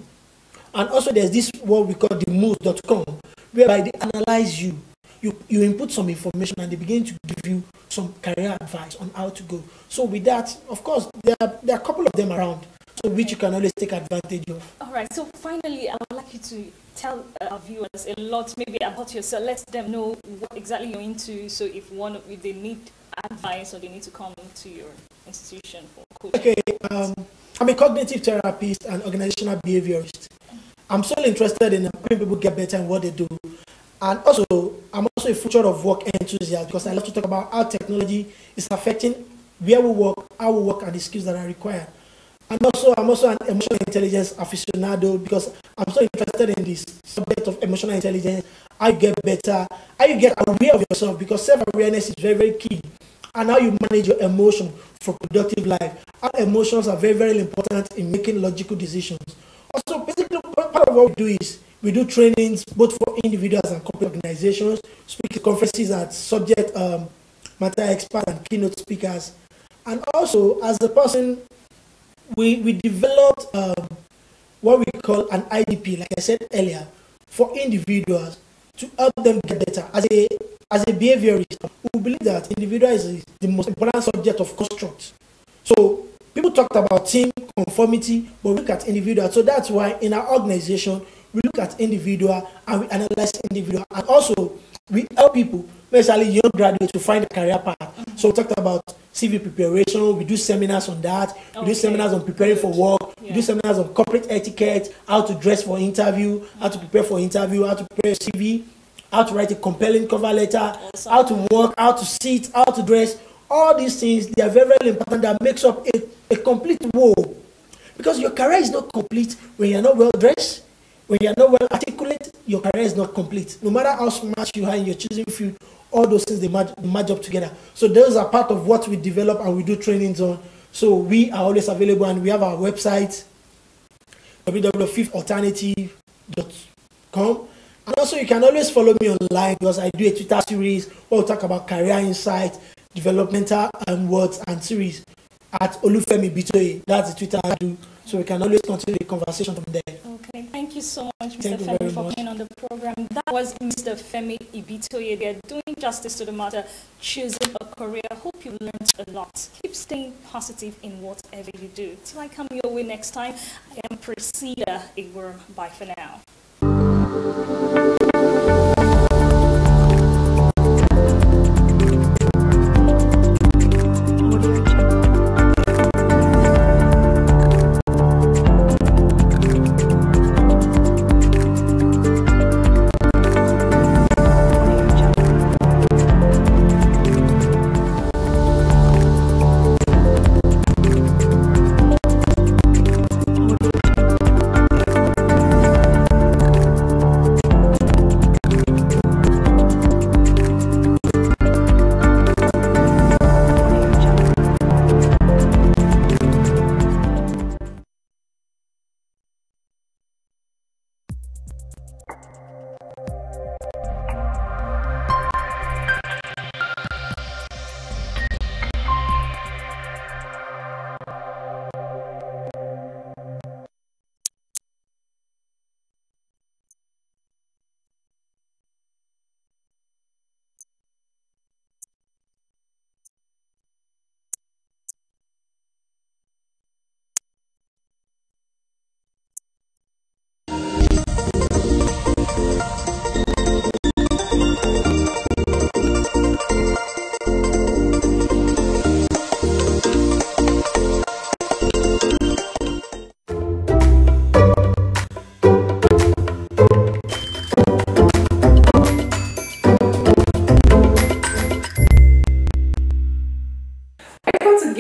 S1: And also there's this, what we call the moves.com, whereby they analyze you. You input some information and they begin to give you some career advice on how to go. So with that, of course, there are a couple of them around, so which you can always take advantage of. All
S5: right, so finally, I would like you to tell our viewers a lot maybe about yourself. Let them know what exactly you're into, so if they need advice or they need to come to your institution for coaching.
S1: Okay, I'm a cognitive therapist and organizational behaviorist. I'm solely interested in helping people get better in what they do. And also, I'm also a future of work enthusiast because I love to talk about how technology is affecting where we work, how we work, and the skills that are required. And also, I'm also an emotional intelligence aficionado because I'm so interested in this subject of emotional intelligence, how you get better, how you get aware of yourself, because self-awareness is very, very key. and how you manage your emotion for productive life. Our emotions are very, very important in making logical decisions. Also, basically, part of what we do is we do trainings both for individuals and corporate organizations, speak at conferences at subject matter experts and keynote speakers. And also, as a person, we developed what we call an IDP, like I said earlier, for individuals to help them get better. As a behaviorist, we believe that individual is the most important subject of construct. So people talked about team conformity, but we look at individual. So that's why in our organization, we look at individual and we analyze individual. And also, we help people, especially young graduates, to find a career path. So we talked about CV preparation. We do seminars on that. We do seminars on preparing for work. We do seminars on corporate etiquette, how to dress for interview, how to prepare for interview, how to prepare a CV, how to write a compelling cover letter, how to walk, how to sit, how to dress. All these things, they are very, very important. That makes up a complete whole. Because your career is not complete when you're not well dressed, when you're not well articulate, your career is not complete. No matter how smart you are in your choosing field, all those things, they match up together. So those are part of what we develop and we do trainings on. So we are always available, and we have our website, www.fiftalternative.com. And also you can always follow me online, because I do a Twitter series where we talk about career insight, developmental words and series at Olufemi Bitoye. That's the Twitter I do. So we can always continue the conversation from there.
S5: Okay, thank you so much, Mr. Femi, for coming on the program. That was Mr. Femi Ibitoye. They're doing justice to the matter, choosing a career. Hope you learned a lot. Keep staying positive in whatever you do. Till I come your way next time, I am Priscilla Igor. Bye for now.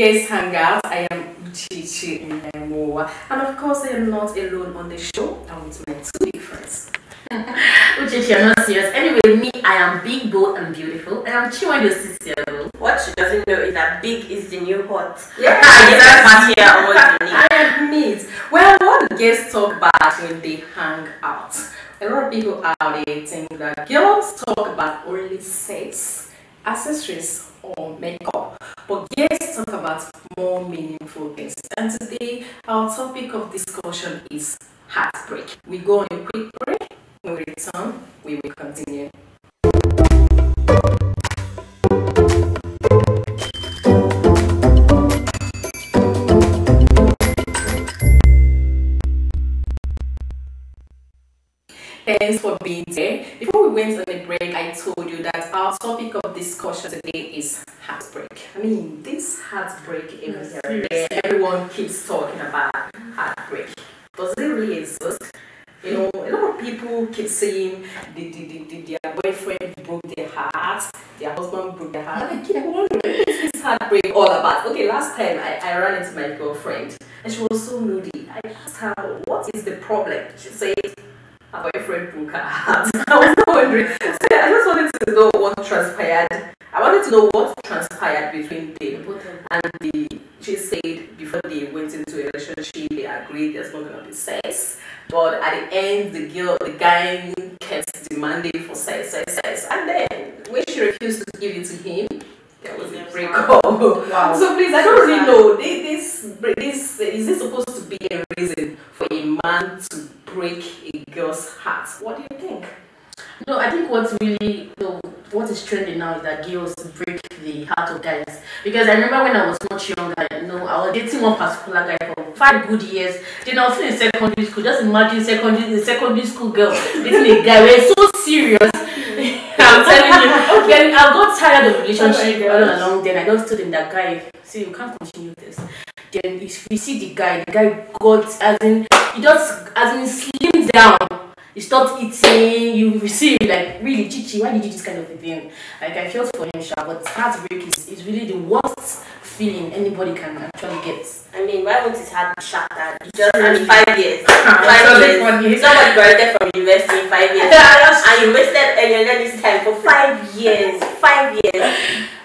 S3: Guest Hangout. I am Chichi Nnemowa, and of course I am not alone on the show. I'm with my two big friends.
S11: Uchichi, you're not serious. Anyway, me, I am big, bold, and beautiful, and I'm Chiwando Cicero.
S3: What she doesn't know is that big is the new hot.
S11: Yeah, that's
S3: I am neat. Well, what do guests talk about when they hang out? A lot of people out there think that girls talk about only sex, accessories, or makeup, but guests talk about more meaningful things. And today our topic of discussion is heartbreak. We go on a quick break. When we return, we will continue. Thanks for being there. Before we went on a break, I told you that our topic of discussion today is heartbreak. I mean, this heartbreak everyone keeps talking about heartbreak. Does it really exist? You know, a lot of people keep saying their boyfriend broke their heart, their husband broke their heart. And I keep wondering, what is this heartbreak all about? Okay, last time I ran into my girlfriend and she was so moody. I asked her, what is the problem? She said, her boyfriend broke her heart. I was wondering. So I just wanted to know what transpired. I wanted to know what transpired between them. And she said before they went into a relationship, they agreed there's not gonna be sex. But at the end, the guy kept demanding for sex. And then when she refused to give it to him, there was a breakup. Wow. So please, I don't really know. This is this supposed to be a reason for a man to break a girl's heart? What do you think?
S10: No, I think what is trending now is that girls break the heart of guys. Because I remember when I was much younger, I was dating one particular guy for 5 good years. Then I was still in secondary school. Just imagine secondary school girl dating a guy. We're so serious. I'm telling you. Then I got tired of the relationship all along. Then I just told him that guy, see, you can't continue this. Then if you see the guy got he just slimmed down. He stopped eating. You see, like, really, Chichi, why did you do this kind of a thing? Like, I felt for him, but heartbreak is really the worst feeling anybody can actually get.
S11: I mean, why won't his heart be shattered? Just 5 years. 5 years. Somebody graduated from university in 5 years. And you wasted your learning time for 5 years. 5 years.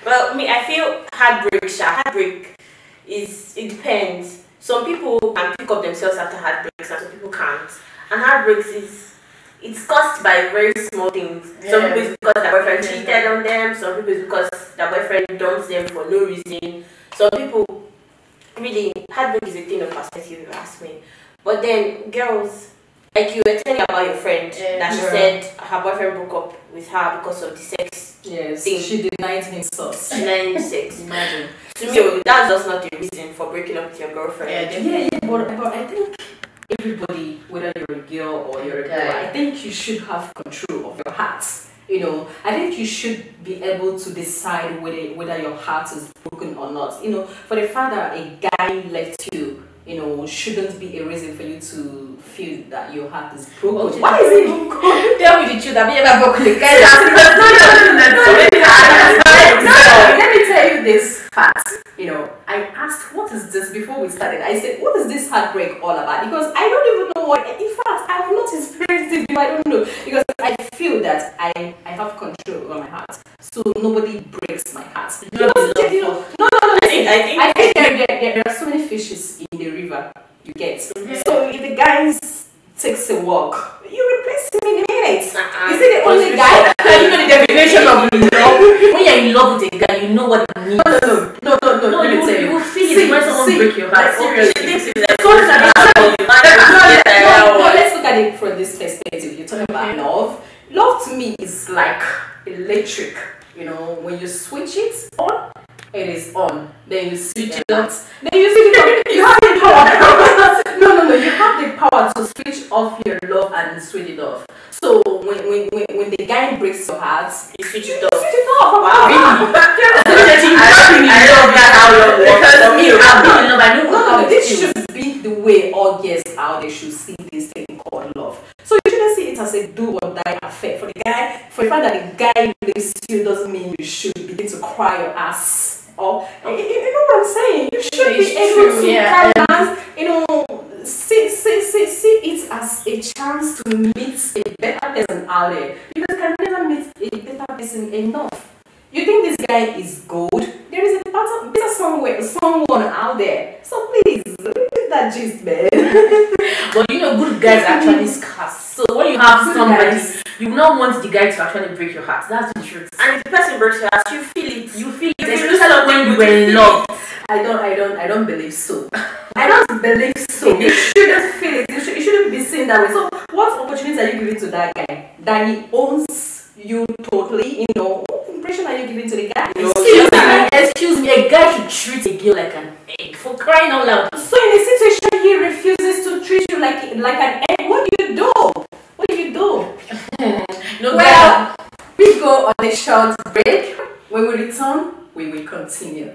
S11: Well, I feel heartbreak it depends. Some people can pick up themselves after heartbreaks and some people can't. And heartbreaks it's caused by very small things. Yeah. Some people it's because their boyfriend cheated on them, some people it's because their boyfriend dumps them for no reason. Some people, really, heartbreak is a thing of perspective, if you ask me. But then, girls, like you were telling about your friend, that she said her boyfriend broke up with her because of the sex thing.
S3: She denied him sex.
S11: Imagine. To me, that's just not the reason for breaking up with your girlfriend.
S3: But I think everybody, whether you're a girl or you're a boy, I think you should have control of your heart. I think you should be able to decide whether your heart is broken or not. For the fact that a guy left you, shouldn't be a reason for you to feel that your heart is broken. Why is it even called? Tell me the truth. Have you ever broken a guy's heart? Let me tell you this fact. I asked, what is this before we started? I said, what is this heartbreak all about? Because I don't even know what. In fact, I have not experienced it. I don't know, because I feel that I have control over my heart, so nobody breaks my heart. No. I think there are so many fishes in the river. You get. So if the guy takes a walk, you replace him in a minute. Is it the only guy?
S10: You know the definition of love. When you're in love with a guy, you know what it means.
S3: No.
S10: You will feel it when someone break your heart. Seriously.
S3: Let's look at it from this perspective. You're talking about love. Love to me is like electric. When you switch it on, it is on. Then you switch it on. Then you switch it on. You have the power. No. You have the power to switch off your love and switch it off. So when the guy breaks your heart,
S11: you switch it off.
S3: Wow. Really? This should be the way all girls out there should see this thing called love. So you shouldn't see it as a do or die affair. For the fact that the guy leaves you doesn't mean you should begin to cry your ass off. You know what I'm saying? You should be able to balance, see it as a chance to meet a better person out there. Because you can never meet a better person enough. You think this guy is gold? There is a better someone out there. So please, leave that gist, man.
S10: But good guys are actually scarce. So when you have somebody, you don't want the guy to actually break your heart. That's the truth.
S11: And if the person breaks your heart, you feel it.
S10: You feel it. Especially when you were in love.
S3: I don't believe so. I don't believe so. You shouldn't feel it. You shouldn't be seen that way. So what opportunities are you giving to that guy? That he owns you totally, what impression are you giving to the guy?
S10: Excuse me, a guy should treat a girl like an egg, for crying out loud.
S3: So in a situation he refuses to treat you like an egg, what do you do? Well, we go on a short break. When we return, we will continue.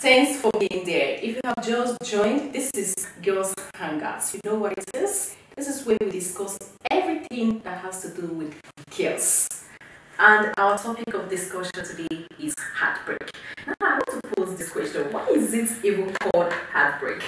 S3: Thanks for being there. If you have just joined, this is Girls Hangouts. You know what it is? This is where we discuss everything that has to do with girls. And our topic of discussion today is heartbreak. Now I want to pose this question: why is it even called heartbreak?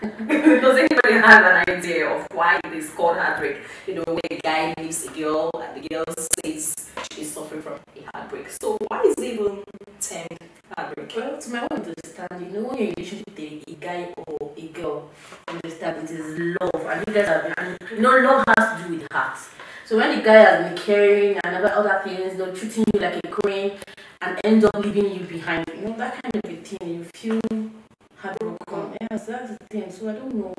S3: Does anybody have an idea of why it is called heartbreak? You know, when a guy leaves a girl and the girl says she's suffering from a heartbreak. So why is it even termed heartbreak?
S10: Well, to my own understanding, you know, when you're in a relationship with a guy or a girl, understand it is love, and you guys have been, you know, love has to do with heart. So when the guy has been caring and about other things, you know, treating you like a queen and ends up leaving you behind, you know, that kind of a thing, you feel heartbroken. Yes, that's the thing. So I don't know.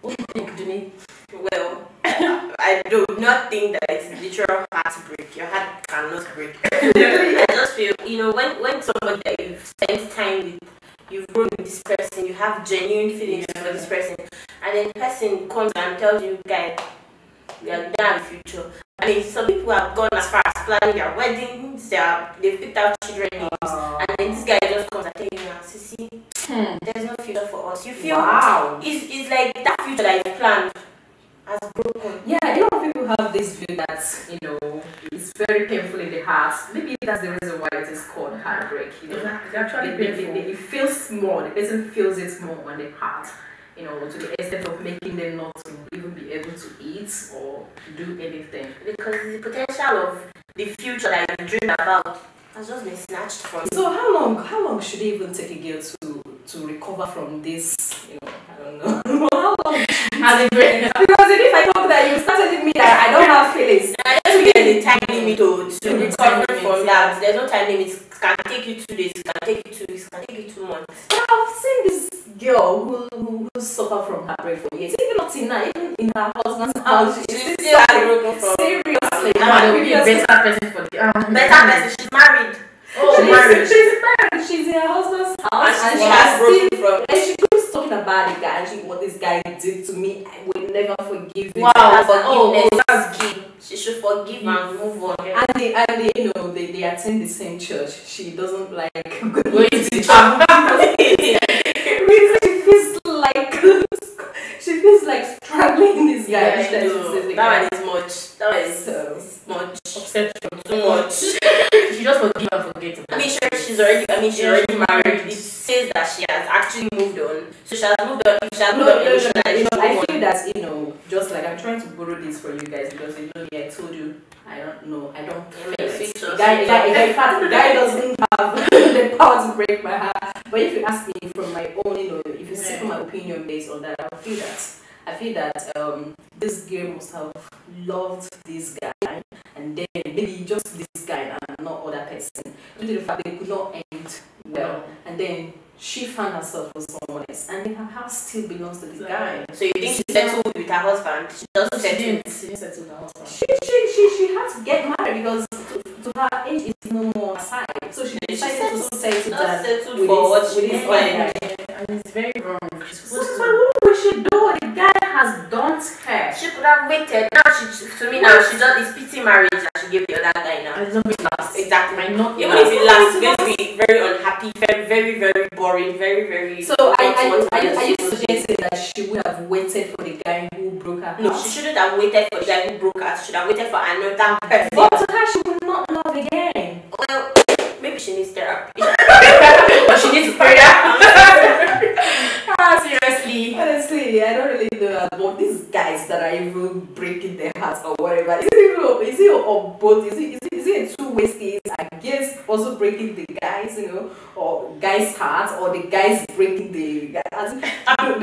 S10: What do you think, Jenny?
S11: Well, I do not think that it's literal heartbreak. Your heart cannot break. I just feel, you know, when somebody that you've spent time with, you've grown with this person, you have genuine feelings for this person, and then the person comes and tells you, guys, we are done with future. I mean, some people have gone as far as planning their weddings, they've picked out children names, and then this guy just comes and tells you, Sissy, there's no future for us. You feel, wow, it's like that future that you planned has broken.
S3: Yeah, a lot of people have this view that, you know, it's very painful in the heart. Maybe that's the reason why it is called heartbreak. You know, it's actually painful. It feels more, the person feels it more on the heart. You know, to the extent of making them not to even be able to eat or do anything.
S11: Because the potential of the future that you dream about has just been snatched from you.
S3: So how long should it even take a girl to recover from this, you know, I don't know. How long has it been? Because if I talk that you start telling me that I don't have feelings.
S11: I don't think there's a time limit to recover from that. There's no time limit. It can take you 2 days, it can take you 2 weeks, it can take you 2 months.
S3: I've seen this girl who suffered from heartbreak for years. Even not in her, even in her husband's house, she's still heartbroken from. Seriously,
S11: now there will be a better person for the better person. She's married.
S3: Oh, she's married. She's in her husband's house, and she has still. And she keeps talking about the guy, and what this guy did to me. I will never forgive him.
S11: Wow, forgiveness. That's key. She should forgive and move on.
S3: And they you know, they attend the same church. She doesn't like going to church. She feels like struggling this guy.
S11: Yeah, that one is much. That one is much.
S3: Obsession.
S11: Too much.
S10: She just forgive and forget.
S11: I mean, sure, she's already married. It says that she has actually moved on. So she has moved on. If she has moved on,
S3: I feel that, you know, just like I'm trying to borrow this for you guys because you know me, I told you I don't know. I don't. The guy doesn't have the power to break my heart. But if you ask me from my own, you know, if you seek my opinion based on that, I feel that this girl must have loved this guy, and then maybe just this guy and not other person. Due to the fact they could not end well, and then she found herself with someone else, and then her house still belongs to the guy.
S11: So you think she settled with her husband? She doesn't settle.
S3: She didn't settle with her husband. She had to get married because to her age is no more aside. So she decided to settle that with his other.
S10: And it's very wrong.
S3: So what we should do? The guy has dumped her.
S11: She could have waited. Now she just is pity marriage that she gave the other guy now.
S10: It's not going to last.
S11: Exactly.
S10: Might not
S11: even if it lasts, it's going to be very unhappy, very, very boring, very.
S3: So are you suggesting that she would have waited for the guy who broke her heart?
S11: No, she shouldn't have waited for the guy who broke her. She should have waited for another person.
S3: But to her, she would not love again.
S11: Well, maybe she needs therapy. Or she needs prayer. Seriously.
S3: Honestly, I don't really know about these guys that are even breaking their hearts or whatever. Is it on both? Is it a two-way case against also breaking the guys, you know, or guys' hearts, or the guys breaking the guys?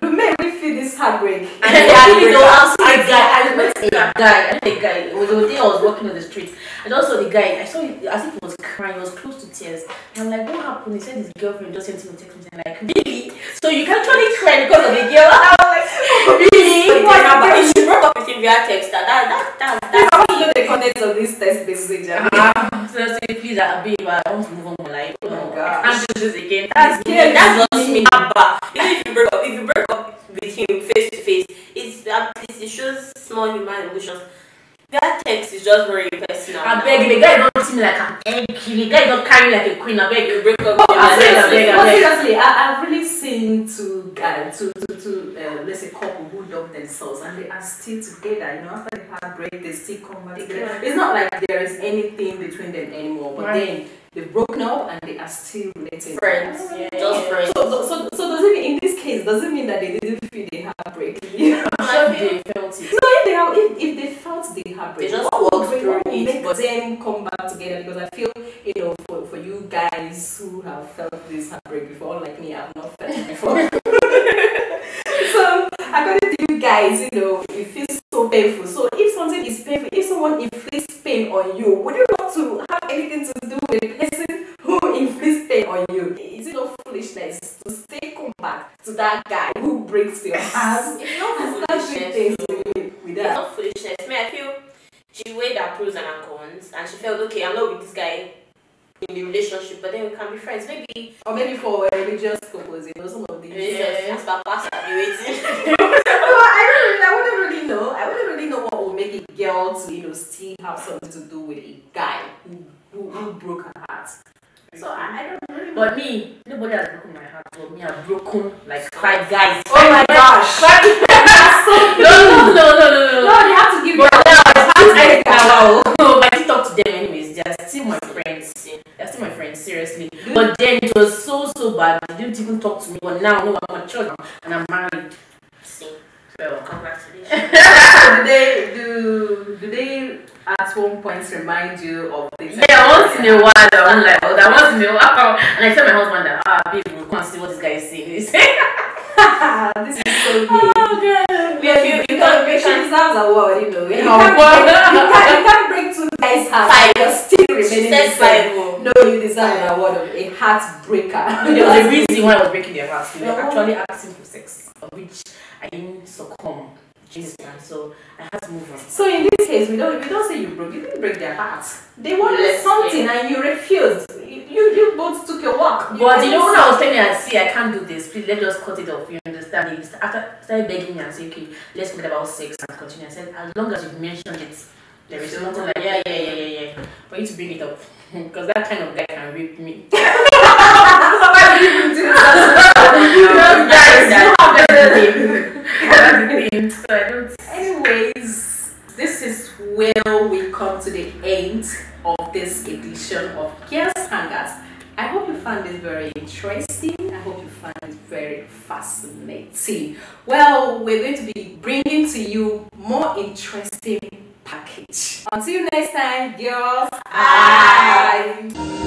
S3: The men will feel this heartbreak.
S10: I met a guy. It was the day I was walking on the street. And also the guy, I saw it as if he was crying, he was close to tears. And I'm like, what happened? He said his girlfriend just sent him a text message. I'm like, really? So you can actually cry because of the girl? I was like, really?
S11: If she broke up with him via text, that's
S3: I want to know the contents of this text message.
S10: So say, please, I want to move on my life.
S3: Oh my God.
S11: I can't do this again. That's not me. Even if you break up with him face to face, it shows small human emotions. That text is just very personal.
S10: I beg the guy don't treating me like an egg. The guy don't carry me like a queen. I beg you break up.
S3: Seriously, I've really seen two guys, let's say couple who love themselves and they are still together. You know, after the heartbreak, they still come back together. It's not like there is anything between them anymore. But then they've broken up and they are still related.
S10: Friends, just friends.
S3: So does it mean in this case? Does it mean that they didn't feel the heartbreak?
S10: I'm sure they felt it.
S3: No, if they felt the heartbreak,
S10: they just
S3: what
S10: walked through
S3: would make
S10: it.
S3: them come back together? Because I feel, you know, for you guys who have felt this heartbreak before, like me, I've not felt it before. So according to you guys, you know, it feels so painful. So if something is painful, if someone inflicts pain on you, would you want to have anything to do with the person who inflicts pain on you? Is it not foolishness to still come back to that guy who breaks your heart?
S10: It's not foolishness. It's not foolishness. I mean, I feel she weighed her pros and her cons, and she felt okay. I'm not with this guy in the relationship, but then we can be friends. Maybe,
S3: or maybe for religious purposes, you know, some of these.
S10: As per pastor, be waiting.
S3: I wouldn't really know what would make a girl to, you know, still have something to do with a guy who broke her heart. So I don't really know.
S10: But me, nobody has broken my heart. But me, I've broken like 5 guys.
S3: Oh my gosh! No, you have to give me
S10: No, but I didn't talk to them anyways. They're still my friends. They're still my friends, seriously. But then it was so bad. They didn't even talk to me. But now, no, I'm mature now and I'm married. See, so congratulations.
S3: do they at one point remind you of things?
S10: Yeah, once in a while. I'm like, oh, that once in a while. And I tell my husband that, babe, we'll come and see what this guy is saying. This
S3: is so big.
S10: Oh, God.
S3: You deserves a word, you know. You can't break 2 guys' hearts. You're still remaining the same. No, you deserve an award of a heartbreaker.
S10: There was a reason why I was breaking their hearts. They were actually asking for sex, of which I didn't succumb. Jesus, man. So I had to move on.
S3: So in this case, we don't say you didn't break their hearts. They wanted something and you refused. You both took your walk.
S10: But you know when I was telling her, see, I can't do this. Please, let's just cut it off. You understand? After started begging me and saying, okay, let's forget about sex and continue. I said, as long as you mentioned it, there is nothing like yeah. For you to bring it up, because that kind of guy can rape me. Why do you do So I don't.
S3: Anyways, this is where we come to the end of this edition of Girls Hangouts. I hope you found this very interesting. I hope you found it very fascinating. Well, we're going to be bringing to you more interesting package. Until next time, girls. Bye.